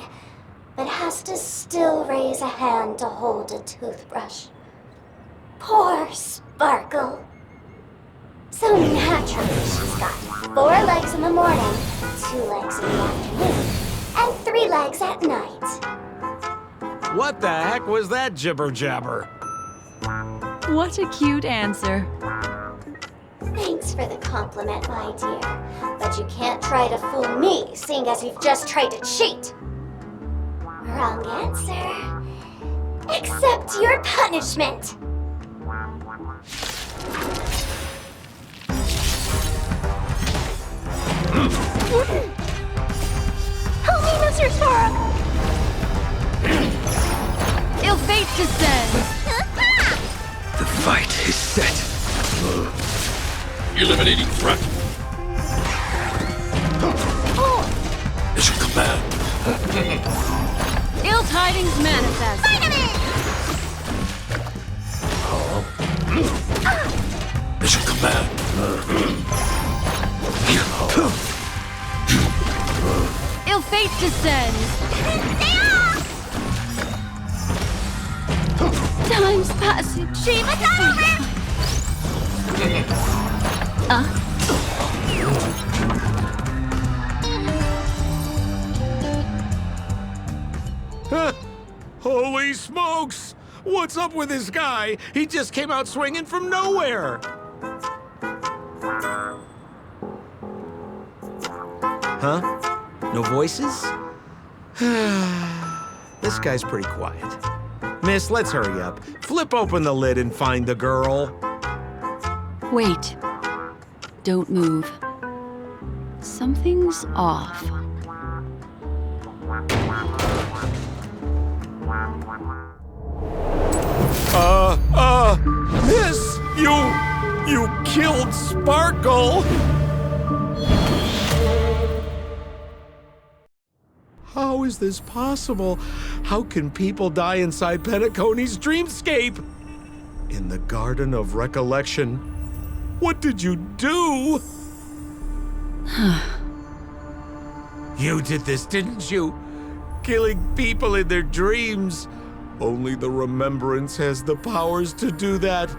but has to still raise a hand to hold a toothbrush. Poor Sparkle. So naturally, she's got 4 legs in the morning, 2 legs in the afternoon, and 3 legs at night. What the heck was that jibber-jabber? What a cute answer. Thanks for the compliment, my dear. But you can't try to fool me, seeing as you've just tried to cheat. Wrong answer. Accept your punishment. Help me, Mr. Spark! Ill fate descends. The fight is set. Eliminating threat. Mission command. Ill tidings manifest. Mission command. Ill fate descends. Time's passage. Shiva's over! Holy smokes! What's up with this guy? He just came out swinging from nowhere! Huh? No voices? This guy's pretty quiet. Miss, let's hurry up. Flip open the lid and find the girl. Wait. Don't move. Something's off. Miss, you killed Sparkle! How is this possible? How can people die inside Penacony's dreamscape? In the Garden of Recollection? What did you do? You did this, didn't you? Killing people in their dreams. Only the Remembrance has the powers to do that.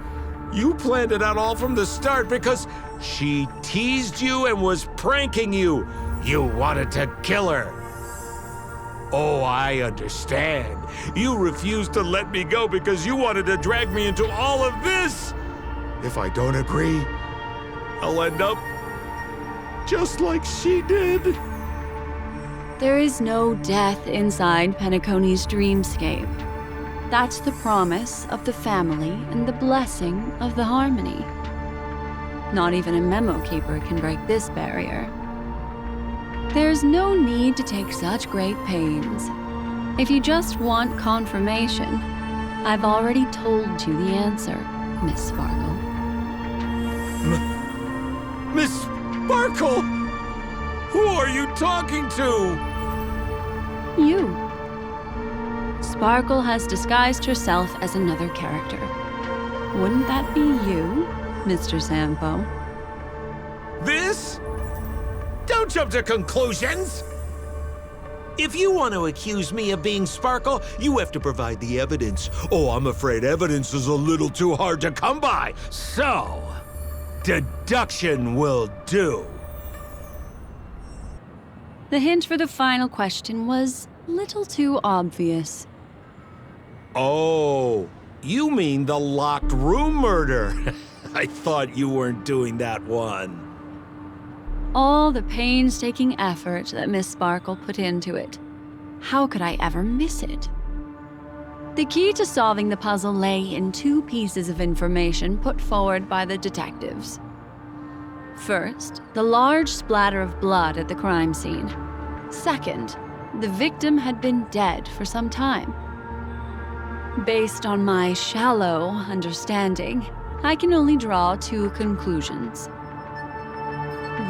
You planned it out all from the start because she teased you and was pranking you. You wanted to kill her. Oh, I understand. You refused to let me go because you wanted to drag me into all of this. If I don't agree, I'll end up just like she did. There is no death inside Penacony's dreamscape. That's the promise of the family and the blessing of the harmony. Not even a memo keeper can break this barrier. There's no need to take such great pains. If you just want confirmation, I've already told you the answer, Miss Sparkle. Miss Sparkle? Who are you talking to? You. Sparkle has disguised herself as another character. Wouldn't that be you, Mr. Sampo? This? Don't jump to conclusions! If you want to accuse me of being Sparkle, you have to provide the evidence. Oh, I'm afraid evidence is a little too hard to come by. So, deduction will do. The hint for the final question was a little too obvious. Oh, you mean the locked room murder. I thought you weren't doing that one. All the painstaking effort that Miss Sparkle put into it. How could I ever miss it? The key to solving the puzzle lay in 2 pieces of information put forward by the detectives. First, the large splatter of blood at the crime scene. Second, the victim had been dead for some time. Based on my shallow understanding, I can only draw 2 conclusions.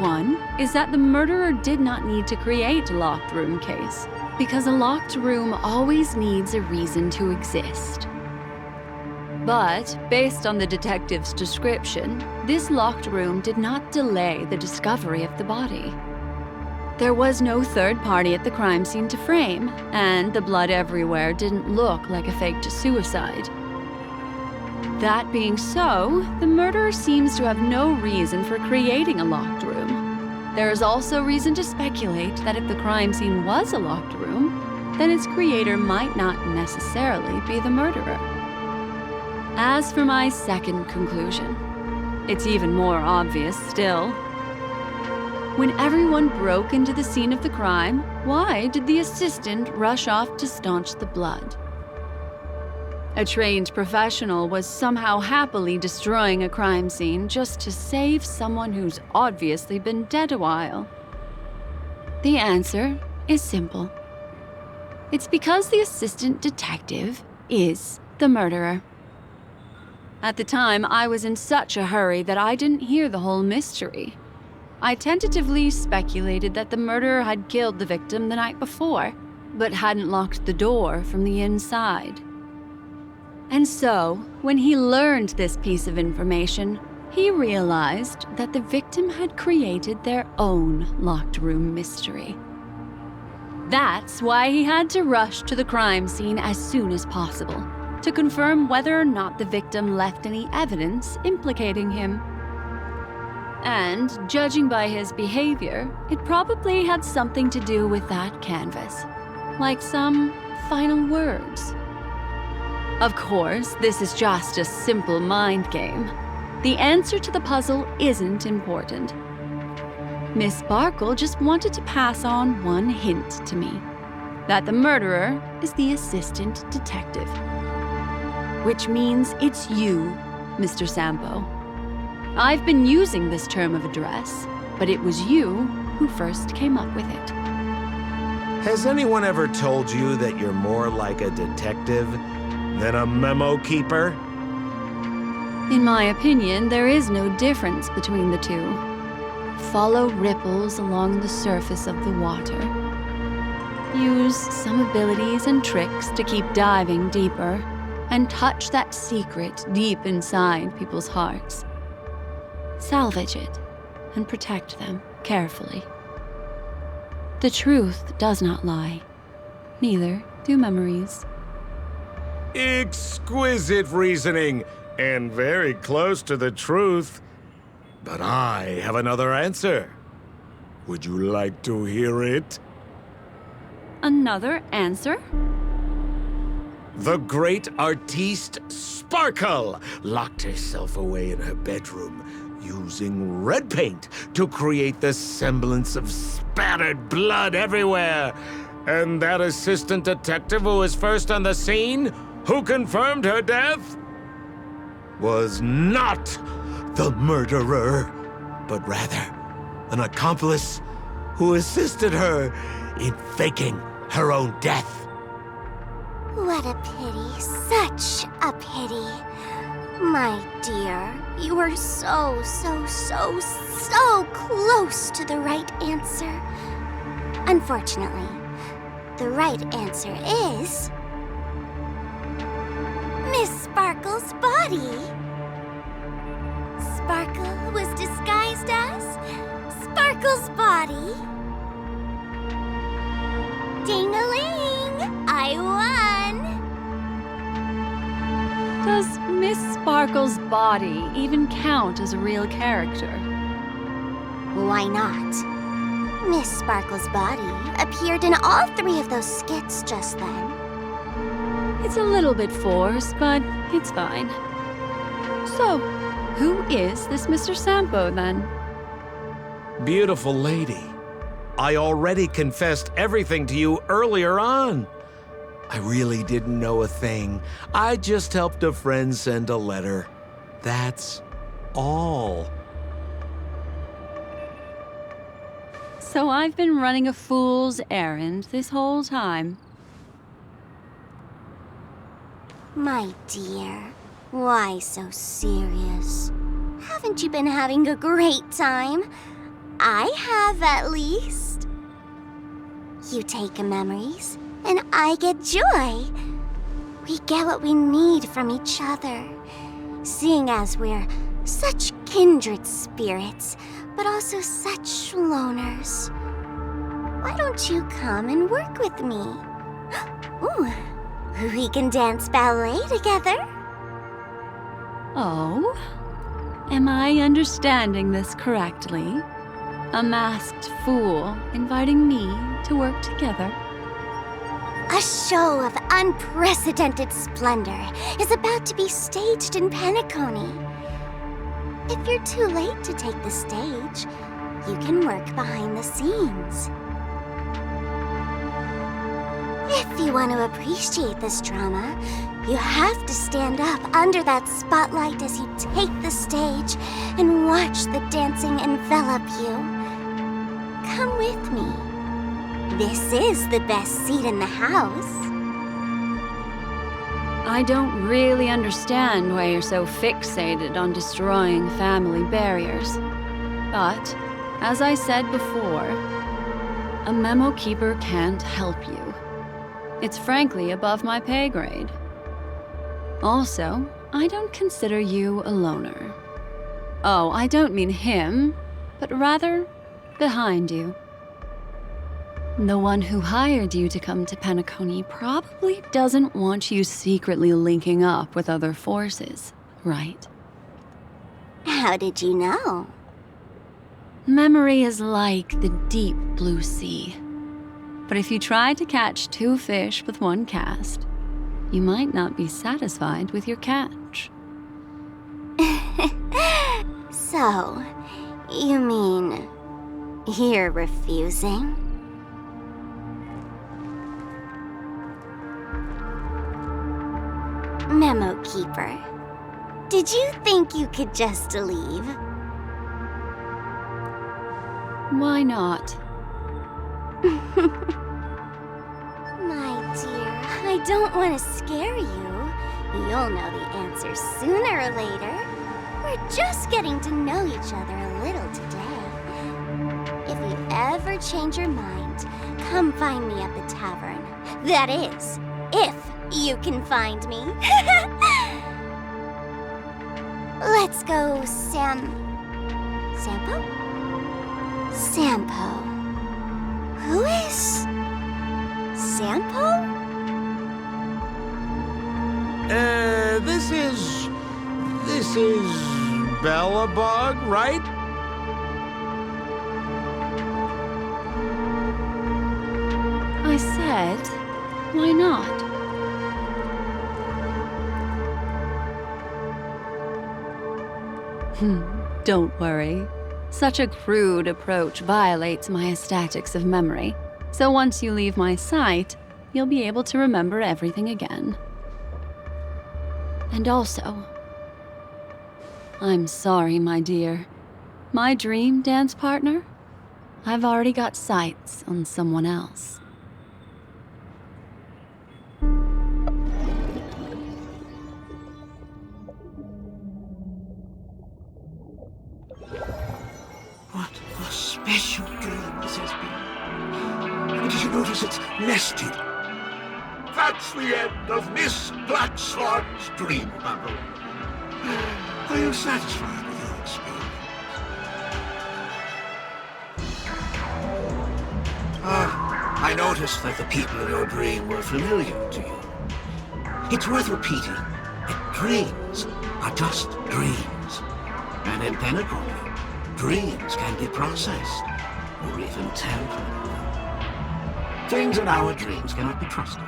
One is that the murderer did not need to create a locked room case, because a locked room always needs a reason to exist. But, based on the detective's description, this locked room did not delay the discovery of the body. There was no third party at the crime scene to frame, and the blood everywhere didn't look like a faked suicide. That being so, the murderer seems to have no reason for creating a locked room. There is also reason to speculate that if the crime scene was a locked room, then its creator might not necessarily be the murderer. As for my second conclusion, it's even more obvious still. When everyone broke into the scene of the crime, why did the assistant rush off to staunch the blood? A trained professional was somehow happily destroying a crime scene just to save someone who's obviously been dead a while. The answer is simple. It's because the assistant detective is the murderer. At the time, I was in such a hurry that I didn't hear the whole mystery. I tentatively speculated that the murderer had killed the victim the night before, but hadn't locked the door from the inside. And so, when he learned this piece of information, he realized that the victim had created their own locked room mystery. That's why he had to rush to the crime scene as soon as possible, to confirm whether or not the victim left any evidence implicating him. And, judging by his behavior, it probably had something to do with that canvas, like some final words. Of course, this is just a simple mind game. The answer to the puzzle isn't important. Miss Sparkle just wanted to pass on one hint to me, that the murderer is the assistant detective. Which means it's you, Mr. Sampo. I've been using this term of address, but it was you who first came up with it. Has anyone ever told you that you're more like a detective than a memo keeper? In my opinion, there is no difference between the two. Follow ripples along the surface of the water. Use some abilities and tricks to keep diving deeper, and touch that secret deep inside people's hearts. Salvage it and protect them carefully. The truth does not lie. Neither do memories. Exquisite reasoning, and very close to the truth. But I have another answer. Would you like to hear it? Another answer? The great artiste Sparkle locked herself away in her bedroom, using red paint to create the semblance of spattered blood everywhere. And that assistant detective who was first on the scene, who confirmed her death, was not the murderer, but rather an accomplice who assisted her in faking her own death. What a pity, such a pity. My dear, you were so close to the right answer. Unfortunately, the right answer is Miss Sparkle's body. Sparkle was disguised as Sparkle's body. Ding-a-ling! I won! Does Miss Sparkle's body even count as a real character? Why not? Miss Sparkle's body appeared in all 3 of those skits just then. It's a little bit forced, but it's fine. So, who is this Mr. Sampo, then? Beautiful lady, I already confessed everything to you earlier on. I really didn't know a thing. I just helped a friend send a letter. That's all. So I've been running a fool's errand this whole time. My dear, why so serious? Haven't you been having a great time? I have, at least. You take memories, and I get joy. We get what we need from each other, seeing as we're such kindred spirits, but also such loners. Why don't you come and work with me? Ooh, we can dance ballet together. Oh? Am I understanding this correctly? A masked fool inviting me to work together? A show of unprecedented splendor is about to be staged in Penacony. If you're too late to take the stage, you can work behind the scenes. If you want to appreciate this drama, you have to stand up under that spotlight as you take the stage and watch the dancing envelop you. Come with me. This is the best seat in the house. I don't really understand why you're so fixated on destroying family barriers. But, as I said before, a memo keeper can't help you. It's frankly above my pay grade. Also, I don't consider you a loner. Oh, I don't mean him, but rather behind you. The one who hired you to come to Penacony probably doesn't want you secretly linking up with other forces, right? How did you know? Memory is like the deep blue sea. But if you try to catch 2 fish with 1 cast, you might not be satisfied with your catch. So, you mean you're refusing? Memo Keeper, did you think you could just leave? Why not? My dear, I don't want to scare you. You'll know the answer sooner or later. We're just getting to know each other a little today. If you ever change your mind, come find me at the tavern. That is, if you can find me. Let's go, Sampo? Sampo. Who is... Sampo? This is Bellabog, right? I said, why not? Don't worry. Such a crude approach violates my statics of memory. So once you leave my sight, you'll be able to remember everything again. And also, I'm sorry, my dear. My dream dance partner? I've already got sights on someone else. What a special dream this has been. Did you notice it's nested? That's the end of Miss Black Swan's dream bubble. Are you satisfied with your experience? I noticed that the people in your dream were familiar to you. It's worth repeating that dreams are just dreams. And in Penacony, dreams can be processed, or even tampered with. Things in our dreams cannot be trusted,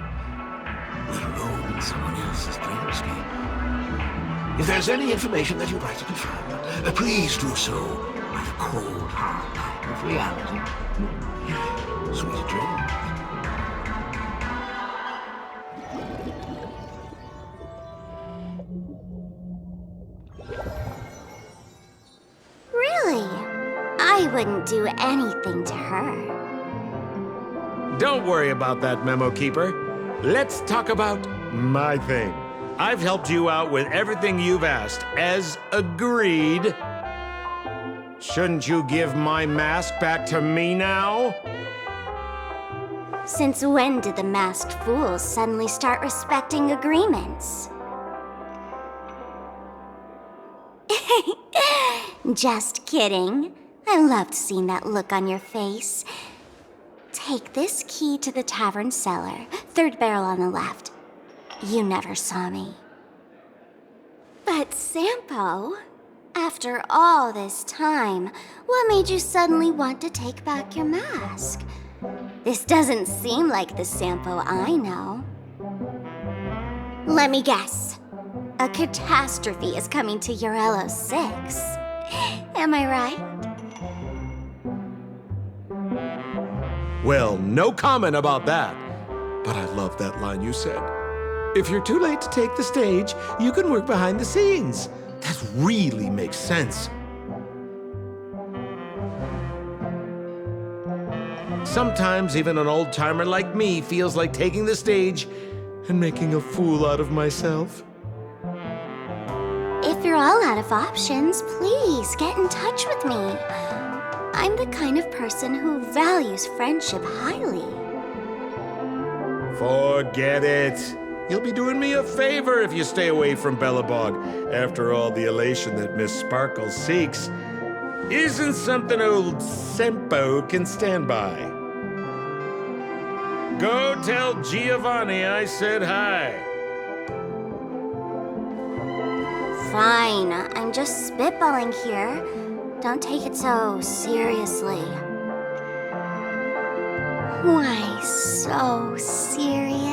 let alone in someone else's dreamscape. If there's any information that you'd like to confirm, please do so by the cold, hard light of reality. Sweet dreams. Really? I wouldn't do anything to her. Don't worry about that, Memo Keeper. Let's talk about my thing. I've helped you out with everything you've asked, as agreed. Shouldn't you give my mask back to me now? Since when did the masked fools suddenly start respecting agreements? Just kidding. I loved seeing that look on your face. Take this key to the tavern cellar, 3rd barrel on the left. You never saw me. But But Sampo, after all this time, what made you suddenly want to take back your mask? This doesn't seem like the Sampo I know. Let me guess. A catastrophe is coming to Urello 6. Am I right? Well, no comment about that. But I love that line you said. If you're too late to take the stage, you can work behind the scenes. That really makes sense. Sometimes even an old-timer like me feels like taking the stage and making a fool out of myself. If you're all out of options, please get in touch with me. I'm the kind of person who values friendship highly. Forget it. You'll be doing me a favor if you stay away from Bellabog. After all, the elation that Miss Sparkle seeks isn't something old Sempo can stand by. Go tell Giovanni I said hi. Fine, I'm just spitballing here. Don't take it so seriously. Why so serious?